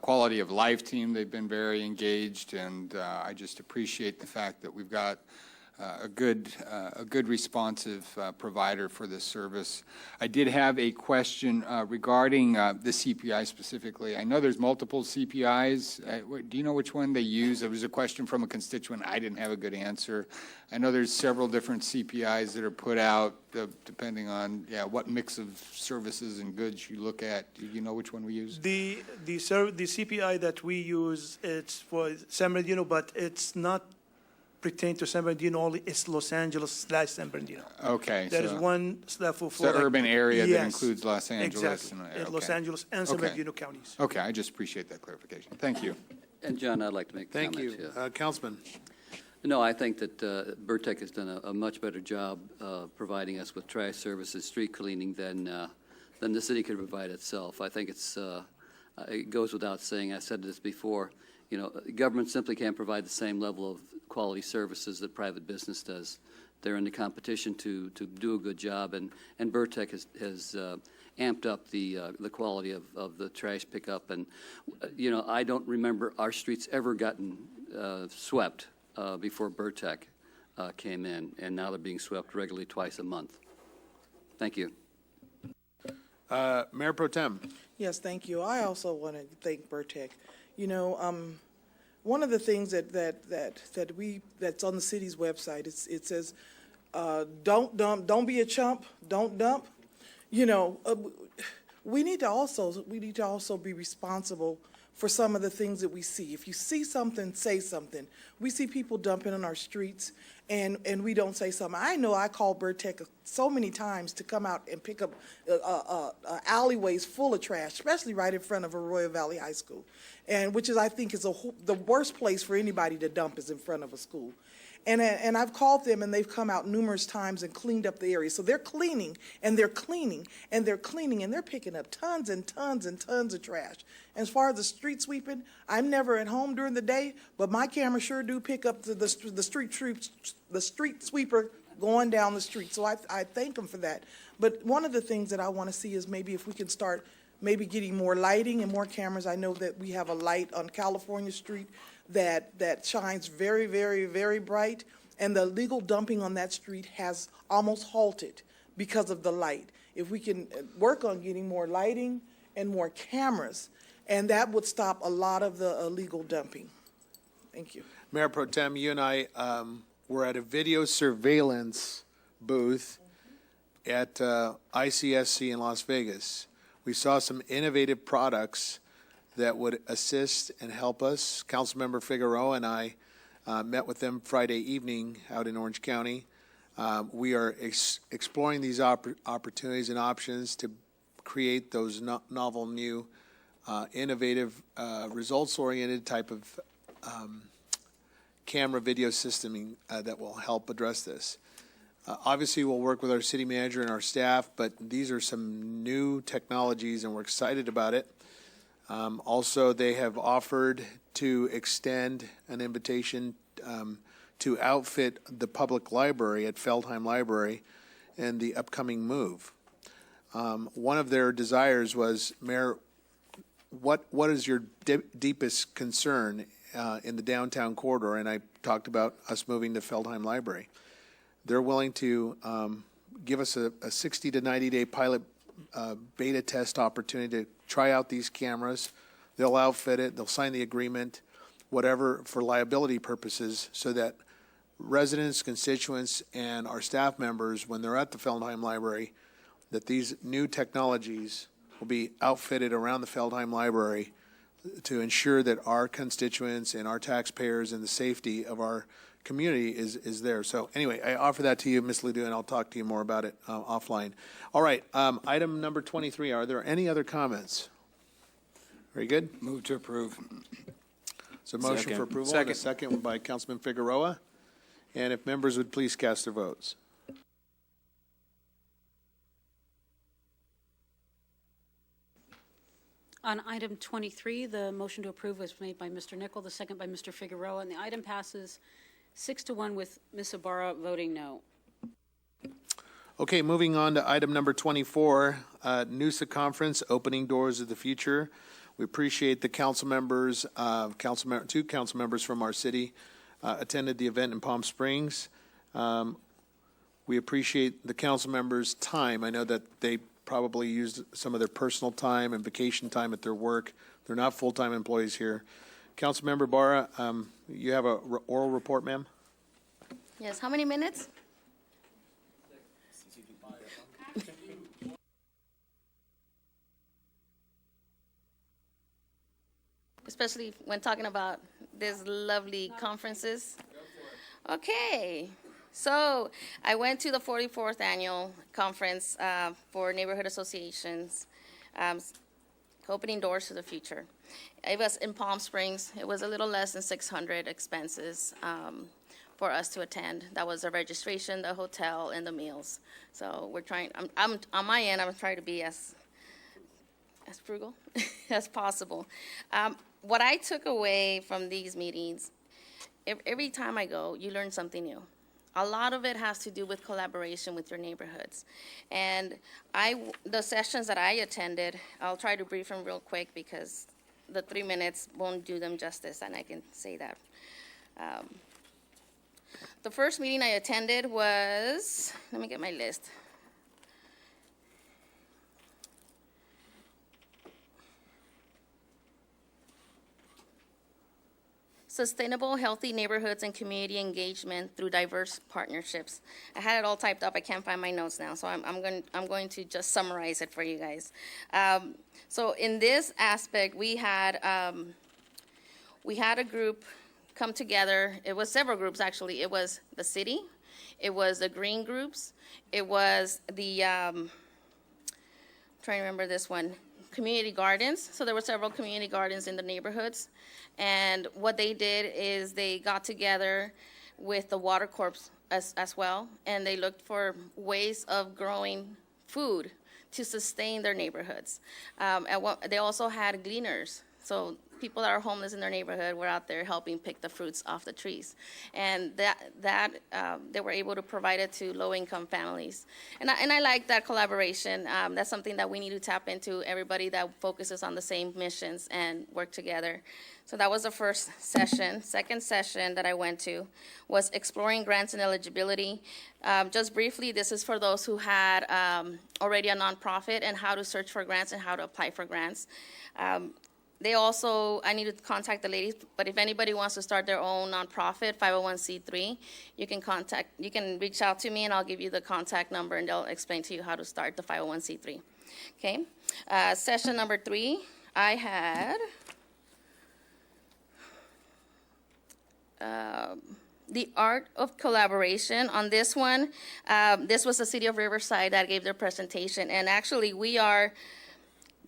quality of life team, they've been very engaged, and I just appreciate the fact that we've got a good responsive provider for this service. I did have a question regarding the CPI specifically. I know there's multiple CPIs. Do you know which one they use? There was a question from a constituent. I didn't have a good answer. I know there's several different CPIs that are put out depending on what mix of services and goods you look at. Do you know which one we use? The CPI that we use, it's for San Bernardino, but it's not pertain to San Bernardino only. It's Los Angeles / San Bernardino. Okay. There is one level for the urban area yes, that includes Los Angeles. Exactly. Los Angeles and San Bernardino counties. Okay, I just appreciate that clarification. Thank you. And John, I'd like to make a comment. Thank you. Councilman. No, I think that Burtec has done a much better job providing us with trash services, street cleaning than the city could provide itself. I think it goes without saying. I said this before. You know, government simply can't provide the same level of quality services that private business does. They're in the competition to do a good job, and Burtec has amped up the quality of the trash pickup. And you know, I don't remember our streets ever gotten swept before Burtec came in, and now they're being swept regularly twice a month. Thank you. Mayor Pro Tem. Yes, thank you. I also want to thank Burtec. You know, one of the things that's on the city's website, it says, don't dump, don't be a chump, don't dump. You know, we need to also be responsible for some of the things that we see. If you see something, say something. We see people dumping on our streets, and we don't say something. I know I called Burtec so many times to come out and pick up alleyways full of trash, especially right in front of Arroyo Valley High School, and which is, I think, is the worst place for anybody to dump is in front of a school. And I've called them, and they've come out numerous times and cleaned up the area. So they're cleaning, and they're cleaning, and they're cleaning, and they're picking up tons and tons and tons of trash. As far as the street sweeping, I'm never at home during the day, but my camera sure do pick up the street sweeper going down the street. So I thank them for that. But one of the things that I want to see is maybe if we can start maybe getting more lighting and more cameras. I know that we have a light on California Street that shines very, very, very bright, and the illegal dumping on that street has almost halted because of the light. If we can work on getting more lighting and more cameras, and that would stop a lot of the illegal dumping. Thank you. Mayor Pro Tem, you and I were at a video surveillance booth at ICSC in Las Vegas. We saw some innovative products that would assist and help us. Councilmember Figueroa and I met with them Friday evening out in Orange County. We are exploring these opportunities and options to create those novel, new, innovative, results-oriented type of camera video system that will help address this. Obviously, we'll work with our city manager and our staff, but these are some new technologies, and we're excited about it. Also, they have offered to extend an invitation to outfit the public library at Feldheim Library and the upcoming move. One of their desires was, Mayor, what is your deepest concern in the downtown corridor? And I talked about us moving to Feldheim Library. They're willing to give us a 60 to 90-day pilot beta test opportunity to try out these cameras. They'll outfit it, they'll sign the agreement, whatever, for liability purposes, so that residents, constituents, and our staff members, when they're at the Feldheim Library, that these new technologies will be outfitted around the Feldheim Library to ensure that our constituents and our taxpayers and the safety of our community is there. So anyway, I offer that to you, Ms. Ledoux, and I'll talk to you more about it offline. All right, item number 23, are there any other comments? Very good. Move to approve. So motion Second. for approval, and a second by Councilman Figueroa. And if members would please cast their votes. On item 23, the motion to approve was made by Mr. Nichol, the second by Mr. Figueroa, and the item passes 6-1 with Ms. Ibarra voting no. Okay, moving on to item number 24, NUSA Conference, Opening Doors of the Future. We appreciate the council members, two council members from our city attended the event in Palm Springs. We appreciate the council members' time. I know that they probably used some of their personal time and vacation time at their work. They're not full-time employees here. Councilmember Barra, you have a oral report, ma'am? Yes, how many minutes? Especially when talking about these lovely conferences. Okay, so I went to the 44th annual conference for neighborhood associations, opening doors to the future. It was in Palm Springs. It was a little less than 600 expenses for us to attend. That was the registration, the hotel, and the meals. So we're trying. I'm on my end. I'm trying to be as frugal as possible. What I took away from these meetings, every time I go, you learn something new. A lot of it has to do with collaboration with your neighborhoods. And the sessions that I attended, I'll try to brief them real quick because the 3 minutes won't do them justice, and I can say that. The first meeting I attended was, let me get my list. Sustainable, healthy neighborhoods and community engagement through diverse partnerships. I had it all typed up. I can't find my notes now, so I'm going to just summarize it for you guys. So in this aspect, we had a group come together. It was several groups actually. It was the city, it was the green groups, it was the trying to remember this one. Community gardens. So there were several community gardens in the neighborhoods. And what they did is they got together with the Water Corps as well, and they looked for ways of growing food to sustain their neighborhoods. They also had gleaners. So people that are homeless in their neighborhood were out there helping pick the fruits off the trees. And they were able to provide it to low-income families. And I like that collaboration. That's something that we need to tap into, everybody that focuses on the same missions and work together. So that was the first session. Second session that I went to was exploring grants and eligibility. Just briefly, this is for those who had already a nonprofit and how to search for grants and how to apply for grants. I need to contact the ladies, but if anybody wants to start their own nonprofit, 501c3, you can reach out to me and I'll give you the contact number and they'll explain to you how to start the 501c3. Okay. Session number 3, I had the art of collaboration. On this one, this was the city of Riverside that gave their presentation, and actually we are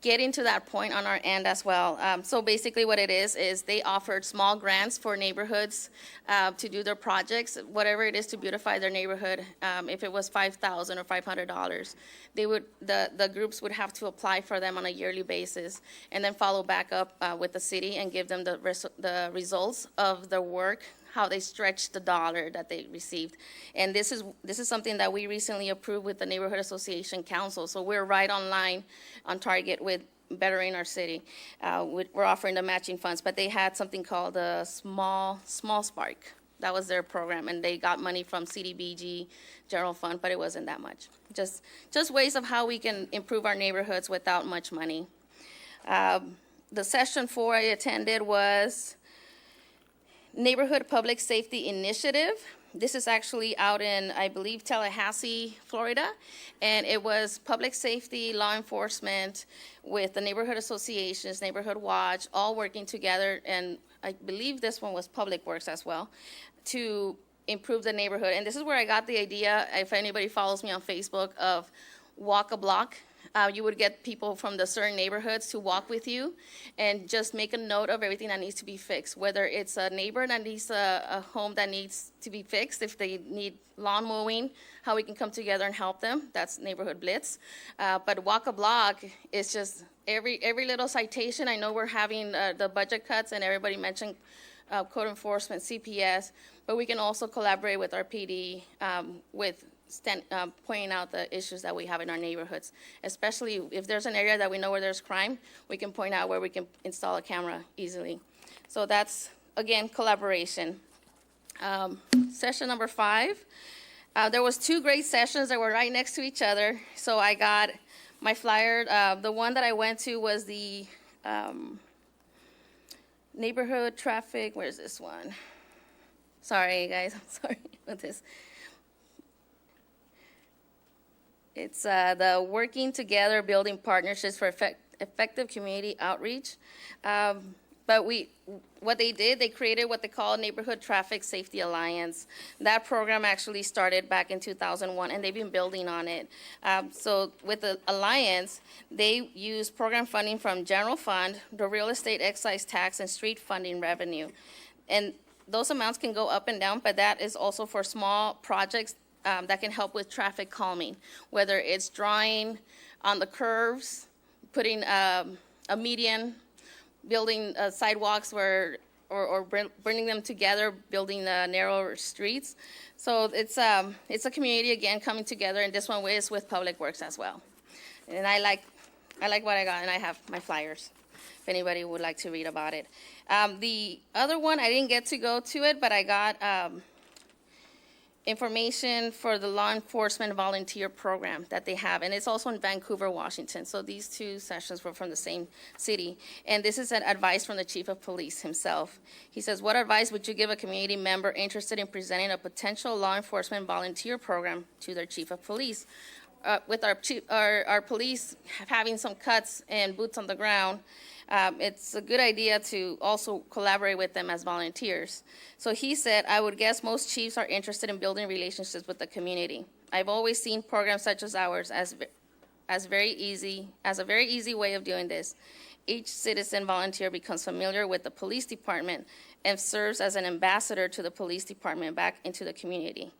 getting to that point on our end as well. So basically what it is they offered small grants for neighborhoods to do their projects, whatever it is to beautify their neighborhood. If it was $5,000 or $500, the groups would have to apply for them on a yearly basis and then follow back up with the city and give them the results of their work, how they stretch the dollar that they received. And this is something that we recently approved with the Neighborhood Association Council. So we're right on line, on target with bettering our city. We're offering the matching funds, but they had something called a small spark. That was their program, and they got money from CDBG general fund, but it wasn't that much. Just ways of how we can improve our neighborhoods without much money. The session 4 I attended was Neighborhood Public Safety Initiative. This is actually out in, I believe, Tallahassee, Florida, and it was public safety, law enforcement, with the neighborhood associations, Neighborhood Watch, all working together, and I believe this one was Public Works as well, to improve the neighborhood. And this is where I got the idea, if anybody follows me on Facebook, of walk a block. You would get people from the certain neighborhoods to walk with you and just make a note of everything that needs to be fixed, whether it's a neighbor that needs a home that needs to be fixed, if they need lawn mowing, how we can come together and help them. That's Neighborhood Blitz. But walk a block is just every little citation. I know we're having the budget cuts, and everybody mentioned code enforcement, CPS, but we can also collaborate with our PD with pointing out the issues that we have in our neighborhoods, especially if there's an area that we know where there's crime, we can point out where we can install a camera easily. So that's, again, collaboration. Session number 5, there was 2 great sessions that were right next to each other. So I got my flyer. The one that I went to was the neighborhood traffic. Where's this one? Sorry, guys. I'm sorry with this. It's the Working Together Building Partnerships for Effective Community Outreach. But what they did, they created what they call Neighborhood Traffic Safety Alliance. That program actually started back in 2001, and they've been building on it. So with the alliance, they use program funding from general fund, the real estate excise tax, and street funding revenue. And those amounts can go up and down, but that is also for small projects that can help with traffic calming, whether it's drawing on the curves, putting a median, building sidewalks or bringing them together, building narrower streets. So it's a community, again, coming together, and this one is with Public Works as well. And I like what I got, and I have my flyers if anybody would like to read about it. The other one, I didn't get to go to it, but I got information for the law enforcement volunteer program that they have, and it's also in Vancouver, Washington. So these 2 sessions were from the same city, and this is an advice from the chief of police himself. He says, what advice would you give a community member interested in presenting a potential law enforcement volunteer program to their chief of police? With our police having some cuts and boots on the ground, it's a good idea to also collaborate with them as volunteers. So he said, I would guess most chiefs are interested in building relationships with the community. I've always seen programs such as ours as a very easy way of doing this. Each citizen volunteer becomes familiar with the police department and serves as an ambassador to the police department back into the community.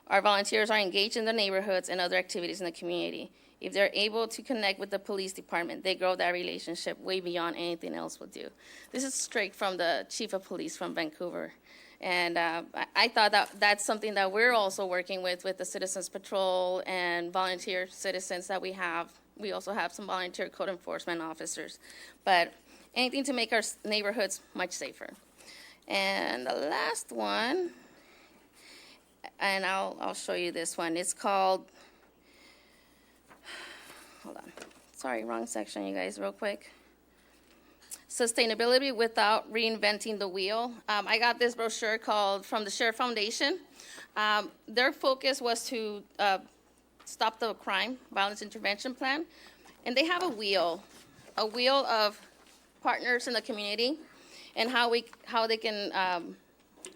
Our volunteers are engaged in the neighborhoods and other activities in the community. If they're able to connect with the police department, they grow that relationship way beyond anything else would do. This is straight from the chief of police from Vancouver. And I thought that's something that we're also working with the Citizens Patrol and volunteer citizens that we have. We also have some volunteer code enforcement officers. But anything to make our neighborhoods much safer. And the last one, and I'll show you this one. It's called, hold on. Sorry, wrong section, you guys, real quick. Sustainability without reinventing the wheel. I got this brochure called from the Share Foundation. Their focus was to stop the crime, violence intervention plan. And they have a wheel of partners in the community and how they can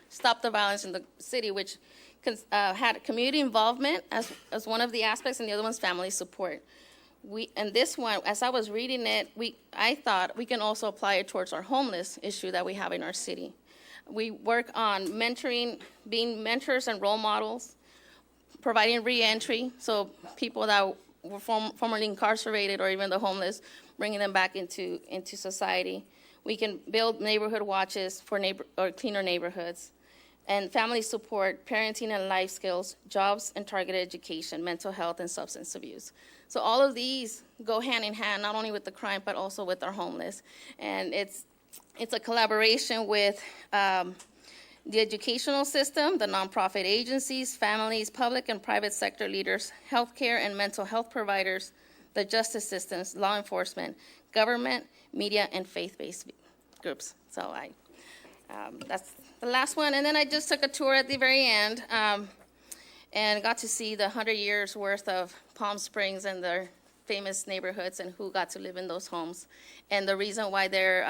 stop the violence in the city, which had community involvement as one of the aspects, and the other one's family support. And this one, as I was reading it, I thought we can also apply it towards our homeless issue that we have in our city. We work on mentoring, being mentors and role models, providing reentry, so people that were formerly incarcerated or even the homeless, bringing them back into society. We can build neighborhood watches for cleaner neighborhoods. and family support, parenting and life skills, jobs and targeted education, mental health, and substance abuse. So all of these go hand in hand, not only with the crime, but also with our homeless. And it's a collaboration with the educational system, the nonprofit agencies, families, public and private sector leaders, healthcare and mental health providers, the justice systems, law enforcement, government, media, and faith-based groups. So that's the last one. And then I just took a tour at the very end and got to see the 100 years worth of Palm Springs and their famous neighborhoods and who got to live in those homes. And the reason why they're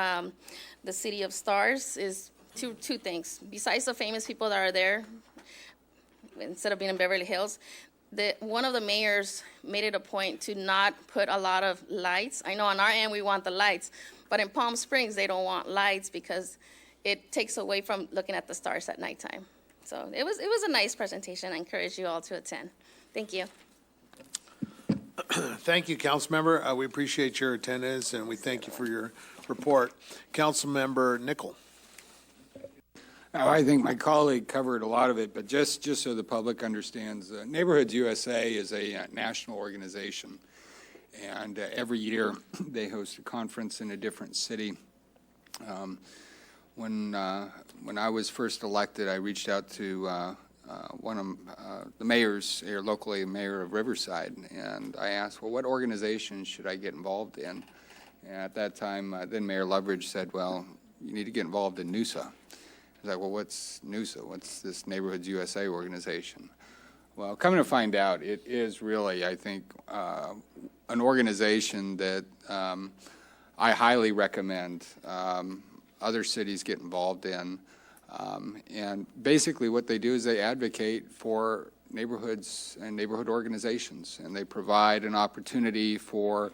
the City of Stars is two things. Besides the famous people that are there, instead of being in Beverly Hills, one of the mayors made it a point to not put a lot of lights. I know on our end we want the lights, but in Palm Springs they don't want lights because it takes away from looking at the stars at nighttime. So it was a nice presentation. I encourage you all to attend. Thank you. Thank you, Councilmember. We appreciate your attendance, and we thank you for your report. Councilmember Nickel. I think my colleague covered a lot of it, but just so the public understands, Neighborhoods USA is a national organization, and every year they host a conference in a different city. When I was first elected, I reached out to one of the mayors here locally, mayor of Riverside, and I asked, well, what organization should I get involved in? And at that time, then Mayor Loveridge said, well, you need to get involved in NUSA. I was like, well, what's NUSA? What's this Neighborhoods USA organization? Well, coming to find out, it is really, I think, an organization that I highly recommend other cities get involved in. And basically what they do is they advocate for neighborhoods and neighborhood organizations, and they provide an opportunity for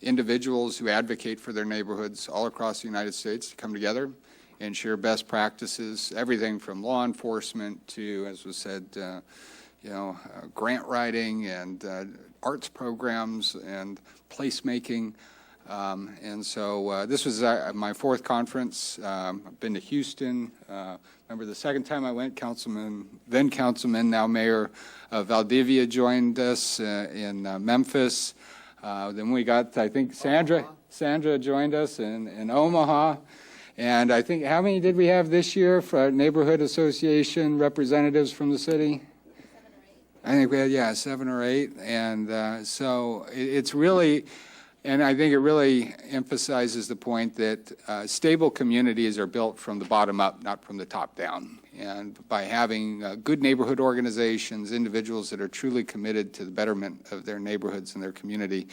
individuals who advocate for their neighborhoods all across the United States to come together and share best practices, everything from law enforcement to, as was said, grant writing and arts programs and placemaking. And so this was my fourth conference. I've been to Houston. Remember the second time I went, then Councilman, now Mayor Valdivia joined us in Memphis. Then we got, I think, Sandra joined us in Omaha. And I think, how many did we have this year for Neighborhood Association representatives from the city? 7 or 8. I think we had, 7 or 8. And so it's really, and I think it really emphasizes the point that stable communities are built from the bottom up, not from the top down. And by having good neighborhood organizations, individuals that are truly committed to the betterment of their neighborhoods and their community,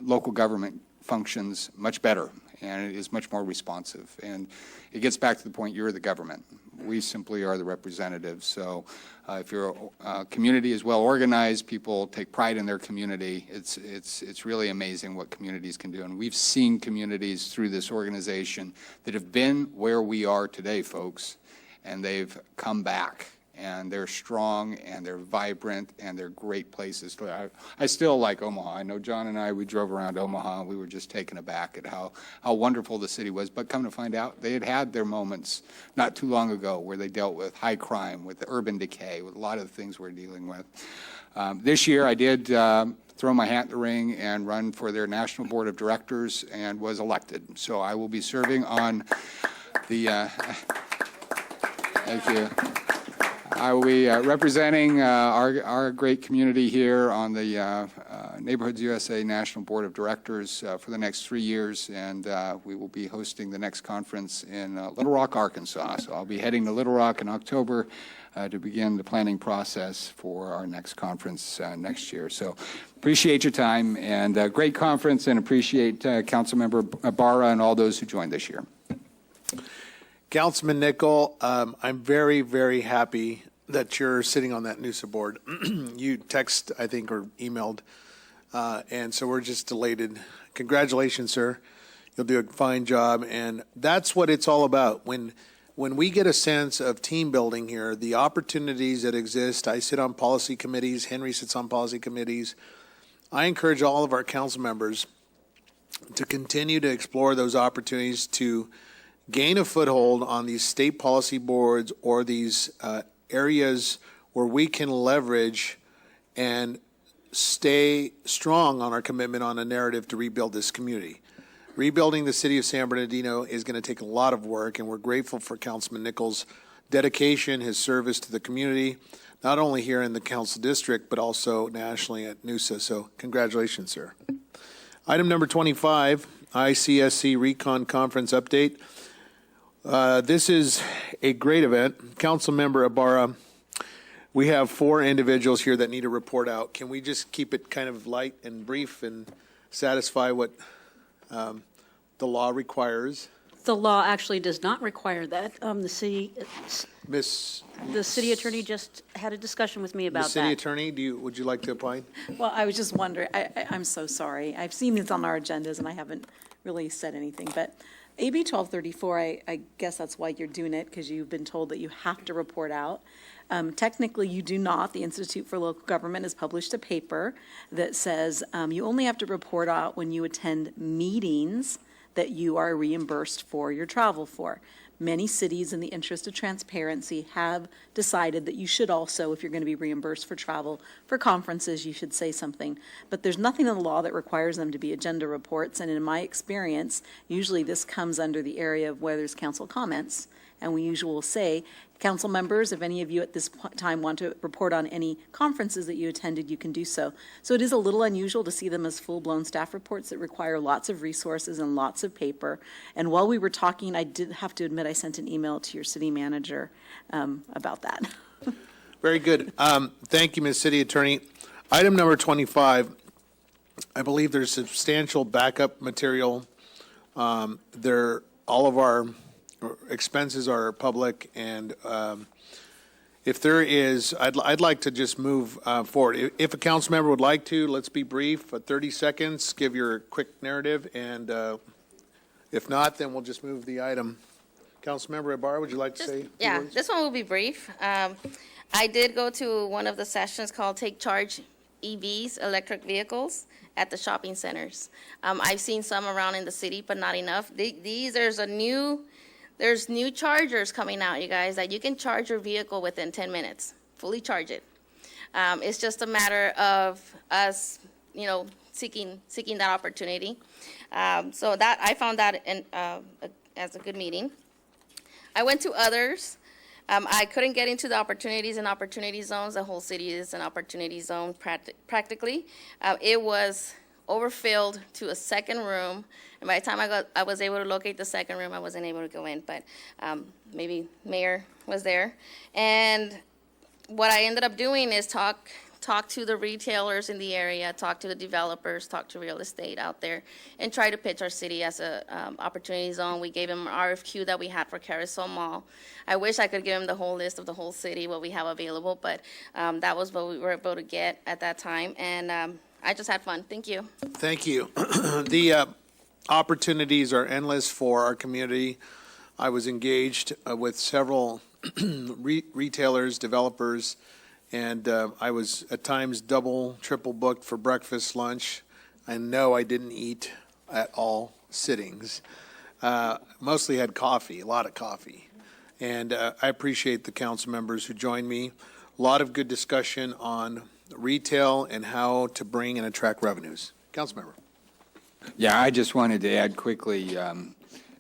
local government functions much better, and it is much more responsive. And it gets back to the point, you're the government. We simply are the representatives. So if your community is well organized, people take pride in their community, it's really amazing what communities can do. And we've seen communities through this organization that have been where we are today, folks, and they've come back. And they're strong, and they're vibrant, and they're great places. I still like Omaha. I know John and I, we drove around Omaha, and we were just taken aback at how wonderful the city was. But come to find out, they had their moments not too long ago where they dealt with high crime, with the urban decay, with a lot of the things we're dealing with. This year, I did throw my hat in the ring and run for their National Board of Directors and was elected. So I will be serving on the thank you. I will be representing our great community here on the Neighborhoods USA National Board of Directors for the next 3 years, and we will be hosting the next conference in Little Rock, Arkansas. So I'll be heading to Little Rock in October to begin the planning process for our next conference next year. So appreciate your time, and great conference, and appreciate Councilmember Barra and all those who joined this year. Councilman Nickel, I'm very, very happy that you're sitting on that NUSA board. You text, I think, or emailed, and so we're just elated. Congratulations, sir. You'll do a fine job, and that's what it's all about. When we get a sense of team building here, the opportunities that exist, I sit on policy committees, Henry sits on policy committees. I encourage all of our council members to continue to explore those opportunities to gain a foothold on these state policy boards or these areas where we can leverage and stay strong on our commitment on a narrative to rebuild this community. Rebuilding the city of San Bernardino is going to take a lot of work, and we're grateful for Councilman Nichols' dedication, his service to the community, not only here in the council district, but also nationally at NUSA. So congratulations, sir. Item number 25, ICSC Recon Conference Update. This is a great event. Councilmember Ibarra, we have 4 individuals here that need to report out. Can we just keep it kind of light and brief and satisfy what the law requires? The law actually does not require that. The city attorney just had a discussion with me about The that. city attorney, would you like to opine? Well, I was just wondering, I'm so sorry. I've seen these on our agendas, and I haven't really said anything, but AB 1234, I guess that's why you're doing it, because you've been told that you have to report out. Technically, you do not. The Institute for Local Government has published a paper that says you only have to report out when you attend meetings that you are reimbursed for your travel for. Many cities, in the interest of transparency, have decided that you should also, if you're going to be reimbursed for travel for conferences, you should say something. But there's nothing in the law that requires them to be agenda reports, and in my experience, usually this comes under the area of where there's council comments, and we usually will say, council members, if any of you at this time want to report on any conferences that you attended, you can do so. So it is a little unusual to see them as full-blown staff reports that require lots of resources and lots of paper. And while we were talking, I did have to admit I sent an email to your city manager about that. Very good. Thank you, Ms. City Attorney. Item number 25, I believe there's substantial backup material. All of our expenses are public, and if there is, I'd like to just move forward. If a council member would like to, let's be brief, 30 seconds, give your quick narrative, and if not, then we'll just move the item. Councilmember Ibarra, would you like to say a few Yeah, words? this one will be brief. I did go to one of the sessions called Take Charge EVs, electric vehicles, at the shopping centers. I've seen some around in the city, but not enough. There's new chargers coming out, you guys, that you can charge your vehicle within 10 minutes, fully charge it. It's just a matter of us, seeking that opportunity. So that I found that as a good meeting. I went to others. I couldn't get into the opportunities and opportunity zones. The whole city is an opportunity zone practically. It was overfilled to a second room, and by the time I was able to locate the second room, I wasn't able to go in, but maybe Mayor was there. And what I ended up doing is talk to the retailers in the area, talk to the developers, talk to real estate out there, and try to pitch our city as a opportunity zone. We gave them an RFQ that we had for Carousel Mall. I wish I could give them the whole list of the whole city, what we have available, but that was what we were able to get at that time, and I just had fun. Thank you. Thank you. The opportunities are endless for our community. I was engaged with several retailers, developers, and I was at times double, triple booked for breakfast, lunch. And no, I didn't eat at all sittings. Mostly had coffee, a lot of coffee. And I appreciate the council members who joined me. A lot of good discussion on retail and how to bring and attract revenues. Councilmember. Yeah, I just wanted to add quickly,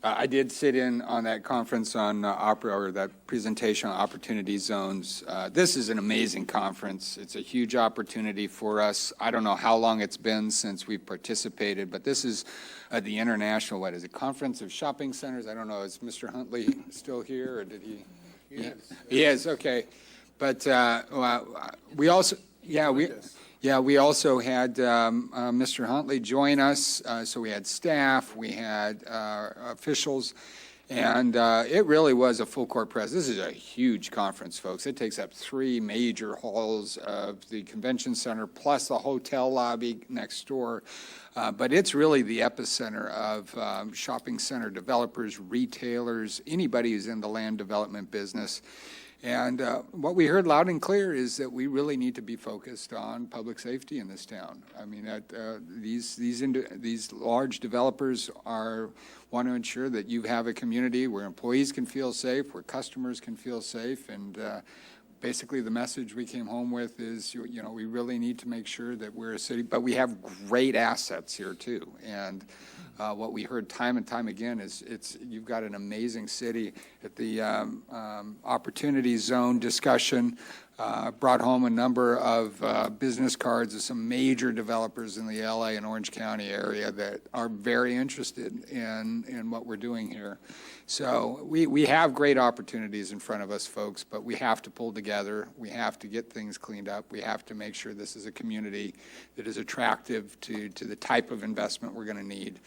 I did sit in on that conference on that presentation on opportunity zones. This is an amazing conference. It's a huge opportunity for us. I don't know how long it's been since we've participated, but this is the international, Conference of Shopping Centers? I don't know, is Mr. Huntley still here, or did he? Yes. He is, okay. But we also, we also had Mr. Huntley join us, so we had staff, we had officials, and it really was a full court press. This is a huge conference, folks. It takes up 3 major halls of the convention center, plus the hotel lobby next door. But it's really the epicenter of shopping center developers, retailers, anybody who's in the land development business. And what we heard loud and clear is that we really need to be focused on public safety in this town. I mean, these large developers want to ensure that you have a community where employees can feel safe, where customers can feel safe, and basically the message we came home with is, you know, we really need to make sure that we're a city, but we have great assets here too. And what we heard time and time again is you've got an amazing city. At the Opportunity Zone discussion, brought home a number of business cards of some major developers in the LA and Orange County area that are very interested in what we're doing here. So we have great opportunities in front of us, folks, but we have to pull together. We have to get things cleaned up. We have to make sure this is a community that is attractive to the type of investment we're going to need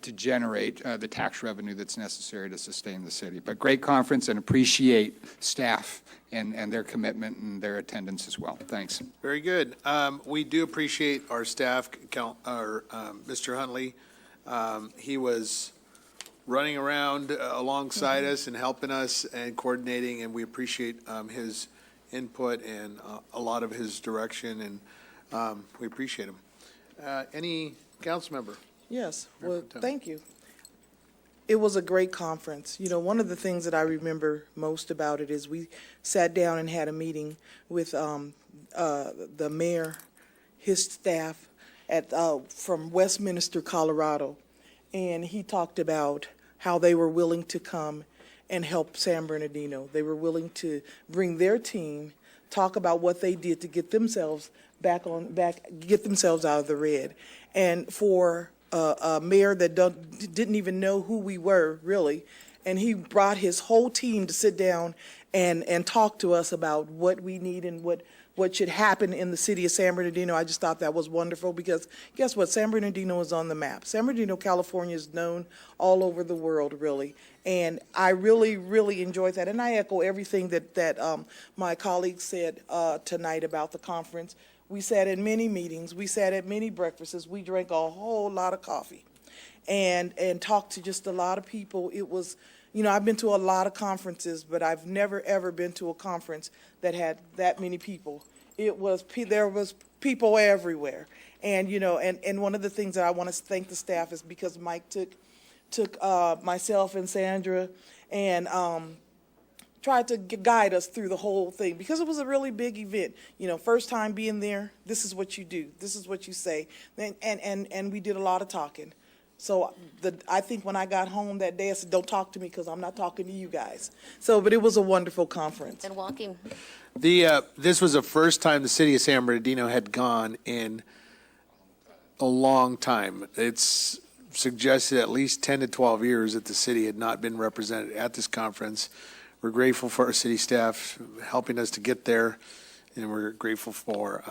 to generate the tax revenue that's necessary to sustain the city. But great conference, and appreciate staff and their commitment and their attendance as well. Thanks. Very good. We do appreciate our staff, Mr. Huntley. He was running around alongside us and helping us and coordinating, and we appreciate his input and a lot of his direction, and we appreciate him. Any council member? Yes, well, thank you. It was a great conference. You know, one of the things that I remember most about it is we sat down and had a meeting with the mayor, his staff from Westminster, Colorado, and he talked about how they were willing to come and help San Bernardino. They were willing to bring their team, talk about what they did to get themselves get themselves out of the red. And for a mayor that didn't even know who we were, really, and he brought his whole team to sit down and talk to us about what we need and what should happen in the city of San Bernardino. I just thought that was wonderful, because guess what? San Bernardino is on the map. San Bernardino, California is known all over the world, really. And I really, really enjoyed that. And I echo everything that my colleagues said tonight about the conference. We sat in many meetings. We sat at many breakfasts. We drank a whole lot of coffee and talked to just a lot of people. It was, you know, I've been to a lot of conferences, but I've never, ever been to a conference that had that many people. There was people everywhere. And, you know, and one of the things that I want to thank the staff is because Mike took myself and Sandra and tried to guide us through the whole thing, because it was a really big event. You know, first time being there, this is what you do, this is what you say. And we did a lot of talking. So I think when I got home that day, I said, don't talk to me, because I'm not talking to you guys. But it was a wonderful conference. And walking. This was the first time the city of San Bernardino had gone in a long time. It's suggested at least 10 to 12 years that the city had not been represented at this conference. We're grateful for our city staff helping us to get there, and we're grateful for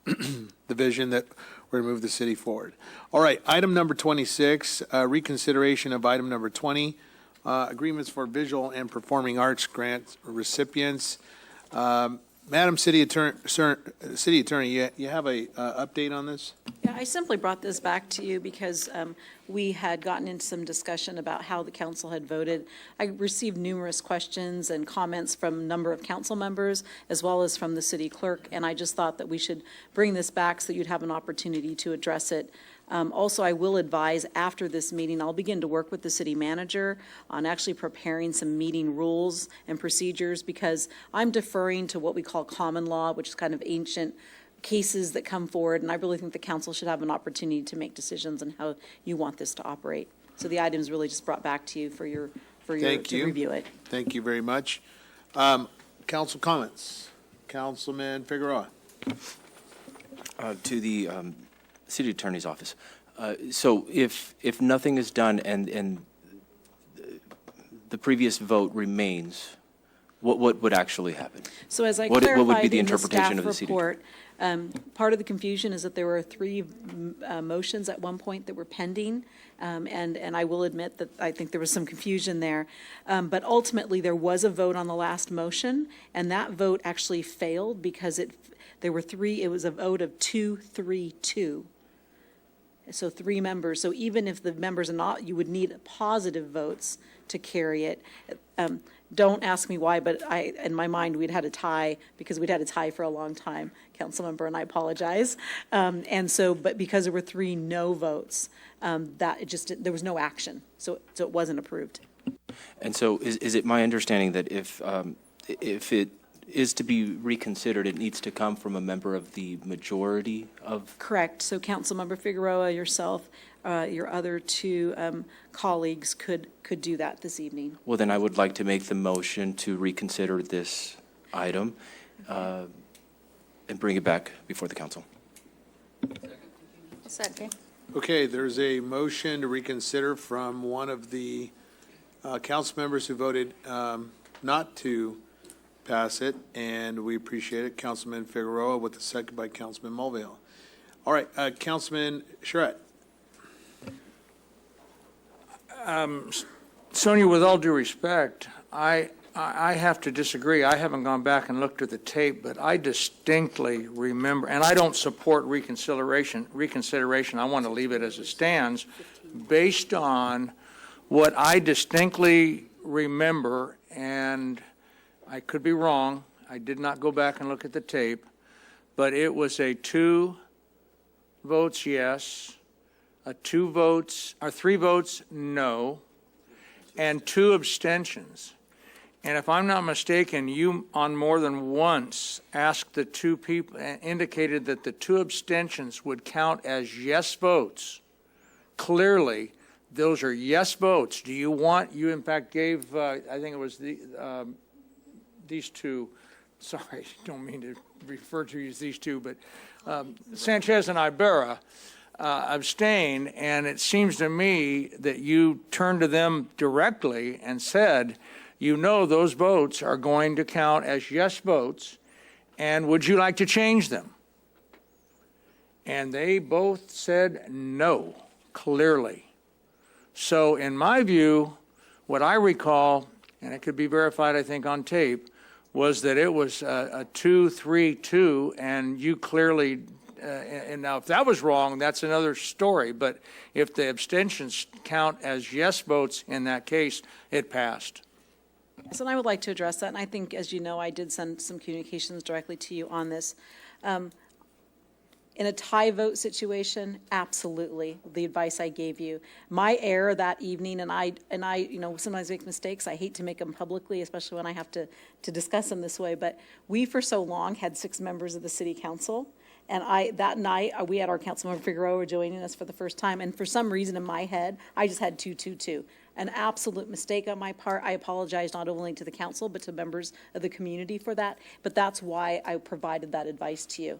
the vision that we're going to move the city forward. All right, item number 26, reconsideration of item number 20, agreements for visual and performing arts grant recipients. Madam City Attorney, you have a update on this? Yeah, I simply brought this back to you because we had gotten into some discussion about how the council had voted. I received numerous questions and comments from a number of council members, as well as from the city clerk, and I just thought that we should bring this back so you'd have an opportunity to address it. Also, I will advise after this meeting, I'll begin to work with the city manager on actually preparing some meeting rules and procedures, because I'm deferring to what we call common law, which is kind of ancient cases that come forward, and I really think the council should have an opportunity to make decisions on how you want this to operate. So the item is really just brought back to you for your to review it. Thank you very much. Council comments. Councilman Figueroa. To the city attorney's office. So if nothing is done and the previous vote remains, what would actually happen? So as I what would be clarified the in the interpretation staff of the city report, part of the confusion is that there were 3 motions at one point that were pending, and I will admit that I think there was some confusion there. But ultimately, there was a vote on the last motion, and that vote actually failed because there were 3. It was a vote of 2-3-2. So 3 members. So even if the members are not, you would need positive votes to carry it. Don't ask me why, but in my mind, we'd had a tie because we'd had a tie for a long time, Councilmember, and I apologize. But because there were 3 no votes, there was no action, so it wasn't approved. And so is it my understanding that if it is to be reconsidered, it needs to come from a member of the majority of? Correct. So Councilmember Figueroa, yourself, your other 2 colleagues could do that this evening. Well, then I would like to make the motion to reconsider this item and bring it back before the council. Second. Okay, there's a motion to reconsider from one of the council members who voted not to pass it, and we appreciate it, Councilman Figueroa, with the second by Councilman Mulvihill. All right, Councilman Charette. Sonia, with all due respect, I have to disagree. I haven't gone back and looked at the tape, but I distinctly remember, and I don't support reconsideration. I want to leave it as it stands, based on what I distinctly remember, and I could be wrong. I did not go back and look at the tape, but it was a 2 votes yes, 3 votes no, and 2 abstentions. And if I'm not mistaken, you on more than once asked the 2 people, indicated that the 2 abstentions would count as yes votes. Clearly, those are yes votes. Do you want, you in fact gave, I think it was these 2, sorry, don't mean to refer to you as these 2, but Sanchez and Ibarra abstained, and it seems to me that you turned to them directly and said, you know those votes are going to count as yes votes, and would you like to change them? And they both said no, clearly. So in my view, what I recall, and it could be verified, I think, on tape, was that it was a 2-3-2, and you clearly, and now if that was wrong, that's another story, but if the abstentions count as yes votes in that case, it passed. So I would like to address that, and I think, as you know, I did send some communications directly to you on this. In a tie vote situation, absolutely, the advice I gave you. My error that evening, and I sometimes make mistakes. I hate to make them publicly, especially when I have to discuss them this way, but we for so long had 6 members of the city council. And that night, we had our Councilmember Figueroa joining us for the first time, and for some reason in my head, I just had 2-2-2. An absolute mistake on my part. I apologize not only to the council, but to members of the community for that, but that's why I provided that advice to you.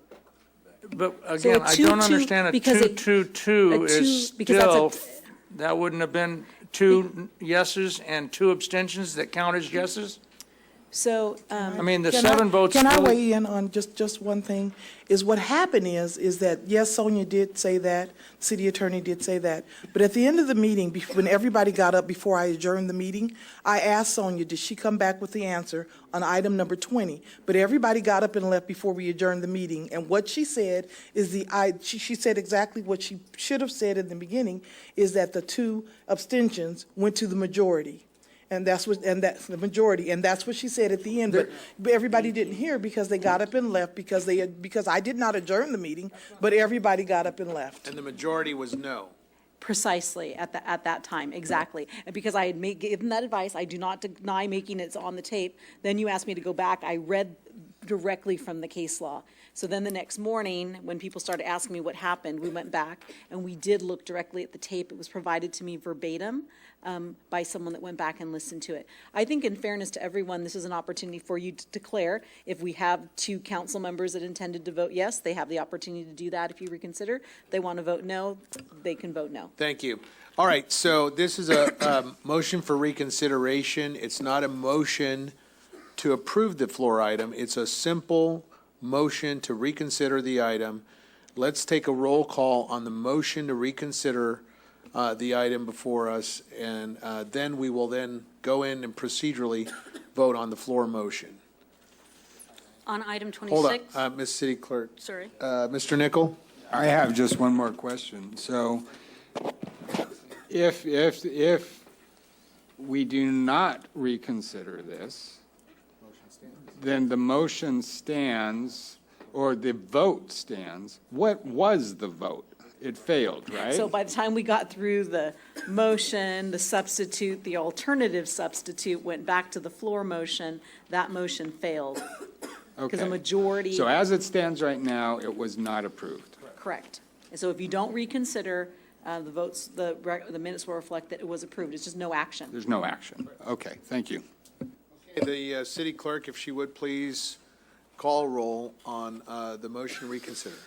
But again, I don't understand a 2-2-2 is still, that wouldn't have been 2 yeses and 2 abstentions that count as yeses? So, I mean, the Can 7 votes. Can I still- weigh in on just one thing? Is what happened is that, yes, Sonia did say that, city attorney did say that, but at the end of the meeting, when everybody got up before I adjourned the meeting, I asked Sonia, did she come back with the answer on item number 20? But everybody got up and left before we adjourned the meeting, and what she said is she said exactly what she should have said in the beginning, is that the 2 abstentions went to the majority. And that's the majority, and that's what she said at the end. But everybody didn't hear because they got up and left because I did not adjourn the meeting, but everybody got up and left. And the majority was no. Precisely, at that time, exactly. And because I had given that advice, I do not deny making it on the tape. Then you asked me to go back. I read directly from the case law. So then the next morning, when people started asking me what happened, we went back and we did look directly at the tape. It was provided to me verbatim by someone that went back and listened to it. I think in fairness to everyone, this is an opportunity for you to declare. If we have 2 council members that intended to vote yes, they have the opportunity to do that if you reconsider. If they want to vote no, they can vote no. Thank you. All right, so this is a motion for reconsideration. It's not a motion to approve the floor item. It's a simple motion to reconsider the item. Let's take a roll call on the motion to reconsider the item before us, and then we will then go in and procedurally vote on the floor motion. On item 26? Hold on, Ms. City Clerk. Sorry. Mr. Nickel? I have just one more question. So if we do not reconsider this, then the motion stands, or the vote stands. What was the vote? It failed, right? So by the time we got through the motion, the substitute, the alternative substitute went back to the floor motion, that motion failed. Because a Okay. majority. So as it stands right now, it was not approved. Correct. And so if you don't reconsider, the votes, the minutes will reflect that it was approved. It's just no action. There's no action. Okay, thank you. The city clerk, if she would please call roll on the motion to reconsider.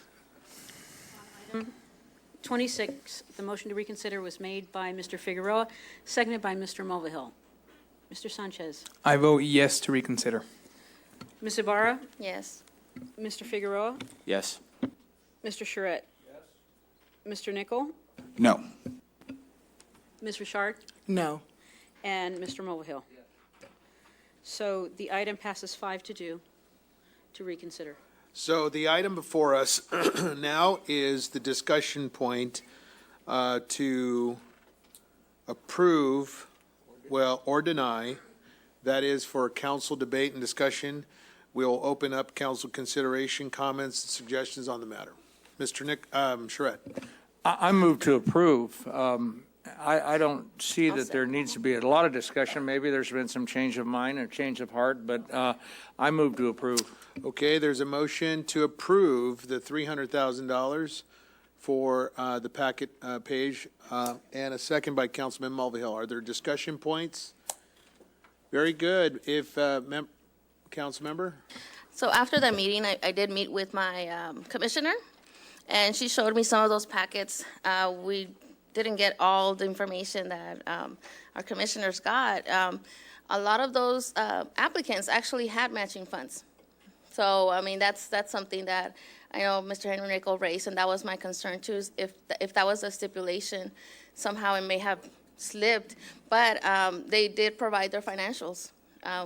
26, the motion to reconsider was made by Mr. Figueroa, seconded by Mr. Mulvihill. Mr. Sanchez. I vote yes to reconsider. Ms. Ibarra? Yes. Mr. Figueroa? Yes. Mr. Charette? Yes. Mr. Nichol? No. Ms. Richard? No. And Mr. Mulvihill? So the item passes 5-2 to reconsider. So the item before us now is the discussion point to approve, or deny. That is for council debate and discussion. We'll open up council consideration, comments, and suggestions on the matter. Mr. Charette. I move to approve. I don't see that there needs to be a lot of discussion. Maybe there's been some change of mind or change of heart, but I move to approve. Okay, there's a motion to approve the $300,000 for the packet page, and a second by Councilman Mulvihill. Are there discussion points? Very good. If, council member? So after that meeting, I did meet with my commissioner, and she showed me some of those packets. We didn't get all the information that our commissioners got. A lot of those applicants actually had matching funds. So, I mean, that's something that I know Mr. Henry Nichol raised, and that was my concern too, is if that was a stipulation, somehow it may have slipped. But they did provide their financials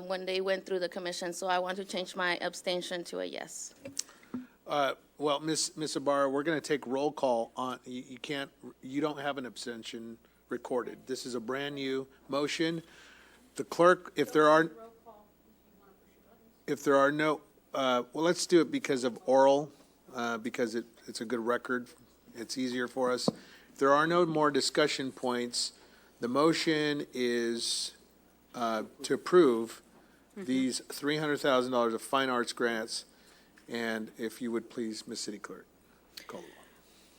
when they went through the commission, so I want to change my abstention to a yes. Well, Ms. Ibarra, we're going to take roll call on, you don't have an abstention recorded. This is a brand-new motion. The clerk, if there are no, well, let's do it because of oral, because it's a good record. It's easier for us. If there are no more discussion points, the motion is to approve these $300,000 of fine arts grants. And if you would please, Ms. City Clerk, call the roll.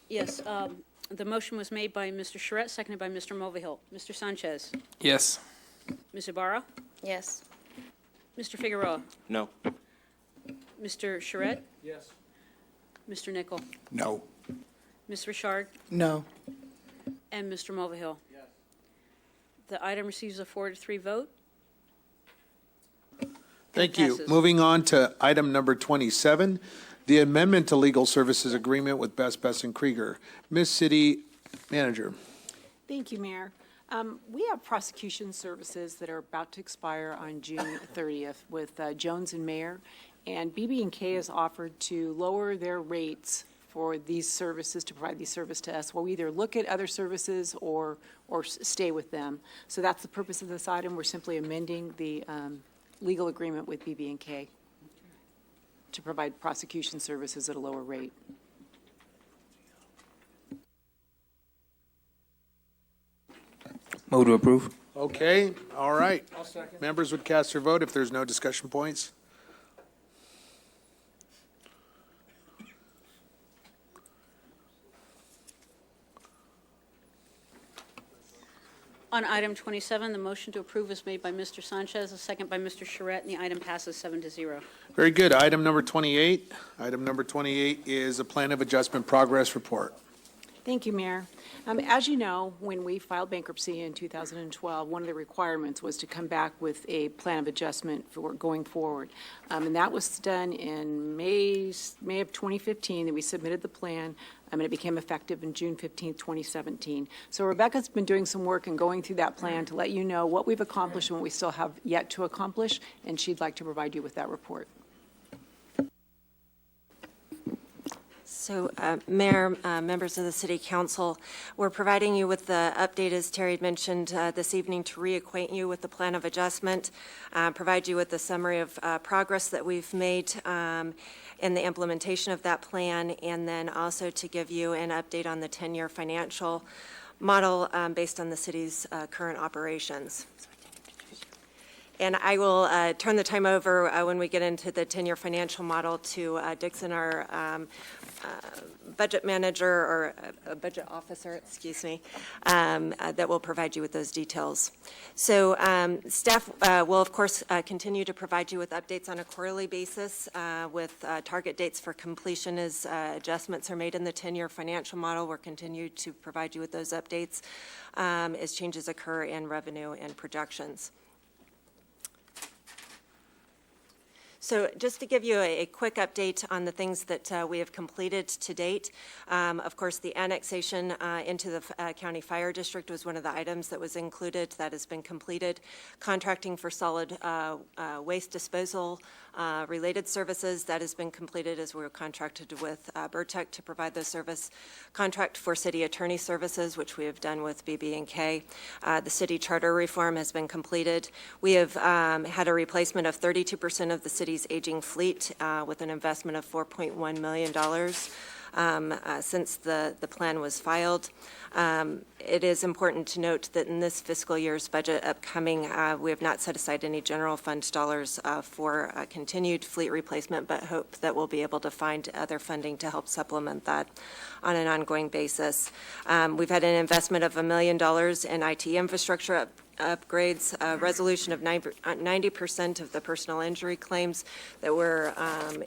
Yes, the motion was made by Mr. Charette, seconded by Mr. Mulvihill. Mr. Sanchez. Yes. Ms. Ibarra. Yes. Mr. Figueroa. No. Mr. Charette. Yes. Mr. Nichol. No. Ms. Richard. No. And Mr. Mulvihill. Yes. The item receives a 4-3 vote. Thank you. Passes. Moving on to item number 27, the amendment to legal services agreement with Best and Krieger. Ms. City Manager. Thank you, Mayor. We have prosecution services that are about to expire on June 30th with Jones and Mayer, and BB&K has offered to lower their rates for these services, to provide these services to us. We'll either look at other services or stay with them. So that's the purpose of this item. We're simply amending the legal agreement with BB&K to provide prosecution services at a lower rate. Move to approve. Okay, all right. Members would cast their vote if there's no discussion points. On item 27, the motion to approve is made by Mr. Sanchez, a second by Mr. Charette, and the item passes 7-0. Very good. Item number 28. Item number 28 is a Plan of Adjustment Progress Report. Thank you, Mayor. As you know, when we filed bankruptcy in 2012, one of the requirements was to come back with a plan of adjustment for going forward. And that was done in May of 2015, that we submitted the plan, and it became effective in June 15th, 2017. So Rebecca's been doing some work and going through that plan to let you know what we've accomplished and what we still have yet to accomplish, and she'd like to provide you with that report. So, Mayor, members of the City Council, we're providing you with the update, as Terry had mentioned this evening, to reacquaint you with the plan of adjustment, provide you with a summary of progress that we've made in the implementation of that plan, and then also to give you an update on the 10-year financial model based on the city's current operations. And I will turn the time over when we get into the 10-year financial model to Dixon, our budget manager or budget officer, excuse me, that will provide you with those details. So staff will, of course, continue to provide you with updates on a quarterly basis with target dates for completion as adjustments are made in the 10-year financial model. We'll continue to provide you with those updates as changes occur in revenue and projections. So just to give you a quick update on the things that we have completed to date, of course, the annexation into the county fire district was one of the items that was included. That has been completed. Contracting for solid waste disposal related services, that has been completed as we were contracted with Burtech to provide those service. Contract for city attorney services, which we have done with BB&K. The city charter reform has been completed. We have had a replacement of 32% of the city's aging fleet with an investment of $4.1 million since the plan was filed. It is important to note that in this fiscal year's budget upcoming, we have not set aside any general fund dollars for continued fleet replacement, but hope that we'll be able to find other funding to help supplement that on an ongoing basis. We've had an investment of $1 million in IT infrastructure upgrades, resolution of 90% of the personal injury claims that were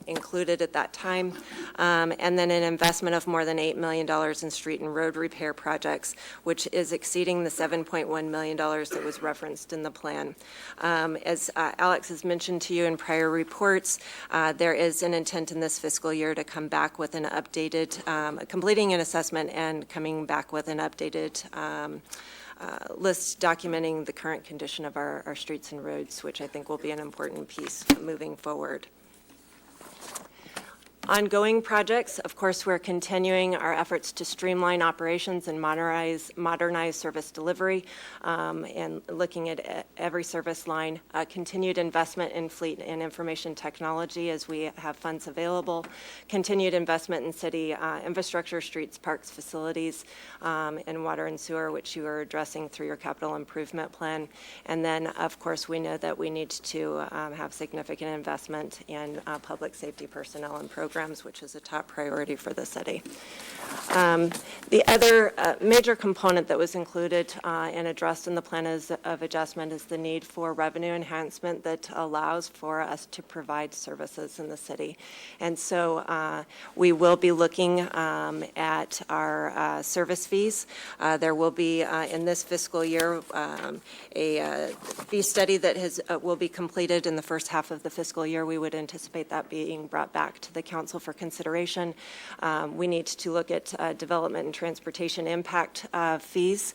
included at that time, and then an investment of more than $8 million in street and road repair projects, which is exceeding the $7.1 million that was referenced in the plan. As Alex has mentioned to you in prior reports, there is an intent in this fiscal year to come back with an updated, completing an assessment and coming back with an updated list documenting the current condition of our streets and roads, which I think will be an important piece moving forward. Ongoing projects, of course, we're continuing our efforts to streamline operations and modernize service delivery and looking at every service line. Continued investment in fleet and information technology as we have funds available. Continued investment in city infrastructure, streets, parks, facilities, and water and sewer, which you are addressing through your capital improvement plan. And then, of course, we know that we need to have significant investment in public safety personnel and programs, which is a top priority for the city. The other major component that was included and addressed in the plan of adjustment is the need for revenue enhancement that allows for us to provide services in the city. And so we will be looking at our service fees. There will be, in this fiscal year, a fee study that will be completed in the first half of the fiscal year. We would anticipate that being brought back to the council for consideration. We need to look at development and transportation impact fees.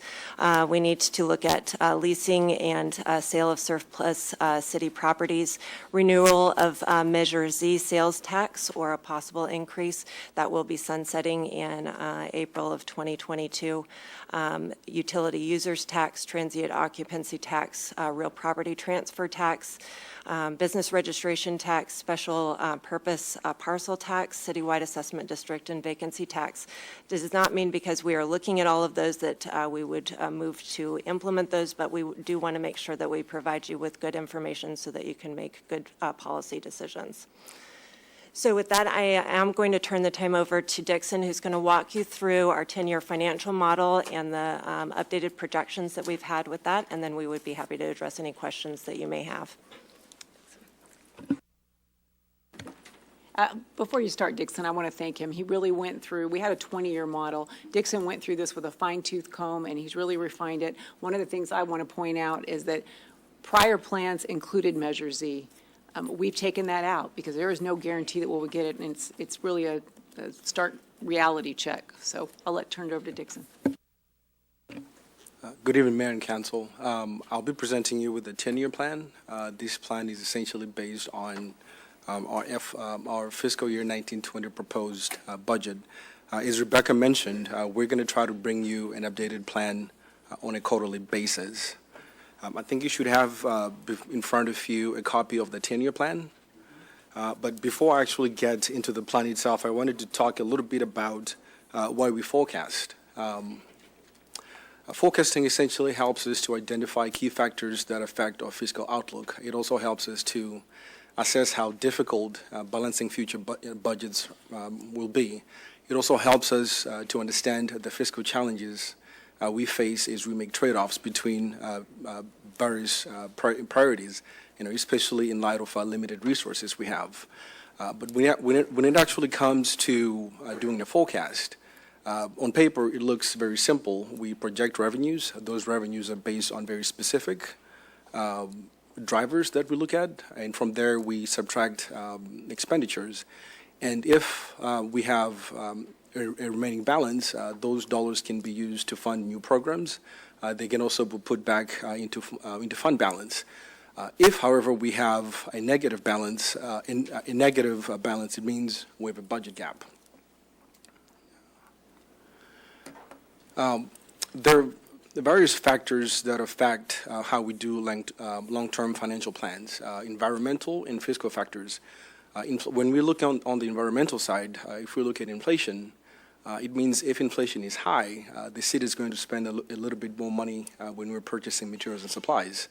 We need to look at leasing and sale of surplus city properties, renewal of Measure Z sales tax or a possible increase that will be sunsetting in April of 2022, utility users tax, transient occupancy tax, real property transfer tax, business registration tax, special purpose parcel tax, citywide assessment district, and vacancy tax. This does not mean because we are looking at all of those that we would move to implement those, but we do want to make sure that we provide you with good information so that you can make good policy decisions. So with that, I am going to turn the time over to Dixon, who's going to walk you through our 10-year financial model and the updated projections that we've had with that, and then we would be happy to address any questions that you may have. Before you start, Dixon, I want to thank him. He really went through, we had a 20-year model. Dixon went through this with a fine-tooth comb, and he's really refined it. One of the things I want to point out is that prior plans included Measure Z. We've taken that out because there is no guarantee that we'll get it, and it's really a stark reality check. So I'll turn it over to Dixon. Good evening, Mayor and Council. I'll be presenting you with a 10-year plan. This plan is essentially based on our fiscal year 1920 proposed budget. As Rebecca mentioned, we're going to try to bring you an updated plan on a quarterly basis. I think you should have in front of you a copy of the 10-year plan. But before I actually get into the plan itself, I wanted to talk a little bit about why we forecast. Forecasting essentially helps us to identify key factors that affect our fiscal outlook. It also helps us to assess how difficult balancing future budgets will be. It also helps us to understand the fiscal challenges we face as we make trade-offs between various priorities, especially in light of our limited resources we have. But when it actually comes to doing a forecast, on paper, it looks very simple. We project revenues. Those revenues are based on very specific drivers that we look at, and from there we subtract expenditures. And if we have a remaining balance, those dollars can be used to fund new programs. They can also be put back into fund balance. If, however, we have a negative balance, it means we have a budget gap. There are various factors that affect how we do long-term financial plans, environmental and fiscal factors. When we look on the environmental side, if we look at inflation, it means if inflation is high, the city is going to spend a little bit more money when we're purchasing materials and supplies.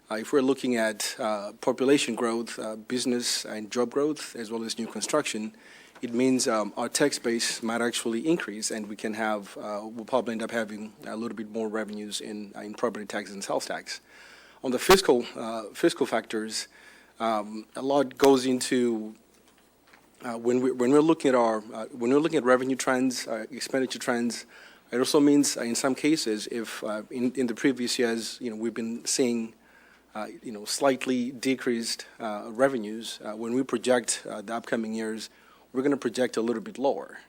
If we're looking at population growth, business and job growth, as well as new construction, it means our tax base might actually increase, and we can have, we'll probably end up having a little bit more revenues in property tax and sales tax. On the fiscal factors, a lot goes into when we're looking at revenue trends, expenditure trends. It also means, in some cases, if in the previous years, we've been seeing, slightly decreased revenues. When we project the upcoming years, we're going to project a little bit lower.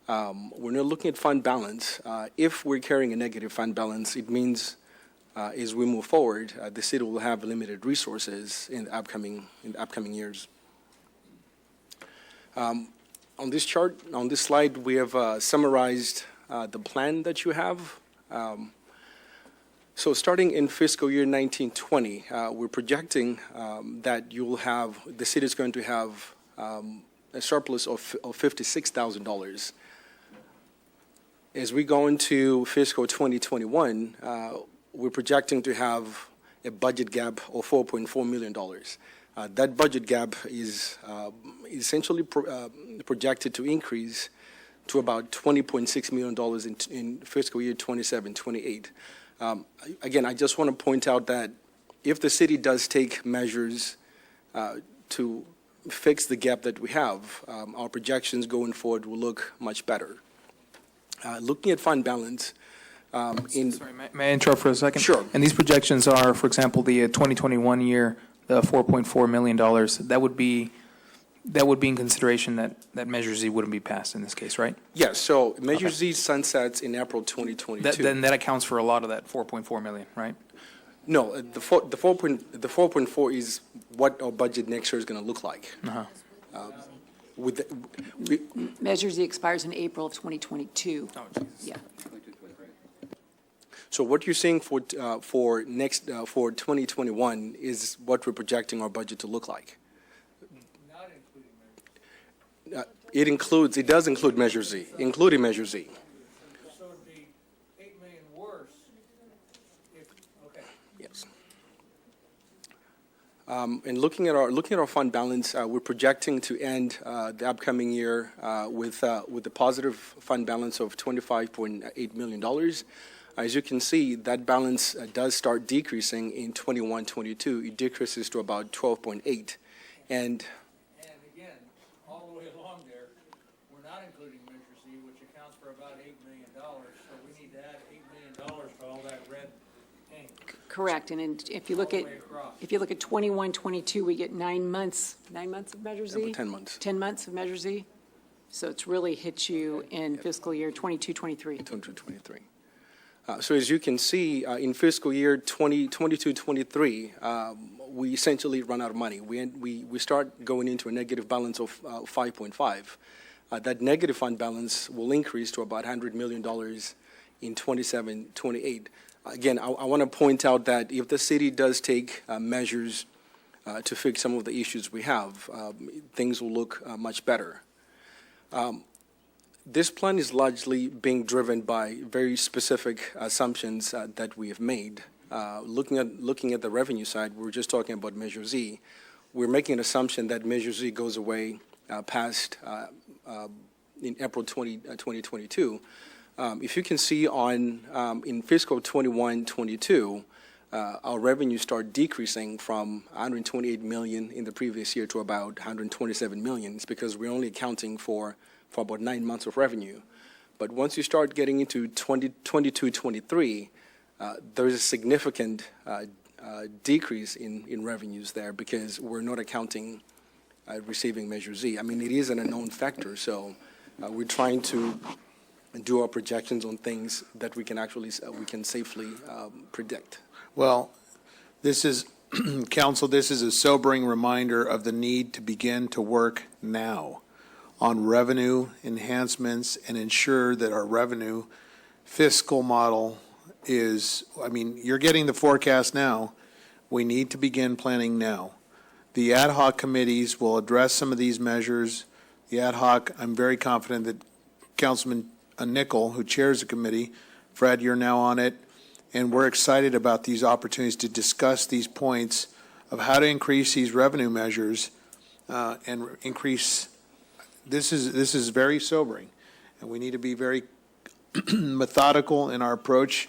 When we're looking at fund balance, if we're carrying a negative fund balance, it means as we move forward, the city will have limited resources in the upcoming years. On this chart, on this slide, we have summarized the plan that you have. So starting in fiscal year 1920, we're projecting that the city is going to have a surplus of $56,000. As we go into fiscal 2021, we're projecting to have a budget gap of $4.4 million. That budget gap is essentially projected to increase to about $20.6 million in fiscal year 27-28. Again, I just want to point out that if the city does take measures to fix the gap that we have, our projections going forward will look much better. Looking at fund balance, Sorry, may I interrupt for a second? Sure. And these projections are, for example, the 2021 year, the $4.4 million. That would be in consideration that Measure Z wouldn't be passed in this case, right? Yes, so Measure Z sunsets in April 2022. Then that accounts for a lot of that 4.4 million, right? No, the 4.4 is what our budget next year is going to look like. Measure Z expires in April of 2022. Yeah. So what you're seeing for 2021 is what we're projecting our budget to look like. Not including Measure Z. It does include Measure Z, including Measure Z. So it'd be $8 million worse okay. Yes. And looking at our fund balance, we're projecting to end the upcoming year with a positive fund balance of $25.8 million. As you can see, that balance does start decreasing in 21-22. It decreases to about 12.8, and again, all the way along there, we're not including Measure Z, which accounts for about $8 million. So we need to add $8 million to all that red ink. Correct, and if you look at 21-22, we get 9 months of Measure Z? About 10 months. 10 months of Measure Z? So it's really hit you in fiscal year 22-23. 22-23. So as you can see, in fiscal year 2022-23, we essentially run out of money. We start going into a negative balance of 5.5. That negative fund balance will increase to about $100 million in 27-28. Again, I want to point out that if the city does take measures to fix some of the issues we have, things will look much better. This plan is largely being driven by very specific assumptions that we have made. Looking at the revenue side, we're just talking about Measure Z. We're making an assumption that Measure Z goes away past in April 2022. If you can see in fiscal 21-22, our revenues start decreasing from 128 million in the previous year to about 127 million. It's because we're only accounting for about 9 months of revenue. But once you start getting into 22-23, there's a significant decrease in revenues there because we're not accounting receiving Measure Z. I mean, it is an unknown factor, so we're trying to do our projections on things that we can actually we can safely predict. Well, this is, Council, this is a sobering reminder of the need to begin to work now on revenue enhancements and ensure that our revenue fiscal model is, I mean, you're getting the forecast now. We need to begin planning now. The ad hoc committees will address some of these measures. The ad hoc, I'm very confident that Councilman Nickel, who chairs the committee, Fred, you're now on it, and we're excited about these opportunities to discuss these points of how to increase these revenue measures and increase. This is very sobering, and we need to be very methodical in our approach.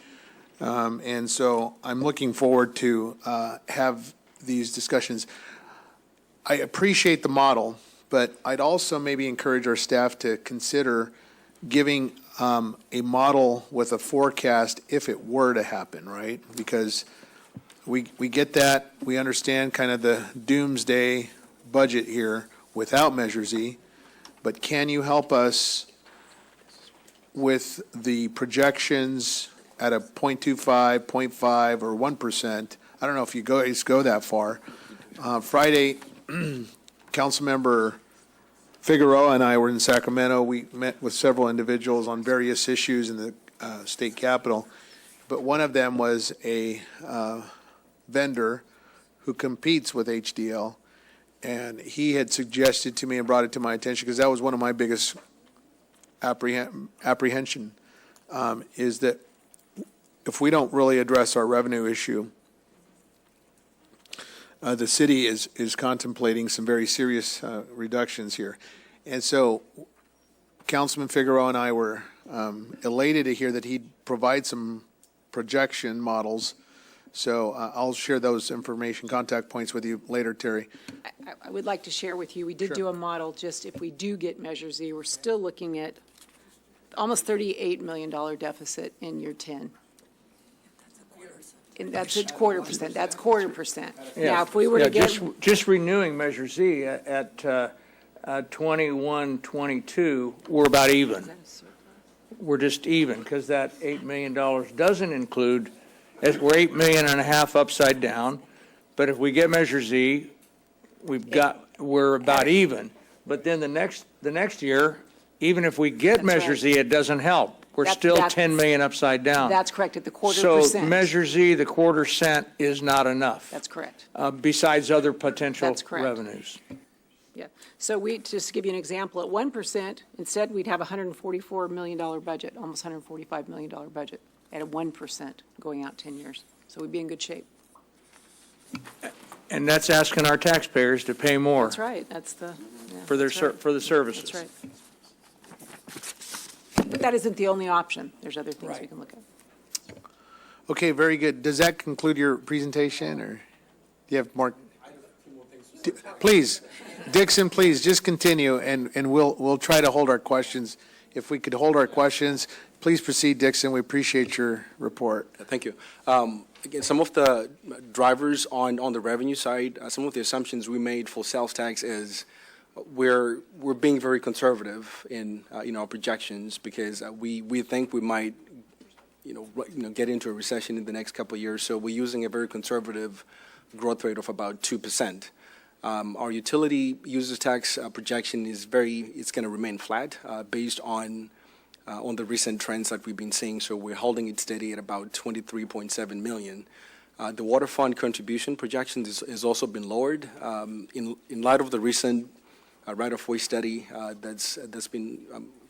And so I'm looking forward to have these discussions. I appreciate the model, but I'd also maybe encourage our staff to consider giving a model with a forecast if it were to happen, right? Because we get that, we understand kind of the doomsday budget here without Measure Z, but can you help us with the projections at a 0.25, 0.5, or 1%? I don't know if you guys go that far. Friday, Councilmember Figueroa and I were in Sacramento. We met with several individuals on various issues in the state capitol, but one of them was a vendor who competes with HDL, and he had suggested to me and brought it to my attention, because that was one of my biggest apprehension, is that if we don't really address our revenue issue, the city is contemplating some very serious reductions here. And so Councilman Figueroa and I were elated to hear that he'd provide some projection models. So I'll share those information contact points with you later, Terry. I would like to share with you, we did do a model, just if we do get Measure Z, we're still looking at almost $38 million deficit in year 10. And that's a quarter percent. That's quarter percent. Now, if we were to get just renewing Measure Z at 21-22, we're about even. We're just even, because that $8 million doesn't include, as we're $8.5 million upside down, but if we get Measure Z, we're about even. But then the next year, even if we get Measure Z, it doesn't help. We're still 10 million upside down. That's correct, at the quarter So percent. Measure Z, the quarter cent is not enough. That's correct. Besides other potential That's correct. revenues. Yeah. So just to give you an example, at 1%, instead we'd have a $144 million budget, almost $145 million budget at a 1% going out 10 years. So we'd be in good shape. And that's asking our taxpayers to pay more. That's right. That's the, For their for the services. That's right. But that isn't the only option. There's other things we can look at. Okay, very good. Does that conclude your presentation, or do you have more? Please, Dixon, please, just continue, and we'll try to hold our questions. If we could hold our questions, please proceed, Dixon. We appreciate your report. Thank you. Again, some of the drivers on the revenue side, some of the assumptions we made for sales tax is we're being very conservative in our projections, because we think we might get into a recession in the next couple of years. So we're using a very conservative growth rate of about 2%. Our utility users tax projection is it's going to remain flat based on the recent trends that we've been seeing. So we're holding it steady at about 23.7 million. The water fund contribution projection has also been lowered in light of the recent right-of-way study that's been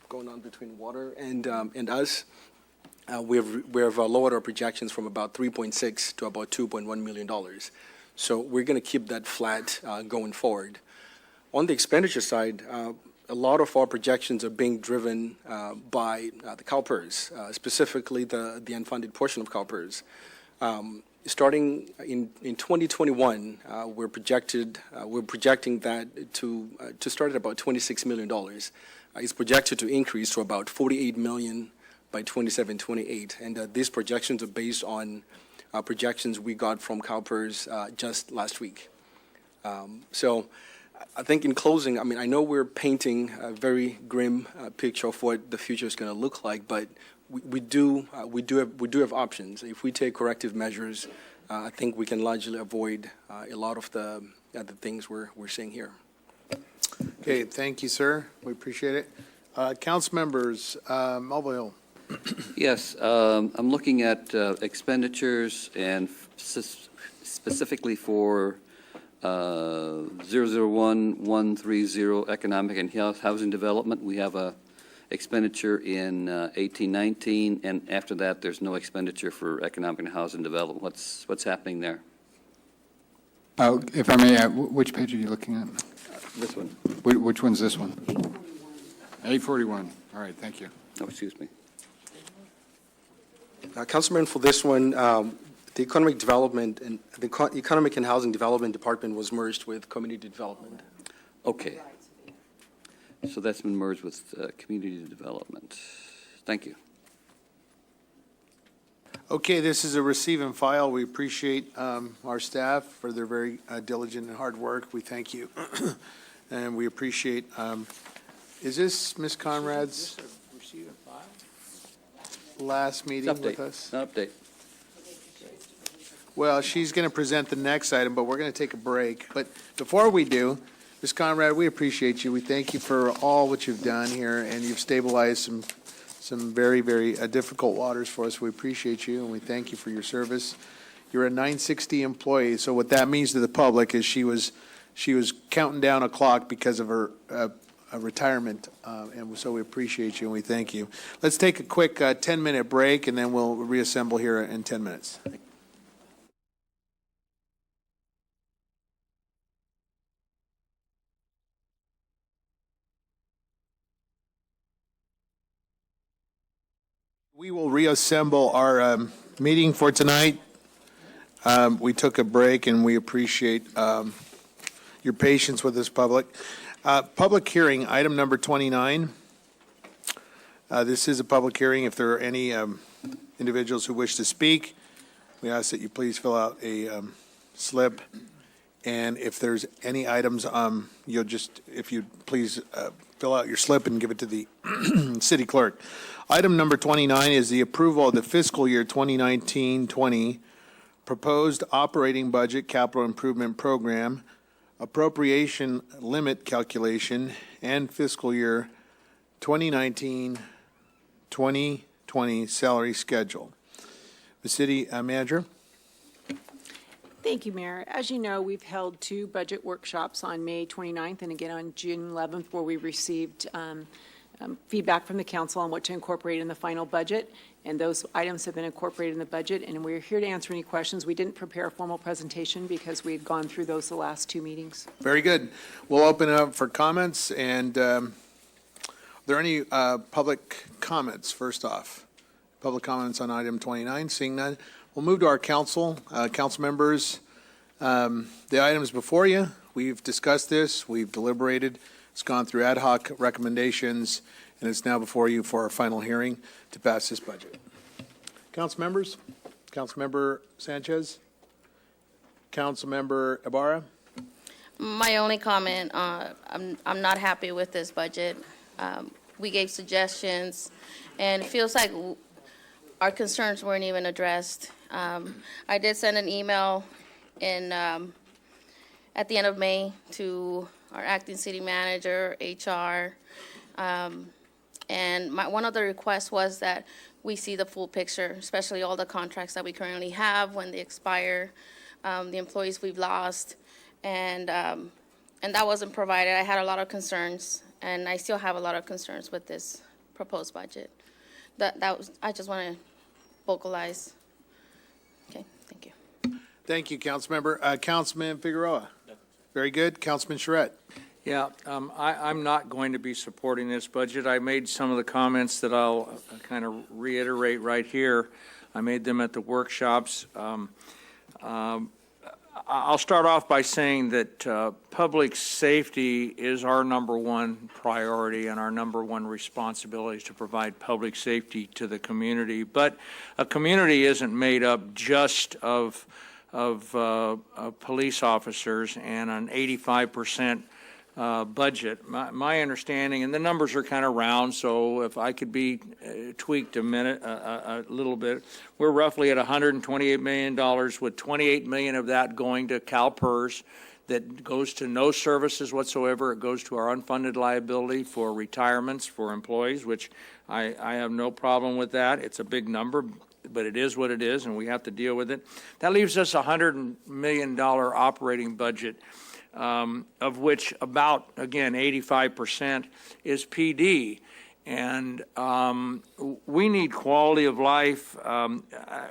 going on between water and us. We have lowered our projections from about 3.6 to about $2.1 million. So we're going to keep that flat going forward. On the expenditure side, a lot of our projections are being driven by the CalPERS, specifically the unfunded portion of CalPERS. Starting in 2021, we're projecting that to start at about $26 million. It's projected to increase to about $48 million by 27-28, and these projections are based on projections we got from CalPERS just last week. So I think in closing, I know we're painting a very grim picture of what the future is going to look like, but we do have options. If we take corrective measures, I think we can largely avoid a lot of the things we're seeing here. Okay, thank you, sir. We appreciate it. Council members, Mulvihill. Yes, I'm looking at expenditures and specifically for 001130 economic and housing development. We have a expenditure in 1819, and after that, there's no expenditure for economic and housing development. What's happening there? If I may, which page are you looking at? This one. Which one's this one? 841. All right, thank you. Oh, excuse me. Councilman, for this one, the economic development and the economic and housing development department was merged with community development. Okay. So that's been merged with community development. Thank you. Okay, this is a receive and file. We appreciate our staff for their very diligent and hard work. We thank you. And we appreciate, is this Ms. Conrad's last meeting with us? An update. Well, she's going to present the next item, but we're going to take a break. But before we do, Ms. Conrad, we appreciate you. We thank you for all what you've done here, and you've stabilized some very, very difficult waters for us. We appreciate you, and we thank you for your service. You're a 960 employee, so what that means to the public is she was counting down a clock because of her retirement, and so we appreciate you and we thank you. Let's take a quick 10-minute break, and then we'll reassemble here in 10 minutes. We will reassemble our meeting for tonight. We took a break, and we appreciate your patience with this public. Public hearing, item number 29. This is a public hearing. If there are any individuals who wish to speak, we ask that you please fill out a slip. And if there's any items, if you please fill out your slip and give it to the city clerk. Item number 29 is the approval of the fiscal year 2019-20 proposed operating budget capital improvement program, appropriation limit calculation, and fiscal year 2019-2020 salary schedule. The city manager. Thank you, Mayor. As you know, we've held 2 budget workshops on May 29th and again on June 11th, where we received feedback from the council on what to incorporate in the final budget, and those items have been incorporated in the budget, and we're here to answer any questions. We didn't prepare a formal presentation because we had gone through those the last 2 meetings. Very good. We'll open it up for comments, and are there any public comments first off? Public comments on item 29, seeing none. We'll move to our council members. The items before you, we've discussed this, we've deliberated, it's gone through ad hoc recommendations, and it's now before you for our final hearing to pass this budget. Council members, Councilmember Sanchez, Councilmember Ibarra. My only comment, I'm not happy with this budget. We gave suggestions, and it feels like our concerns weren't even addressed. I did send an email at the end of May to our acting city manager, HR, and one of the requests was that we see the full picture, especially all the contracts that we currently have, when they expire, the employees we've lost, and that wasn't provided. I had a lot of concerns, and I still have a lot of concerns with this proposed budget. I just want to vocalize. Okay, thank you. Thank you, Councilmember. Councilman Figueroa. Very good. Councilman Charette. Yeah, I'm not going to be supporting this budget. I made some of the comments that I'll kind of reiterate right here. I made them at the workshops. I'll start off by saying that public safety is our number one priority and our number one responsibility is to provide public safety to the community. But a community isn't made up just of police officers and an 85% budget. My understanding, and the numbers are kind of round, so if I could be tweaked a little bit, we're roughly at $128 million, with $28 million of that going to CalPERS, that goes to no services whatsoever. It goes to our unfunded liability for retirements for employees, which I have no problem with that. It's a big number, but it is what it is, and we have to deal with it. That leaves us a $100 million operating budget, of which about, again, 85% is PD. And we need quality of life.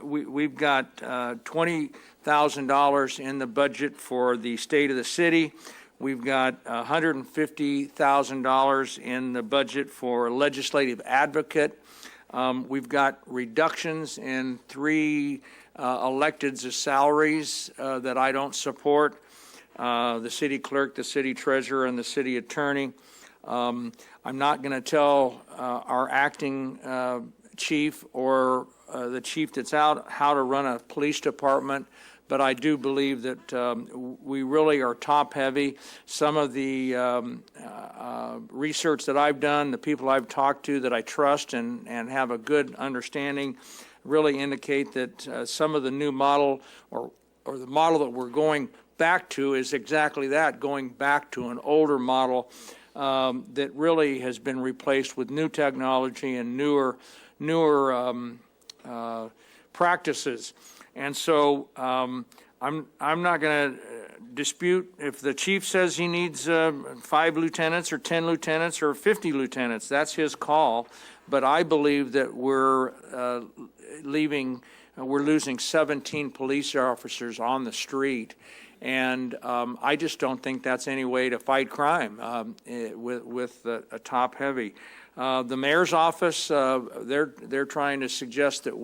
We've got $20,000 in the budget for the state of the city. We've got $150,000 in the budget for legislative advocate. We've got reductions in 3 electeds' salaries that I don't support. The city clerk, the city treasurer, and the city attorney. I'm not going to tell our acting chief or the chief that's out how to run a police department, but I do believe that we really are top-heavy. Some of the research that I've done, the people I've talked to that I trust and have a good understanding, really indicate that some of the new model or the model that we're going back to is exactly that, going back to an older model that really has been replaced with new technology and newer practices. And so I'm not going to dispute if the chief says he needs 5 lieutenants or 10 lieutenants or 50 lieutenants. That's his call. But I believe that we're losing 17 police officers on the street. And I just don't think that's any way to fight crime with a top heavy. The mayor's office, they're trying to suggest that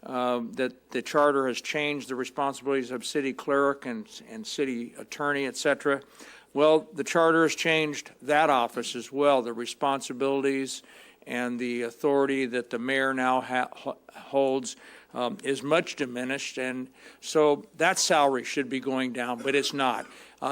that the charter has changed the responsibilities of city clerk and city attorney, et cetera. Well, the charter has changed that office as well. The responsibilities and the authority that the mayor now holds is much diminished, and so that salary should be going down, but it's not.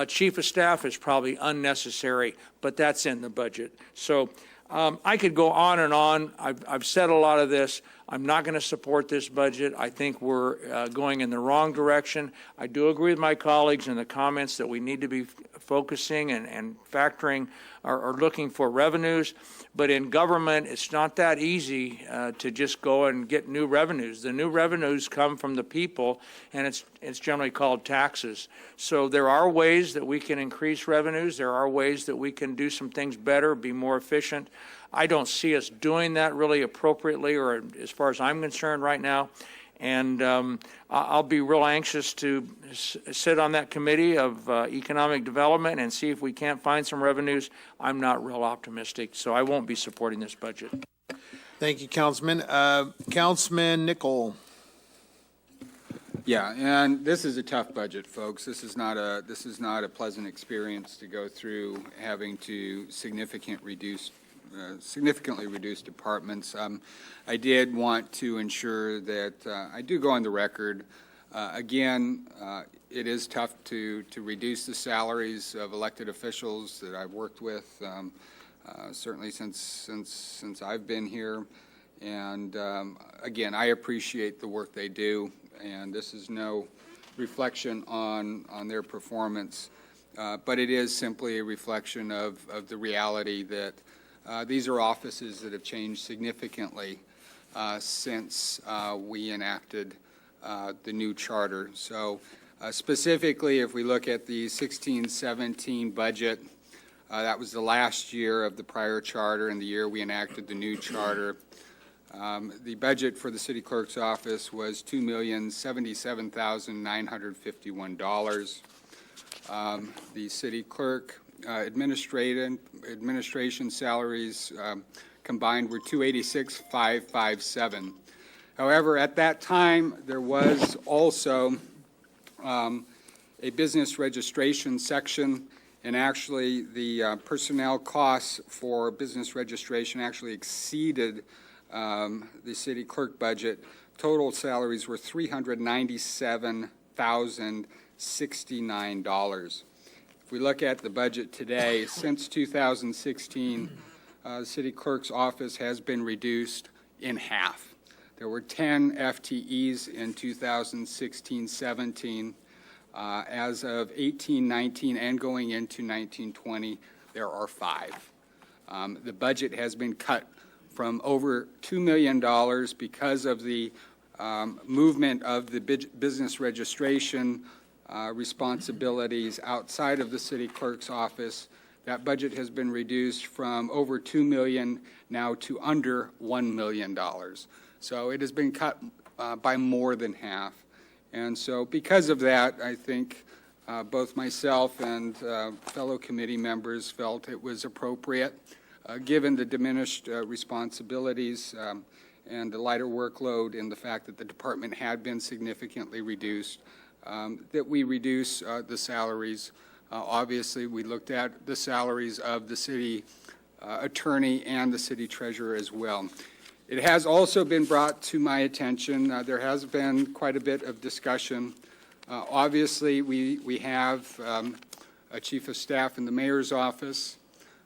Chief of staff is probably unnecessary, but that's in the budget. So I could go on and on. I've said a lot of this. I'm not going to support this budget. I think we're going in the wrong direction. I do agree with my colleagues in the comments that we need to be focusing and factoring or looking for revenues. But in government, it's not that easy to just go and get new revenues. The new revenues come from the people, and it's generally called taxes. So there are ways that we can increase revenues. There are ways that we can do some things better, be more efficient. I don't see us doing that really appropriately, or as far as I'm concerned right now. And I'll be real anxious to sit on that committee of economic development and see if we can't find some revenues. I'm not real optimistic, so I won't be supporting this budget. Thank you, Councilman. Councilman Nickel. Yeah, and this is a tough budget, folks. This is not a pleasant experience to go through, having to significantly reduce departments. I did want to ensure that I do go on the record. Again, it is tough to reduce the salaries of elected officials that I've worked with, certainly since I've been here. And again, I appreciate the work they do, and this is no reflection on their performance, but it is simply a reflection of the reality that these are offices that have changed significantly since we enacted the new charter. So specifically, if we look at the 16-17 budget, that was the last year of the prior charter and the year we enacted the new charter. The budget for the city clerk's office was $2,077,951. The city clerk administration salaries combined were $286,557. However, at that time, there was also a business registration section, and actually the personnel costs for business registration actually exceeded the city clerk budget. Total salaries were $397,069. If we look at the budget today, since 2016, the city clerk's office has been reduced in half. There were 10 FTEs in 2016-17. As of 18-19 and going into 19-20, there are 5. The budget has been cut from over $2 million because of the movement of the business registration responsibilities outside of the city clerk's office. That budget has been reduced from over $2 million now to under $1 million. So it has been cut by more than half. And so because of that, I think both myself and fellow committee members felt it was appropriate, given the diminished responsibilities and the lighter workload and the fact that the department had been significantly reduced, that we reduce the salaries. Obviously, we looked at the salaries of the city attorney and the city treasurer as well. It has also been brought to my attention, there has been quite a bit of discussion. Obviously, we have a chief of staff in the mayor's office.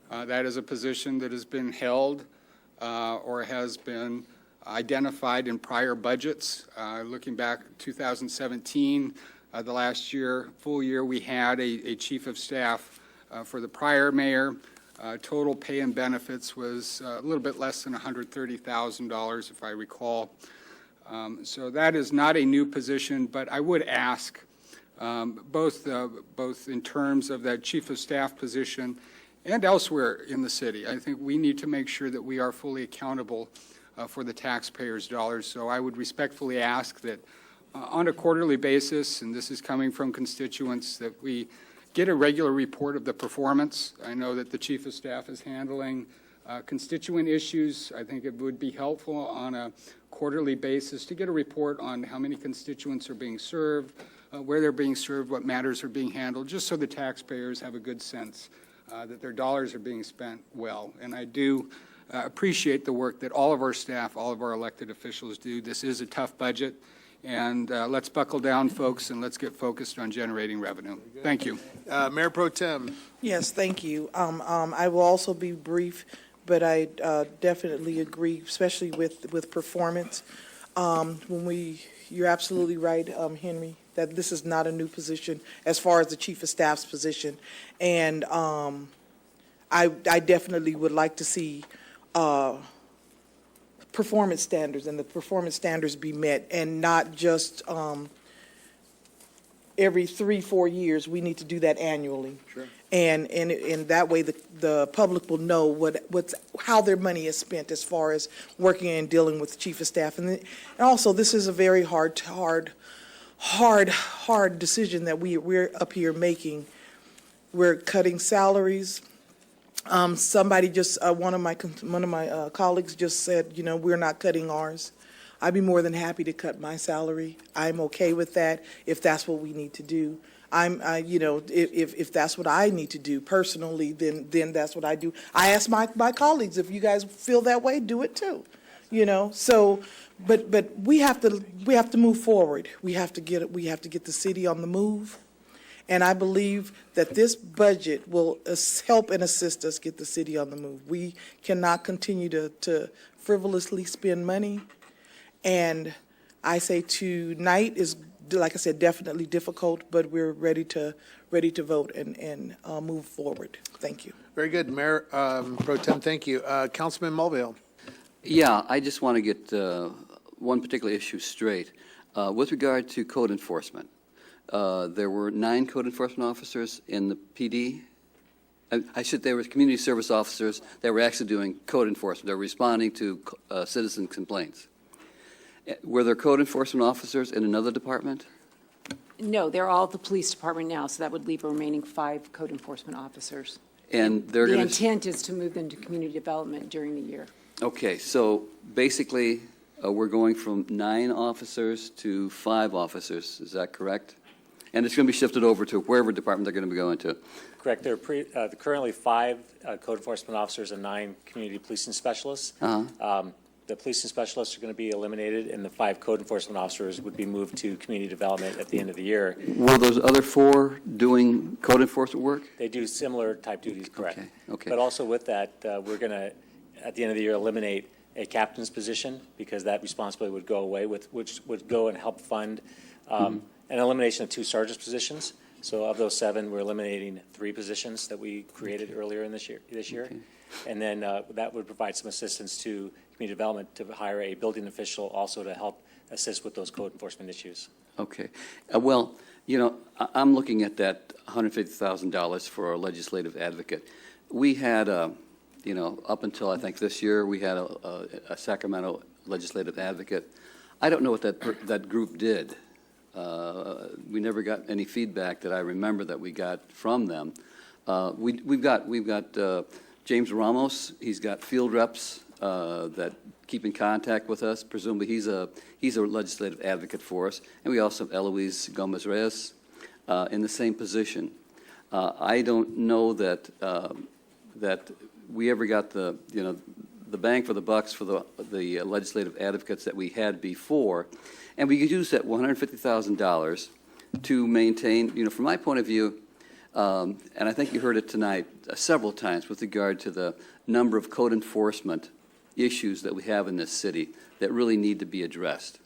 That is a position that has been held or has been identified in prior budgets. Looking back 2017, the last year, full year, we had a chief of staff for the prior mayor. Total pay and benefits was a little bit less than $130,000, if I recall. So that is not a new position, but I would ask, both in terms of that chief of staff position and elsewhere in the city, I think we need to make sure that we are fully accountable for the taxpayers' dollars. So I would respectfully ask that on a quarterly basis, and this is coming from constituents, that we get a regular report of the performance. I know that the chief of staff is handling constituent issues. I think it would be helpful on a quarterly basis to get a report on how many constituents are being served, where they're being served, what matters are being handled, just so the taxpayers have a good sense that their dollars are being spent well. And I do appreciate the work that all of our staff, all of our elected officials do. This is a tough budget. And let's buckle down, folks, and let's get focused on generating revenue. Thank you. Mayor Pro Tem. Yes, thank you. I will also be brief, but I definitely agree, especially with performance. You're absolutely right, Henry, that this is not a new position as far as the chief of staff's position. And I definitely would like to see performance standards, and the performance standards be met, and not just every 3-4 years. We need to do that annually. Sure. And that way the public will know how their money is spent as far as working and dealing with the chief of staff. And also, this is a very hard decision that we're up here making. We're cutting salaries. Somebody just, one of my colleagues just said, we're not cutting ours. I'd be more than happy to cut my salary. I'm okay with that if that's what we need to do. If that's what I need to do personally, then that's what I do. I ask my colleagues, if you guys feel that way, do it too. So, but we have to move forward. We have to get the city on the move. And I believe that this budget will help and assist us get the city on the move. We cannot continue to frivolously spend money. And I say tonight is, like I said, definitely difficult, but we're ready to vote and move forward. Thank you. Very good, Mayor Pro Tem, thank you. Councilman Mulvihill. Yeah, I just want to get one particular issue straight. With regard to code enforcement, there were 9 code enforcement officers in the PD. There were community service officers that were actually doing code enforcement. They were responding to citizen complaints. Were there code enforcement officers in another department? No, they're all at the police department now, so that would leave a remaining 5 code enforcement officers. And they're The going to... intent is to move them to community development during the year. Okay, so basically, we're going from 9 officers to 5 officers, is that correct? And it's going to be shifted over to wherever department they're going to be going to. Correct. There are currently 5 code enforcement officers and 9 community policing specialists. The policing specialists are going to be eliminated, and the 5 code enforcement officers would be moved to community development at the end of the year. Were those other 4 doing code enforcement work? They do similar type duties, correct. Okay. But also with that, we're going to, at the end of the year, eliminate a captain's position, because that responsibility would go away, which would go and help fund an elimination of 2 sergeant's positions. So of those 7, we're eliminating 3 positions that we created earlier in this year. Okay. And then that would provide some assistance to community development to hire a building official also to help assist with those code enforcement issues. Okay. Well, you know, I'm looking at that $150,000 for our legislative advocate. We had, you know, up until I think this year, we had a Sacramento legislative advocate. I don't know what that group did. We never got any feedback that I remember that we got from them. We've got James Ramos. He's got field reps that keep in contact with us. Presumably, he's a legislative advocate for us. And we also have Eloise Gomez-Reyes in the same position. I don't know that that we ever got the bang for the bucks for the legislative advocates that we had before. And we could use that $150,000 to maintain, from my point of view, and I think you heard it tonight several times with regard to the number of code enforcement issues that we have in this city that really need to be addressed.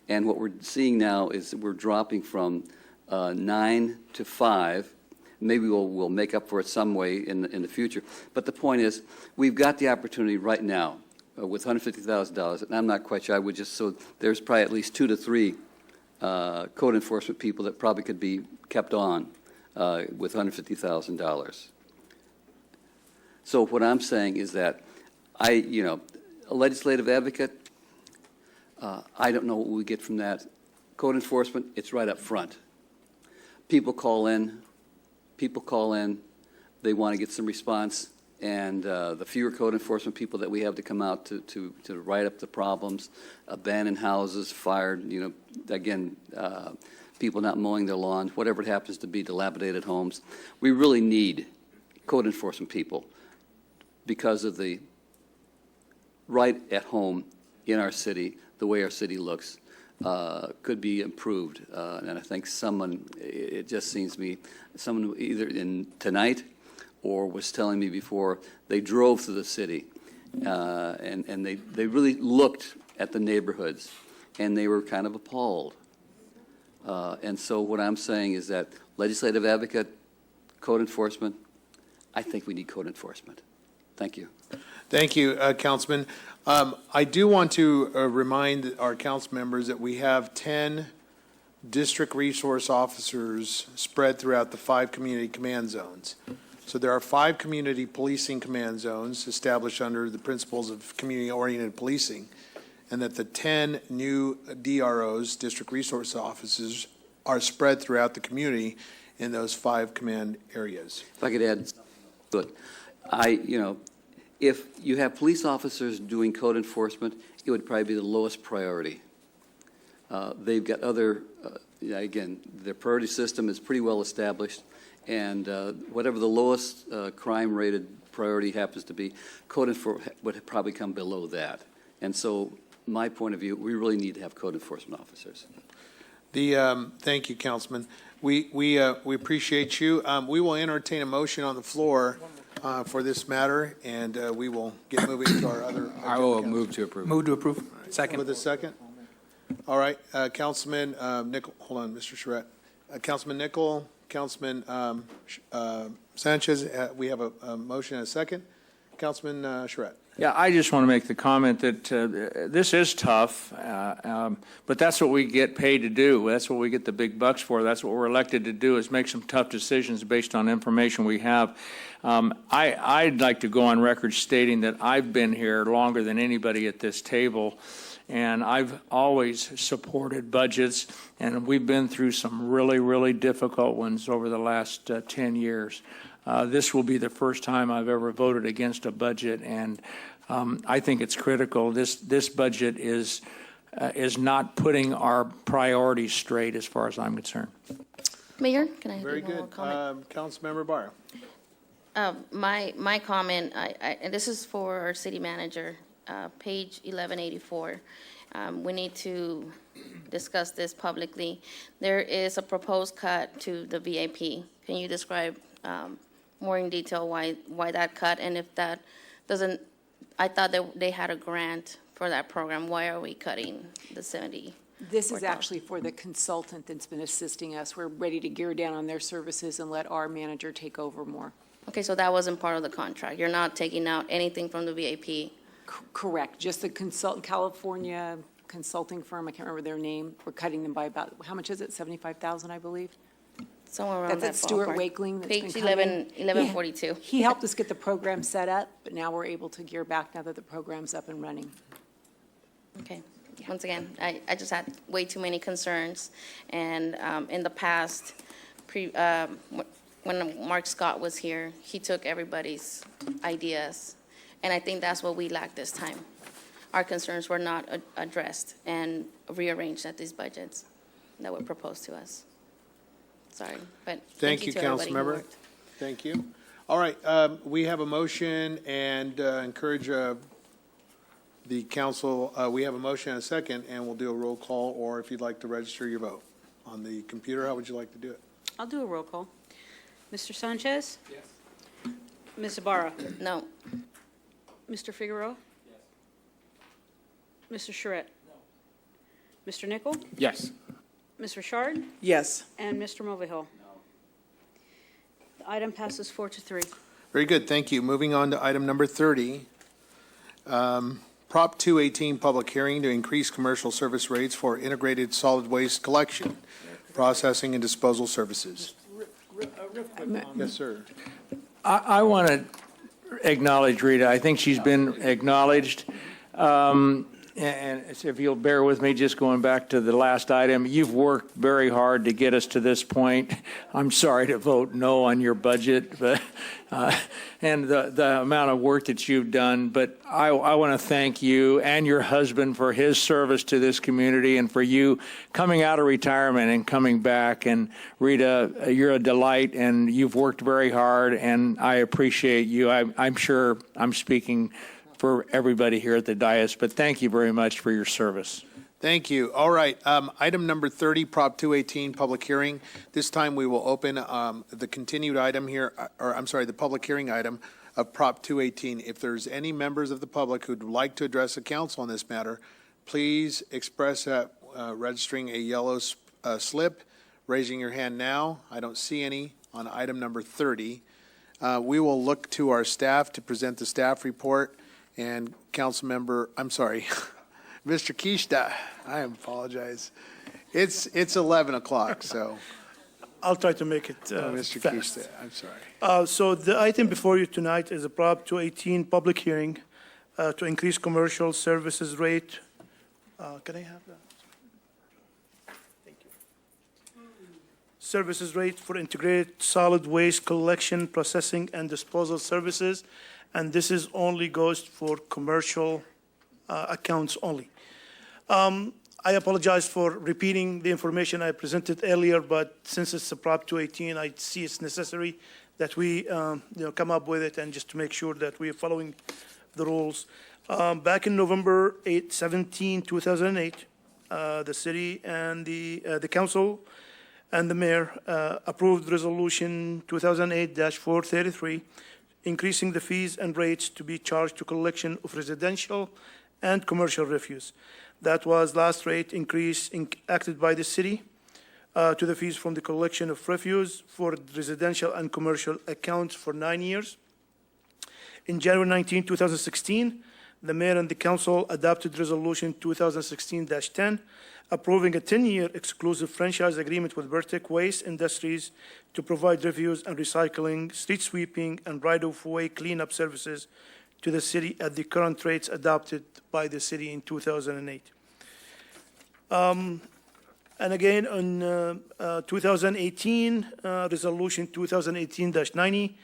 And what we're seeing now is that we're dropping from 9 to 5. Maybe we'll make up for it some way in the future. But the point is, we've got the opportunity right now with $150,000, and I'm not quite sure. I would just, so there's probably at least 2 to 3 code enforcement people that probably could be kept on with $150,000. So what I'm saying is that a legislative advocate, I don't know what we get from that. Code enforcement, it's right up front. People call in, they want to get some response, and the fewer code enforcement people that we have to come out to write up the problems, abandoned houses, fired, again, people not mowing their lawns, whatever it happens to be, dilapidated homes. We really need code enforcement people because of the right at home in our city, the way our city looks, could be improved. And I think it just seems to me, someone either tonight or was telling me before, they drove through the city and they really looked at the neighborhoods and they were kind of appalled. And so what I'm saying is that legislative advocate, code enforcement, I think we need code enforcement. Thank you. Thank you, Councilman. I do want to remind our council members that we have 10 district resource officers spread throughout the 5 community command zones. So there are 5 community policing command zones established under the principles of community-oriented policing, and that the 10 new DROs, district resource officers, are spread throughout the community in those 5 command areas. If I could add, good. If you have police officers doing code enforcement, it would probably be the lowest priority. They've got other, again, their priority system is pretty well established, and whatever the lowest crime-rated priority happens to be, code enforcement would probably come below that. And so, my point of view, we really need to have code enforcement officers. Thank you, Councilman. We appreciate you. We will entertain a motion on the floor for this matter, and we will get moving to our other. I will move to approve. Move to approve. Second. With a second? All right, Councilman Nickel, hold on, Mr. Charette. Councilman Nickel, Councilman Sanchez, we have a motion and a second. Councilman Charette. Yeah, I just want to make the comment that this is tough, but that's what we get paid to do. That's what we get the big bucks for. That's what we're elected to do, is make some tough decisions based on information we have. I'd like to go on record stating that I've been here longer than anybody at this table, and I've always supported budgets, and we've been through some really, really difficult ones over the last 10 years. This will be the first time I've ever voted against a budget, and I think it's critical. This budget is not putting our priorities straight as far as I'm concerned. Mayor, can I Very give one more good. comment? Councilmember Barr. My comment, and this is for our city manager, page 1184. We need to discuss this publicly. There is a proposed cut to the VIP. Can you describe more in detail why that cut, and if that doesn't, I thought that they had a grant for that program. Why are we cutting the 70? This is actually for the consultant that's been assisting us. We're ready to gear down on their services and let our manager take over more. Okay, so that wasn't part of the contract. You're not taking out anything from the VIP. Correct, just the California consulting firm, I can't remember their name, we're cutting them by about, how much is it, 75,000, I believe? Somewhere around that That's at Stuart ballpark. Wakeling that's been Page coming. 1142. He helped us get the program set up, but now we're able to gear back now that the program's up and running. Okay. Once again, I just had way too many concerns, and in the past, when Mark Scott was here, he took everybody's ideas, and I think that's what we lacked this time. Our concerns were not addressed and rearranged at these budgets that were proposed to us. Sorry, but Thank you, to everybody who Councilmember. worked. Thank you. All right, we have a motion and encourage the council, we have a motion and a second, and we'll do a roll call, or if you'd like to register your vote on the computer, how would you like to do it? I'll do a roll call. Mr. Sanchez? Yes. Ms. Ibarra? No. Mr. Figueroa? Yes. Mr. Charette? No. Mr. Nickel? Yes. Ms. Richard? Yes. And Mr. Mulvihill? No. The item passes 4-3. Very good, thank you. Moving on to item number 30. Prop 218, public hearing to increase commercial service rates for integrated solid waste collection, processing, and disposal services. Yes, sir. I want to acknowledge Rita. I think she's been acknowledged. And if you'll bear with me, just going back to the last item, you've worked very hard to get us to this point. I'm sorry to vote no on your budget, but and the amount of work that you've done. But I want to thank you and your husband for his service to this community, and for you coming out of retirement and coming back. And Rita, you're a delight, and you've worked very hard, and I appreciate you. I'm sure I'm speaking for everybody here at the dais, but thank you very much for your service. Thank you. All right, item number 30, Prop 218, public hearing. This time we will open the continued item here, or I'm sorry, the public hearing item of Prop 218. If there's any members of the public who'd like to address the council on this matter, please express that registering a yellow slip, raising your hand now. I don't see any on item number 30. We will look to our staff to present the staff report. And council member, I'm sorry, Mr. Kishta, I apologize. It's 11 o'clock, so. I'll try to make it Mr. fast. Kishta, I'm sorry. So the item before you tonight is a Prop 218 public hearing to increase commercial services rate. Can I have that? Thank you. Services rate for integrated solid waste collection, processing, and disposal services. And this is only goes for commercial accounts only. I apologize for repeating the information I presented earlier, but since it's a Prop 218, I see it's necessary that we come up with it, and just to make sure that we are following the rules. Back in November 17, 2008, the city and the council and the mayor approved Resolution 2008-433, increasing the fees and rates to be charged to collection of residential and commercial refuse. That was last rate increase acted by the city to the fees from the collection of refuse for residential and commercial accounts for 9 years. In January 19, 2016, the mayor and the council adopted Resolution 2016-10, approving a 10-year exclusive franchise agreement with Vertec Waste Industries to provide refuse and recycling, street sweeping, and right-of-way cleanup services to the city at the current rates adopted by the city in 2008. And again, on 2018, Resolution 2018-90,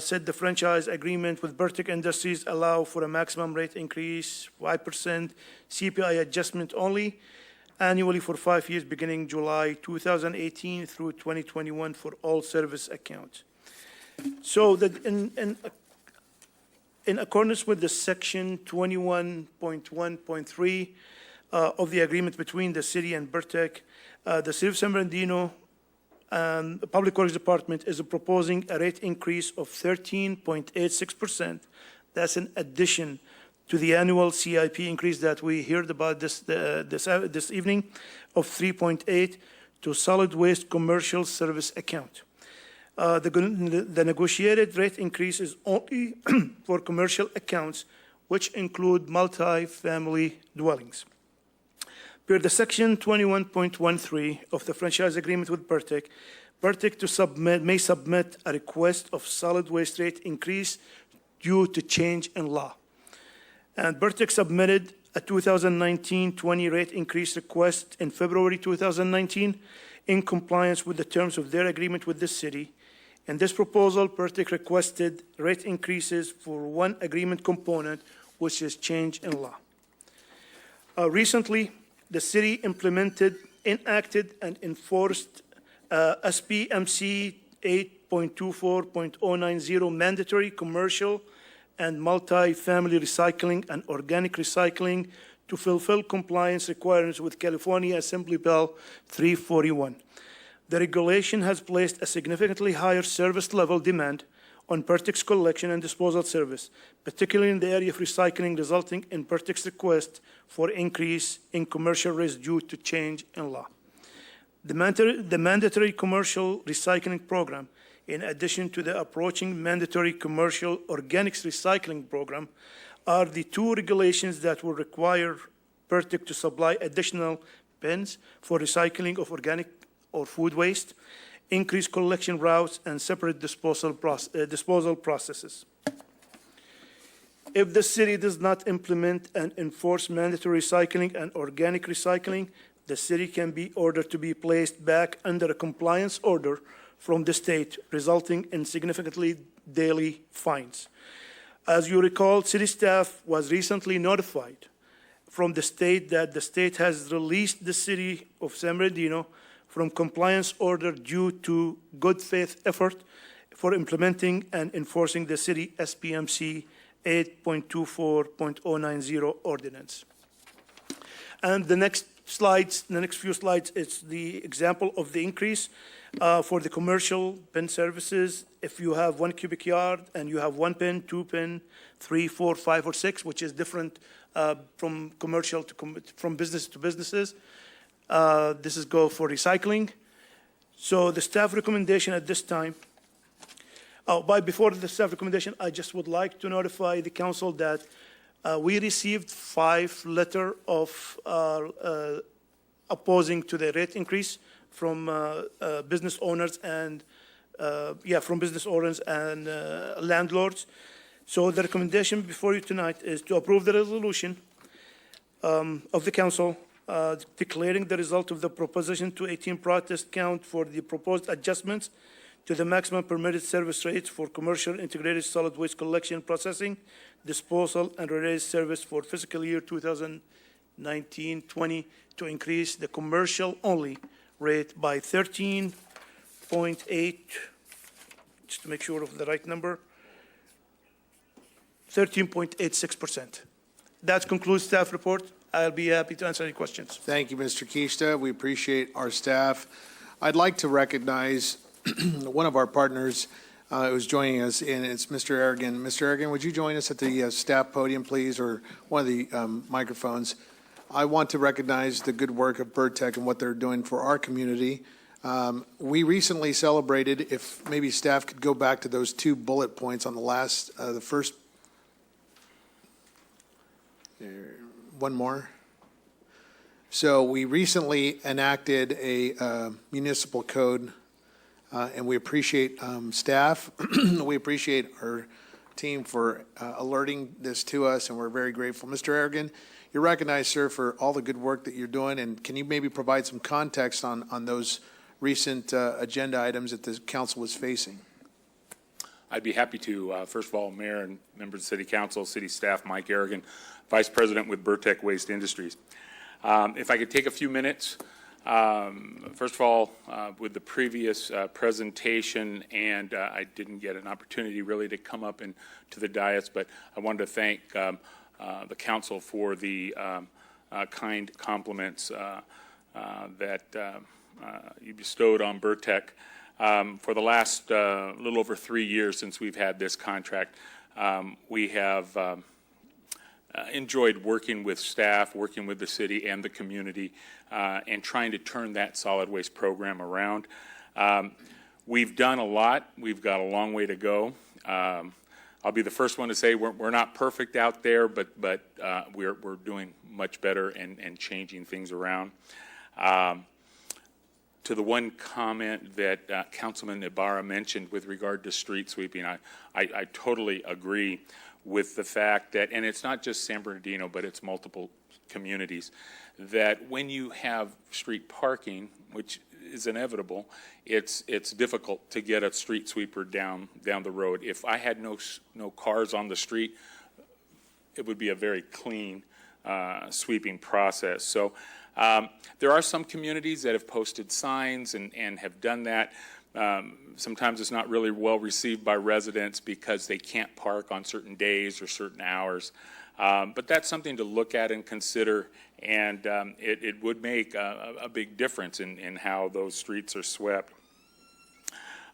said the franchise agreement with Vertec Industries allow for a maximum rate increase, 5% CPI adjustment only, annually for 5 years, beginning July 2018 through 2021 for all service accounts. So that in accordance with the section 21.1.3 of the agreement between the city and Vertec, the City of San Bernardino the Public Works Department is proposing a rate increase of 13.86%. That's in addition to the annual CIP increase that we heard about this evening of 3.8 to solid waste commercial service account. The negotiated rate increase is only for commercial accounts, which include multi-family dwellings. Per the section 21.13 of the franchise agreement with Vertec, Vertec may submit a request of solid waste rate increase due to change in law. And Vertec submitted a 2019-20 rate increase request in February 2019 in compliance with the terms of their agreement with the city. In this proposal, Vertec requested rate increases for one agreement component, which is change in law. Recently, the city implemented, enacted, and enforced SPMC 8.24.090 mandatory commercial and multi-family recycling and organic recycling to fulfill compliance requirements with California Assembly Bill 341. The regulation has placed a significantly higher service level demand on Vertec's collection and disposal service, particularly in the area of recycling, resulting in Vertec's request for increase in commercial rates due to change in law. The mandatory commercial recycling program, in addition to the approaching mandatory commercial organics recycling program, are the two regulations that will require Vertec to supply additional bins for recycling of organic or food waste, increase collection routes, and separate disposal processes. If the city does not implement and enforce mandatory recycling and organic recycling, the city can be ordered to be placed back under a compliance order from the state, resulting in significantly daily fines. As you recall, city staff was recently notified from the state that the state has released the city of San Bernardino from compliance order due to good faith effort for implementing and enforcing the city SPMC 8.24.090 ordinance. And the next few slides, it's the example of the increase for the commercial bin services. If you have 1 cubic yard and you have 1 bin, 2 bin, 3, 4, 5, or 6, which is different from commercial to from business to businesses, this is go for recycling. So the staff recommendation at this time, before the staff recommendation, I just would like to notify the council that we received 5 letters of opposing to the rate increase from business owners and landlords. So the recommendation before you tonight is to approve the resolution of the council declaring the result of the proposition 218 protest count for the proposed adjustments to the maximum permitted service rates for commercial integrated solid waste collection, processing, disposal, and related service for fiscal year 2019-20 to increase the commercial only rate by 13.8, just to make sure of the right number, 13.86%. That concludes staff report. I'll be happy to answer any questions. Thank you, Mr. Kishta. We appreciate our staff I'd like to recognize one of our partners who's joining us, and it's Mr. Aragon. Mr. Aragon, would you join us at the staff podium, please, or one of the microphones? I want to recognize the good work of Burtech and what they're doing for our community. We recently celebrated, if maybe staff could go back to those 2 bullet points on the last, the first, one more. So we recently enacted a municipal code, and we appreciate staff. We appreciate our team for alerting this to us, and we're very grateful. Mr. Aragon, you're recognized, sir, for all the good work that you're doing, and can you maybe provide some context on those recent agenda items that the council was facing? I'd be happy to. First of all, Mayor and members of City Council, City staff, Mike Aragon, Vice President with Burtech Waste Industries. If I could take a few minutes, first of all, with the previous presentation, and I didn't get an opportunity really to come up to the dais, but I wanted to thank the council for the kind compliments that you bestowed on Burtech. For the last little over 3 years since we've had this contract, we have enjoyed working with staff, working with the city and the community, and trying to turn that solid waste program around. We've done a lot. We've got a long way to go. I'll be the first one to say we're not perfect out there, but we're doing much better and changing things around. To the one comment that Councilman Ibarra mentioned with regard to street sweeping, I totally agree with the fact that, and it's not just San Bernardino, but it's multiple communities, that when you have street parking, which is inevitable, it's difficult to get a street sweeper down the road. If I had no cars on the street, it would be a very clean sweeping process. So there are some communities that have posted signs and have done that. Sometimes it's not really well received by residents because they can't park on certain days or certain hours. But that's something to look at and consider, and it would make a big difference in how those streets are swept.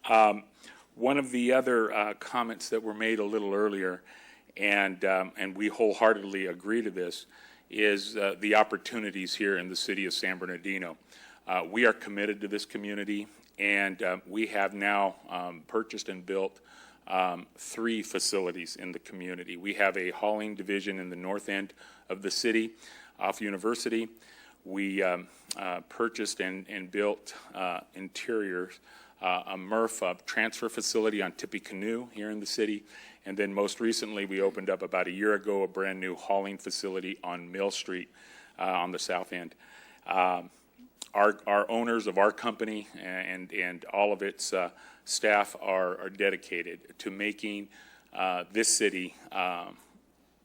One of the other comments that were made a little earlier, and we wholeheartedly agree to this, is the opportunities here in the city of San Bernardino. We are committed to this community, and we have now purchased and built 3 facilities in the community. We have a hauling division in the north end of the city off University. We purchased and built interiors, a MRF transfer facility on Tippecanoe here in the city. And then most recently, we opened up about a year ago a brand new hauling facility on Mill Street on the south end. Our owners of our company and all of its staff are dedicated to making this city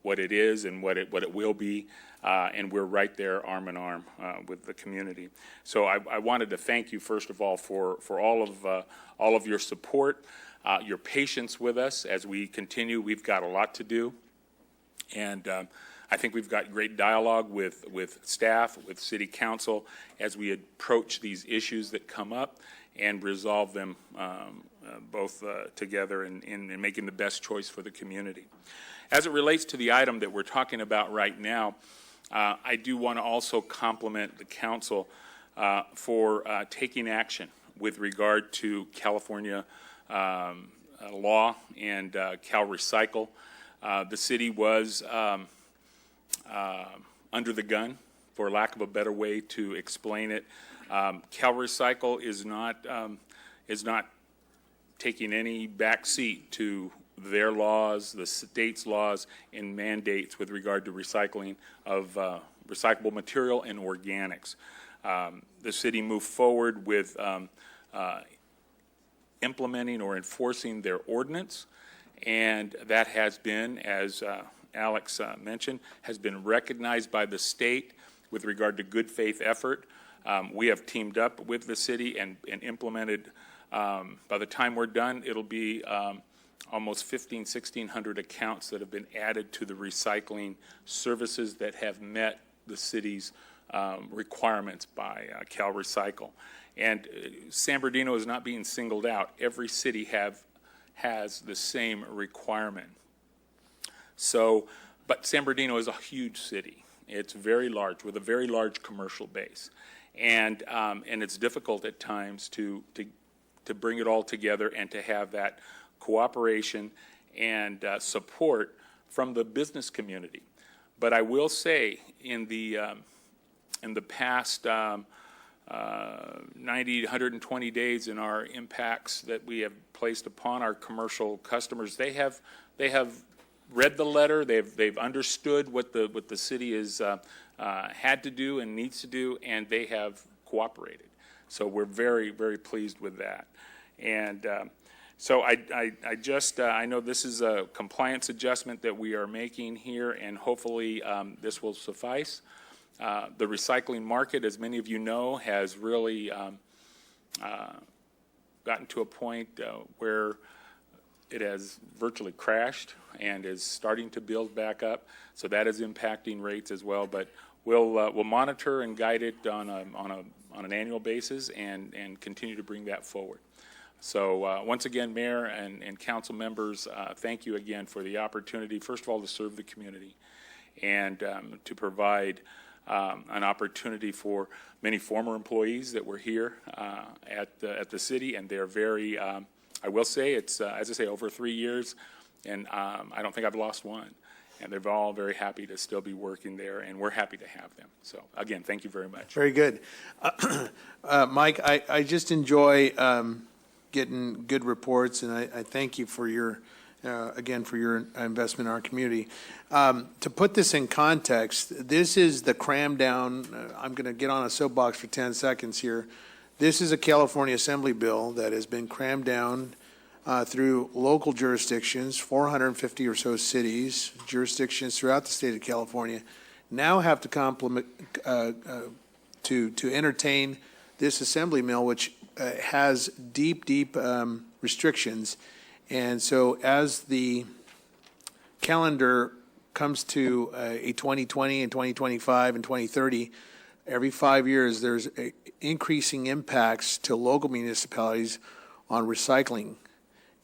what it is and what it will be, and we're right there arm in arm with the community. So I wanted to thank you first of all for all of your support, your patience with us as we continue. We've got a lot to do, and I think we've got great dialogue with staff, with City Council, as we approach these issues that come up and resolve them both together in making the best choice for the community. As it relates to the item that we're talking about right now, I do want to also compliment the council for taking action with regard to California law and Cal Recycle. The city was under the gun, for lack of a better way to explain it. Cal Recycle is not taking any back seat to their laws, the state's laws, and mandates with regard to recycling of recyclable material and organics. The city moved forward with implementing or enforcing their ordinance, and that has been, as Alex mentioned, has been recognized by the state with regard to good faith effort. We have teamed up with the city and implemented, by the time we're done, it'll be almost 1,600 accounts that have been added to the recycling services that have met the city's requirements by Cal Recycle. And San Bernardino is not being singled out. Every city has the same requirement. So, but San Bernardino is a huge city. It's very large, with a very large commercial base. And it's difficult at times to bring it all together and to have that cooperation and support from the business community. But I will say, in the past 90 to 120 days in our impacts that we have placed upon our commercial customers, they have read the letter, they've understood what the city has had to do and needs to do, and they have cooperated. So we're very, very pleased with that. And so I know this is a compliance adjustment that we are making here, and hopefully this will suffice. The recycling market, as many of you know, has really gotten to a point where it has virtually crashed and is starting to build back up. So that is impacting rates as well. But we'll monitor and guide it on an annual basis and continue to bring that forward. So once again, Mayor and council members, thank you again for the opportunity, first of all, to serve the community and to provide an opportunity for many former employees that were here at the city, and they're very, I will say, it's, as I say, over 3 years, and I don't think I've lost one. And they're all very happy to still be working there, and we're happy to have them. So, again, thank you very much. Very good. Mike, I just enjoy getting good reports, and I thank you for your, again, for your investment in our community. To put this in context, this is the cram down. I'm going to get on a soapbox for 10 seconds here. This is a California Assembly bill that has been crammed down through local jurisdictions. 450 or so cities, jurisdictions throughout the state of California now have to to entertain this assembly bill, which has deep restrictions. And so as the calendar comes to a 2020 and 2025 and 2030, every 5 years there's increasing impacts to local municipalities on recycling.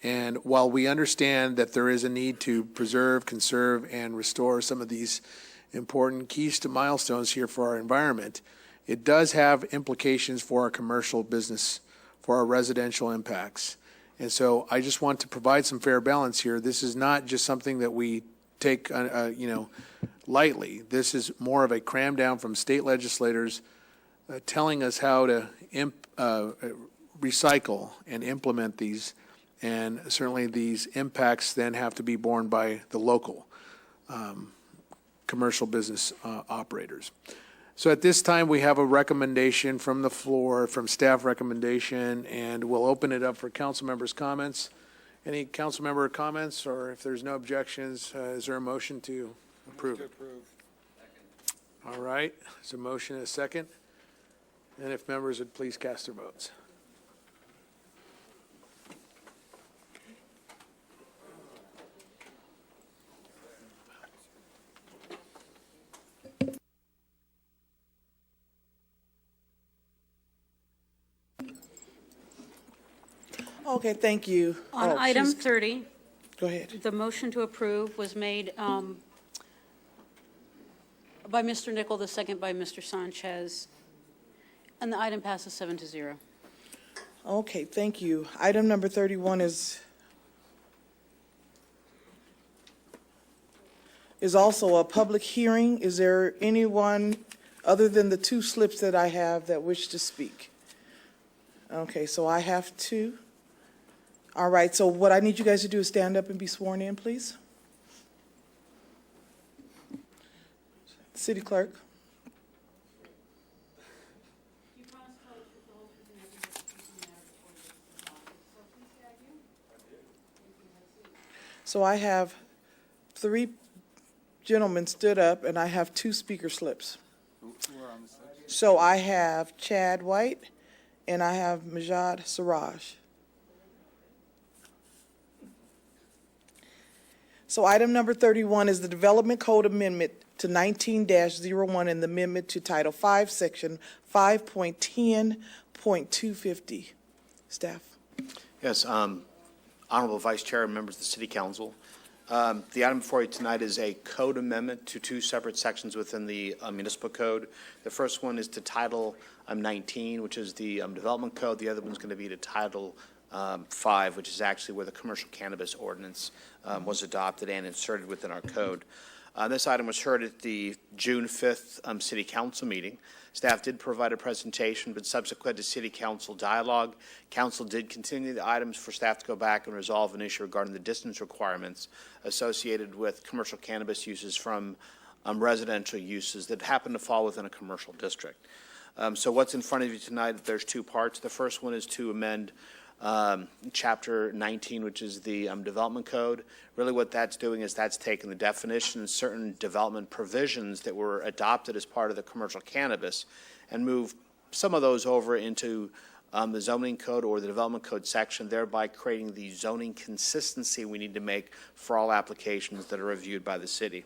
And while we understand that there is a need to preserve, conserve, and restore some of these important keys to milestones here for our environment, it does have implications for our commercial business, for our residential impacts. And so I just want to provide some fair balance here. This is not just something that we take, lightly. This is more of a cram down from state legislators telling us how to recycle and implement these. And certainly these impacts then have to be borne by the local commercial business operators. So at this time, we have a recommendation from the floor, from staff recommendation, and we'll open it up for council members' comments. Any council member comments, or if there's no objections, is there a motion to approve? Move to approve. All right, there's a motion and a second. And if members would please cast their votes. Okay, thank you. On Oh, item she's- 30, Go ahead. the motion to approve was made by Mr. Nichol, the second by Mr. Sanchez, and the item passes 7-0. Okay, thank you. Item number 31 is also a public hearing. Is there anyone, other than the two slips that I have, that wish to speak? Okay, so I have two. All right, so what I need you guys to do is stand up and be sworn in, please. City Clerk. So I have three gentlemen stood up, and I have two speaker slips. So I have Chad White, and I have Majad Siraj. So item number 31 is the Development Code Amendment to 19-01 and the amendment to Title 5, Section 5.10.250. Staff. Yes, Honorable Vice Chair and members of the City Council. The item before you tonight is a code amendment to two separate sections within the municipal code. The first one is to Title 19, which is the Development Code. The other one's going to be to Title 5, which is actually where the commercial cannabis ordinance was adopted and inserted within our code. This item was heard at the June 5th City Council meeting. Staff did provide a presentation, but subsequent to City Council dialogue, Council did continue the items for staff to go back and resolve an issue regarding the distance requirements associated with commercial cannabis uses from residential uses that happen to fall within a commercial district. So what's in front of you tonight, there's two parts. The first one is to amend Chapter 19, which is the Development Code. Really what that's doing is that's taking the definition and certain development provisions that were adopted as part of the commercial cannabis and move some of those over into the zoning code or the development code section, thereby creating the zoning consistency we need to make for all applications that are reviewed by the city.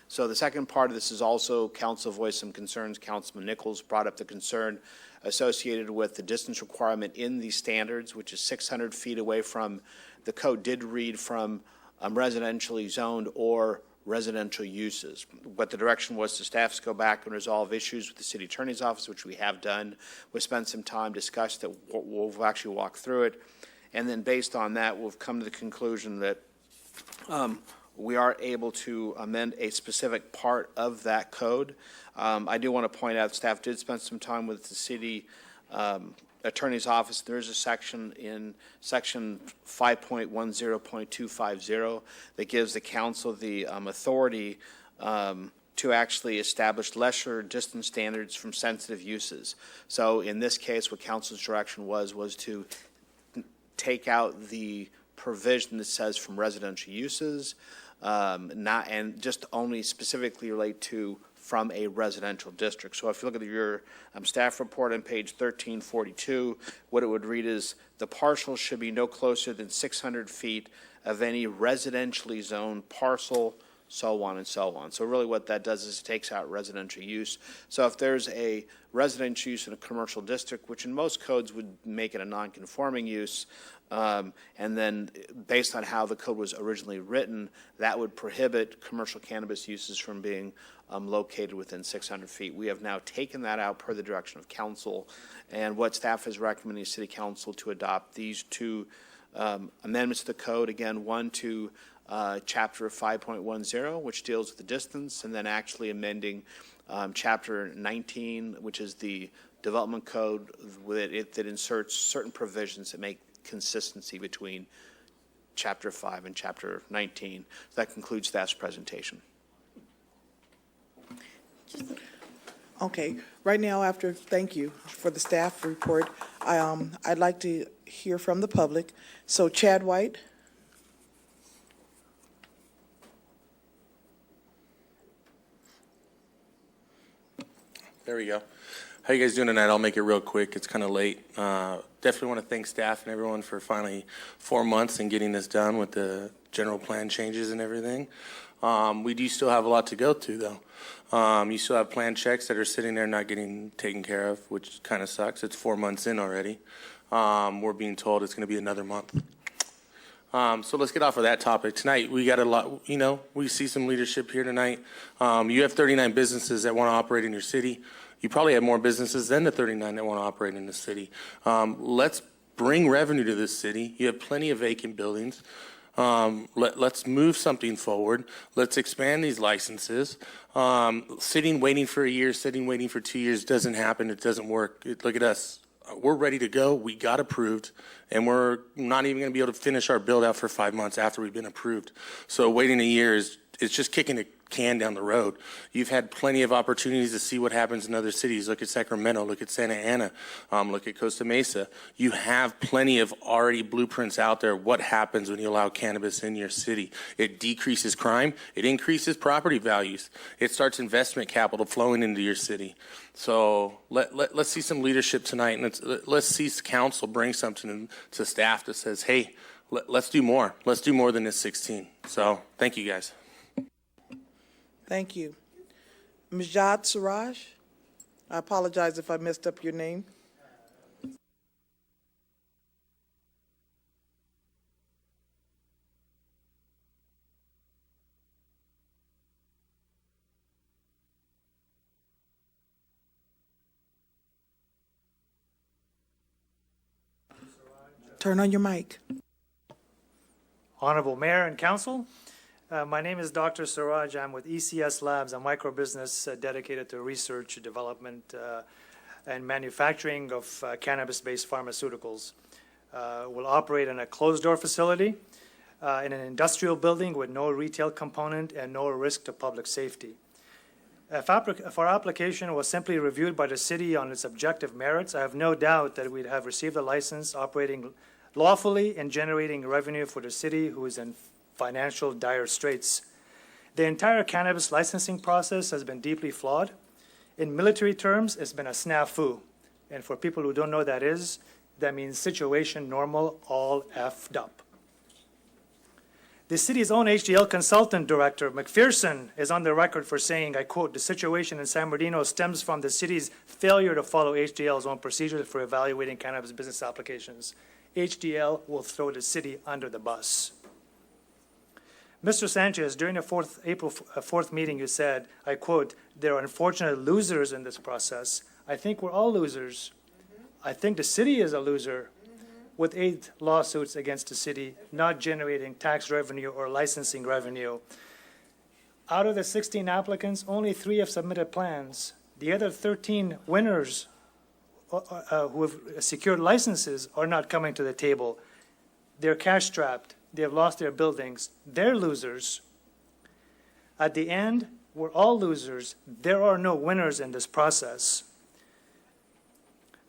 So the second part of this is also council voiced some concerns. Councilman Nichols brought up the concern associated with the distance requirement in these standards, which is 600 feet away from, the code did read from residentially zoned or residential uses. What the direction was to staff to go back and resolve issues with the city attorney's office, which we have done. We spent some time, discussed it, we'll actually walk through it. And then based on that, we've come to the conclusion that we are able to amend a specific part of that code. I do want to point out staff did spend some time with the city attorney's office. There is a section in section 5.10.250 that gives the council the authority to actually establish lesser distance standards from sensitive uses. So in this case, what council's direction was to take out the provision that says from residential uses, and just only specifically relate to from a residential district. So if you look at your staff report on page 1342, what it would read is the parcel should be no closer than 600 feet of any residentially zoned parcel, so on and so on. So really what that does is it takes out residential use. So if there's a residential use in a commercial district, which in most codes would make it a non-conforming use, and then based on how the code was originally written, that would prohibit commercial cannabis uses from being located within 600 feet. We have now taken that out per the direction of council, and what staff is recommending City Council to adopt these two amendments to the code. Again, one to Chapter 5.10, which deals with the distance, and then actually amending Chapter 19, which is the development code that inserts certain provisions that make consistency between Chapter 5 and Chapter 19. That concludes staff's presentation. Okay, right now thank you for the staff report. I'd like to hear from the public. So Chad White. There we go. How you guys doing tonight? I'll make it real quick. It's kind of late. Definitely want to thank staff and everyone for finally 4 months and getting this done with the general plan changes and everything. We do still have a lot to go to, though. You still have plan checks that are sitting there not getting taken care of, which kind of sucks. It's 4 months in already. We're being told it's going to be another month. So let's get off of that topic. Tonight, we got a lot, we see some leadership here tonight. You have 39 businesses that want to operate in your city. You probably have more businesses than the 39 that want to operate in the city. Let's bring revenue to this city. You have plenty of vacant buildings. Let's move something forward. Let's expand these licenses. Sitting, waiting for a year, sitting, waiting for 2 years doesn't happen. It doesn't work. Look at us. We're ready to go. We got approved, and we're not even going to be able to finish our build out for 5 months after we've been approved. So waiting a year is just kicking a can down the road. You've had plenty of opportunities to see what happens in other cities. Look at Sacramento, look at Santa Ana, look at Costa Mesa. You have plenty of already blueprints out there. What happens when you allow cannabis in your city? It decreases crime. It increases property values. It starts investment capital flowing into your city. So let's see some leadership tonight, and let's see council bring something to staff that says, hey, let's do more. Let's do more than this 16. So thank you guys. Thank you. Mijat Siraj, I apologize if I messed up your name. Turn on your mic. Honorable Mayor and Council, my name is Dr. Siraj. I'm with ECS Labs, a microbusiness dedicated to research, development, and manufacturing of cannabis-based pharmaceuticals. We'll operate in a closed-door facility in an industrial building with no retail component and no risk to public safety. If our application was simply reviewed by the city on its objective merits, I have no doubt that we'd have received a license operating lawfully and generating revenue for the city, who is in financial dire straits. The entire cannabis licensing process has been deeply flawed. In military terms, it's been a snafu. And for people who don't know what that means situation normal, all effed up. The city's own HDL consultant director, McPherson, is on the record for saying, I quote, "The situation in San Bernardino stems from the city's failure to follow HDL's own procedures for evaluating cannabis business applications. HDL will throw the city under the bus." Mr. Sanchez, during the April 4th meeting, you said, I quote, "There are unfortunate losers in this process. I think we're all losers. I think the city is a loser with 8 lawsuits against the city, not generating tax revenue or licensing revenue. Out of the 16 applicants, only 3 have submitted plans. The other 13 winners who have secured licenses are not coming to the table. They're cash-strapped. They have lost their buildings. They're losers. At the end, we're all losers. There are no winners in this process.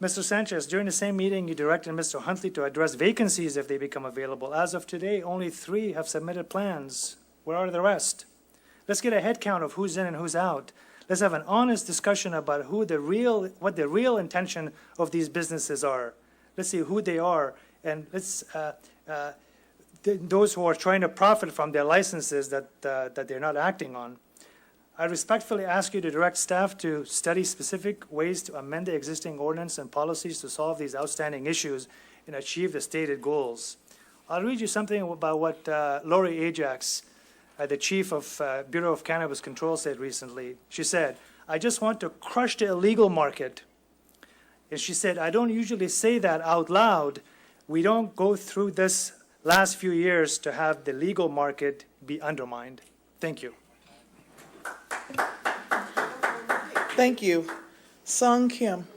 Mr. Sanchez, during the same meeting, you directed Mr. Huntley to address vacancies if they become available. As of today, only 3 have submitted plans. Where are the rest? Let's get a head count of who's in and who's out. Let's have an honest discussion about what the real intention of these businesses are. Let's see who they are, and let's those who are trying to profit from their licenses that they're not acting on. I respectfully ask you to direct staff to study specific ways to amend the existing ordinance and policies to solve these outstanding issues and achieve the stated goals. I'll read you something about what Lori Ajax, the chief of Bureau of Cannabis Control, said recently. She said, "I just want to crush the illegal market." And she said, "I don't usually say that out loud. We don't go through this last few years to have the legal market be undermined." Thank you. Thank you. Sung Kim.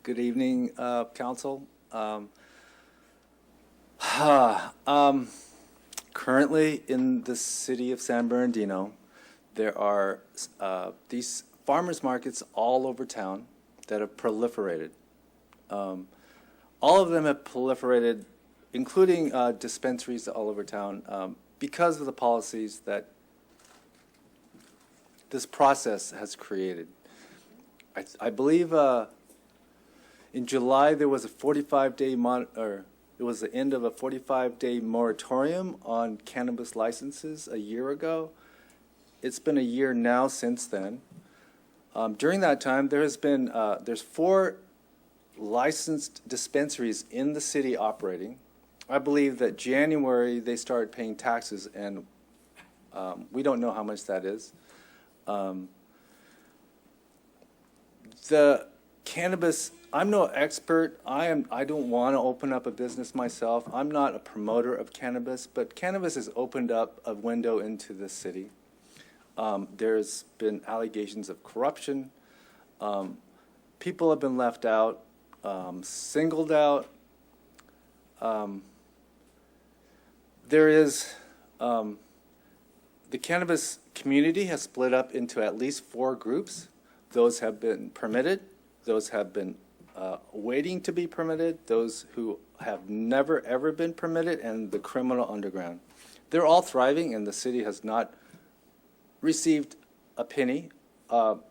Good evening, Council. Currently, in the city of San Bernardino, there are these farmers markets all over town that have proliferated. All of them have proliferated, including dispensaries all over town, because of the policies that this process has created. I believe in July there was a 45-day it was the end of a 45-day moratorium on cannabis licenses a year ago. It's been a year now since then. During that time, there's 4 licensed dispensaries in the city operating. I believe that January they started paying taxes, and we don't know how much that is. The cannabis, I'm no expert. I don't want to open up a business myself. I'm not a promoter of cannabis, but cannabis has opened up a window into the city. There's been allegations of corruption. People have been left out, singled out. There is, the cannabis community has split up into at least 4 groups. Those have been permitted, those have been waiting to be permitted, those who have never ever been permitted, and the criminal underground. They're all thriving, and the city has not received a penny,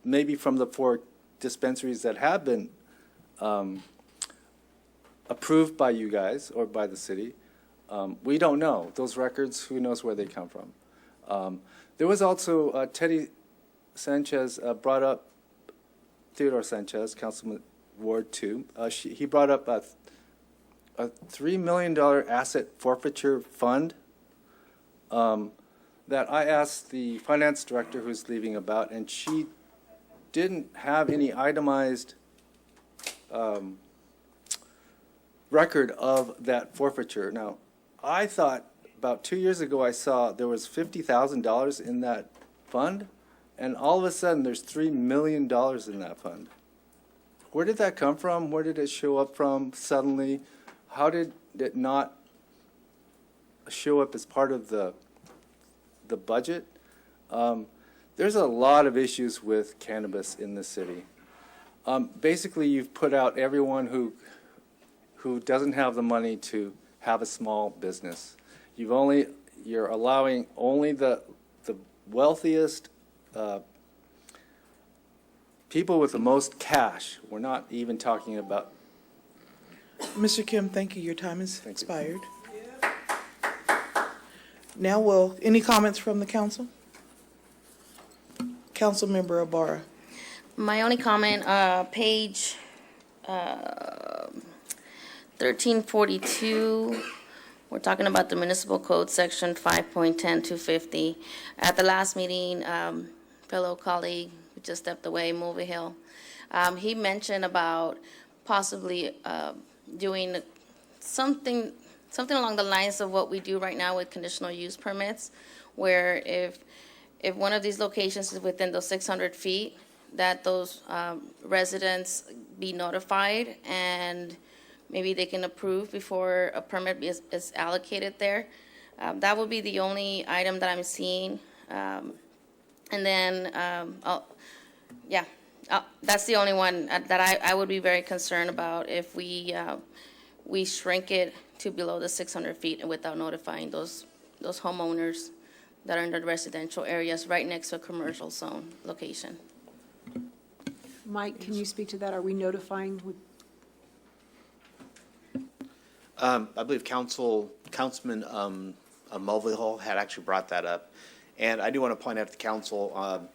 maybe from the 4 dispensaries that have been approved by you guys or by the city. We don't know. Those records, who knows where they come from. There was also Teddy Sanchez brought up, Theodore Sanchez, Councilman Ward 2. He brought up a $3 million asset forfeiture fund that I asked the finance director who's leaving about, and she didn't have any itemized record of that forfeiture. Now, I thought about 2 years ago I saw there was $50,000 in that fund, and all of a sudden there's $3 million in that fund. Where did that come from? Where did it show up from suddenly? How did it not show up as part of the budget? There's a lot of issues with cannabis in the city. Basically, you've put out everyone who doesn't have the money to have a small business. You're allowing only the wealthiest people with the most cash. We're not even talking about. Mr. Kim, thank you. Your time has expired. Now, any comments from the council? Councilmember Ibarra. My only comment, page 1342, we're talking about the municipal code section 5.10-250. At the last meeting, fellow colleague who just stepped away, Mulvey Hill, he mentioned about possibly doing something along the lines of what we do right now with conditional use permits, where if one of these locations is within those 600 feet, that those residents be notified and maybe they can approve before a permit is allocated there. That would be the only item that I'm seeing. And then, that's the only one that I would be very concerned about if we shrink it to below the 600 feet and without notifying those homeowners that are in the residential areas right next to a commercial zone location. Mike, can you speak to that? Are we notifying? I believe Councilman Mulvihill had actually brought that up. And I do want to point out to the council,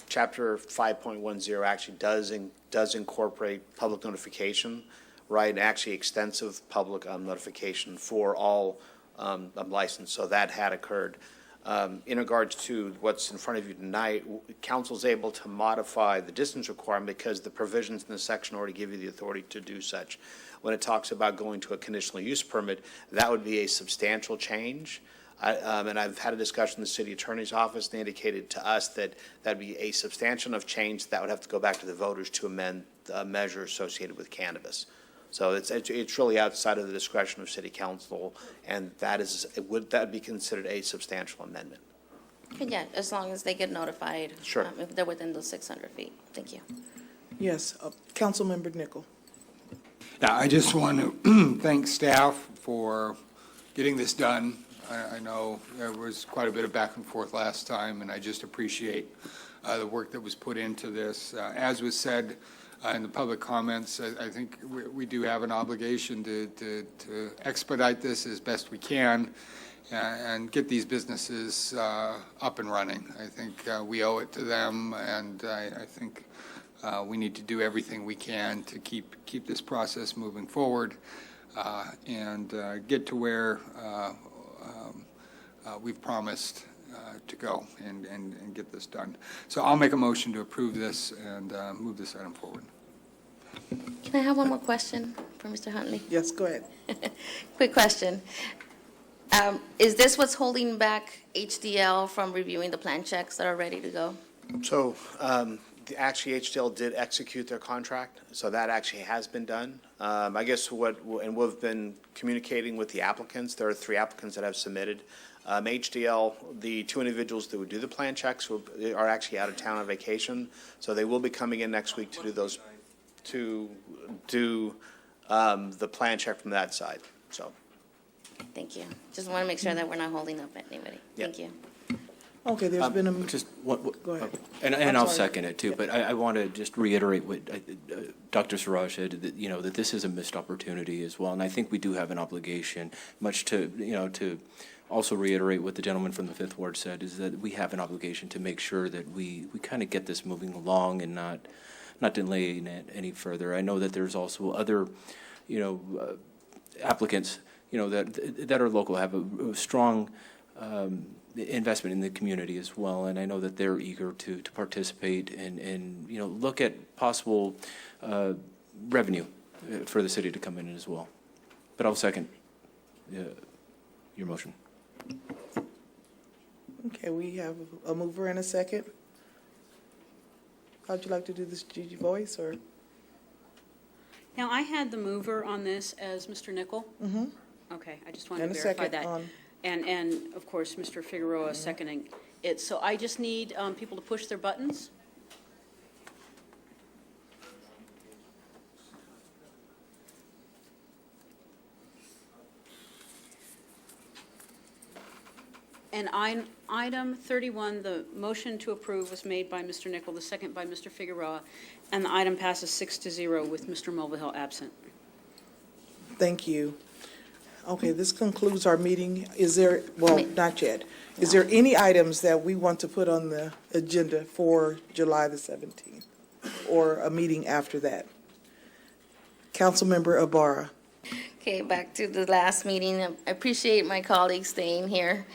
Chapter 5.10 actually does incorporate public notification, right, and actually extensive public notification for all licensed. So that had occurred. In regards to what's in front of you tonight, council's able to modify the distance requirement because the provisions in the section already give you the authority to do such. When it talks about going to a conditional use permit, that would be a substantial change. And I've had a discussion in the city attorney's office. They indicated to us that that'd be a substantial enough change that would have to go back to the voters to amend the measure associated with cannabis. So it's really outside of the discretion of city council, and would that be considered a substantial amendment? Yeah, as long as they get notified. Sure. If they're within those 600 feet. Thank you. Yes, Councilmember Nickel. Yeah, I just want to thank staff for getting this done. I know there was quite a bit of back and forth last time, and I just appreciate the work that was put into this. As was said in the public comments, I think we do have an obligation to expedite this as best we can and get these businesses up and running. I think we owe it to them, and I think we need to do everything we can to keep this process moving forward and get to where we've promised to go and get this done. So I'll make a motion to approve this and move this item forward. Can I have one more question for Mr. Huntley? Yes, go ahead. Quick question. Is this what's holding back HDL from reviewing the plan checks that are ready to go? So actually, HDL did execute their contract, so that actually has been done. I guess and we've been communicating with the applicants. There are 3 applicants that have submitted. HDL, the 2 individuals that would do the plan checks are actually out of town on vacation, so they will be coming in next week to do the plan check from that side. So, Thank you. Just want to make sure that we're not holding up anybody. Yeah. Thank you. Okay, there's been a, Just one, go ahead. and I'm I'll sorry. second it too, but I want to just reiterate what Dr. Siraj said, that, you know, that this is a missed opportunity as well. And I think we do have an obligation, much to, you know, to also reiterate what the gentleman from the Fifth Ward said, is that we have an obligation to make sure that we kind of get this moving along and not delaying it any further. I know that there's also other, you know, applicants, you know, that are local, have a strong investment in the community as well, and I know that they're eager to participate and, you know, look at possible revenue for the city to come in as well. But I'll second your motion. Okay, we have a mover and a second. How'd you like to do this, Gigi Voice, or? Now, I had the mover on this as Mr. Nichol. Mm-hmm. Okay, I just wanted And to a verify second that. on, And of course, Mr. Figueroa seconding it. So I just need people to push their buttons. And item 31, the motion to approve was made by Mr. Nichol, the second by Mr. Figueroa, and the item passes 6-0 with Mr. Mulvihill absent. thank you. Okay, this concludes our meeting. Is there, well, not yet. Is there any items that we want to put on the agenda for July the 17th? Or a meeting after that? Councilmember Ibarra. Okay, back to the last meeting. I appreciate my colleagues staying here,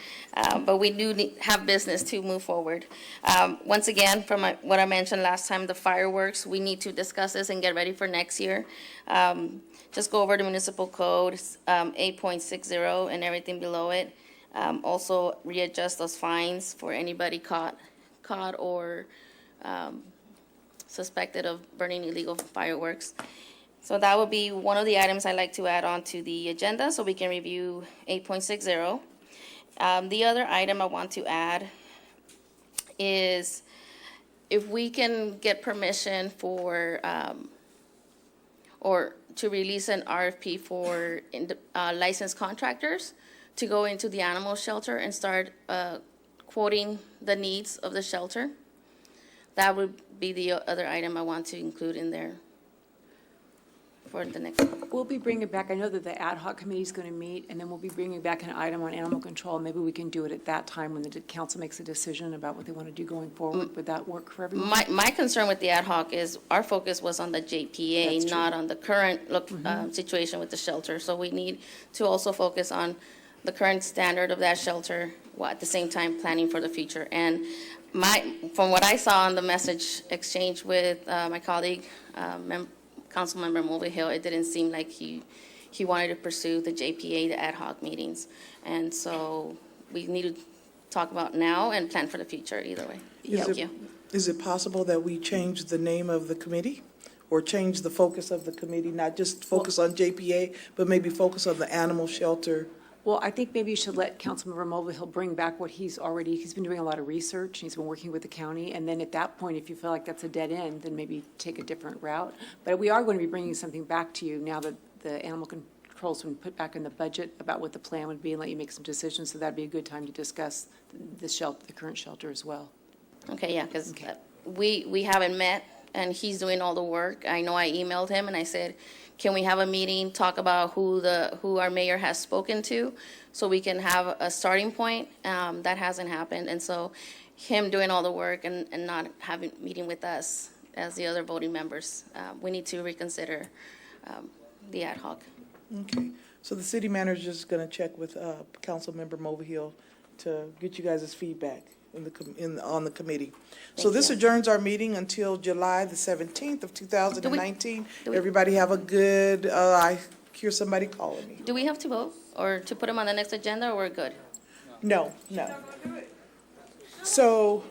but we do have business to move forward. Once again, from what I mentioned last time, the fireworks, we need to discuss this and get ready for next year. Just go over the municipal code, 8.60 and everything below it. Also readjust those fines for anybody caught or suspected of burning illegal fireworks. So that would be one of the items I'd like to add on to the agenda so we can review 8.60. The other item I want to add is if we can get permission for, or to release an RFP for licensed contractors to go into the animal shelter and start quoting the needs of the shelter. That would be the other item I want to include in there for the next. We'll be bringing back, I know that the ad hoc committee is going to meet, and then we'll be bringing back an item on animal control. Maybe we can do it at that time when the council makes a decision about what they want to do going forward. Would that work for everyone? My concern with the ad hoc is our focus was on the JPA, That's true. not on the current situation with the shelter. So we need to also focus on the current standard of that shelter, while at the same time planning for the future. And from what I saw on the message exchange with my colleague, Councilmember Mulvihill, it didn't seem like he wanted to pursue the JPA, the ad hoc meetings. And so we need to talk about now and plan for the future either way. Thank you. Is it possible that we change the name of the committee? Or change the focus of the committee, not just focus on JPA, but maybe focus on the animal shelter? Well, I think maybe you should let Councilmember Mulvihill bring back what he's been doing a lot of research, he's been working with the county, and then at that point, if you feel like that's a dead end, then maybe take a different route. But we are going to be bringing something back to you now that the animal control's been put back in the budget about what the plan would be and let you make some decisions, so that'd be a good time to discuss the current shelter as well. Okay, yeah, because we haven't met, and he's doing all the work. I know I emailed him, and I said, can we have a meeting, talk about who our mayor has spoken to, so we can have a starting point? That hasn't happened, and so him doing all the work and not having meeting with us as the other voting members, we need to reconsider the ad hoc. Okay, so the city manager is going to check with Councilmember Mulvihill to get you guys' feedback on the committee. So this adjourns our meeting until July the 17th of 2019. Everybody have a good, I hear somebody calling me. Do we have to vote or to put him on the next agenda, or we're good? No. So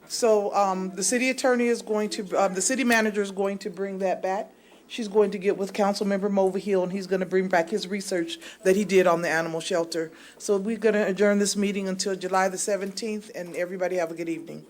the city attorney is going to, the city manager is going to bring that back. She's going to get with Councilmember Mulvihill, and he's going to bring back his research that he did on the animal shelter. So we're going to adjourn this meeting until July the 17th, and everybody have a good evening.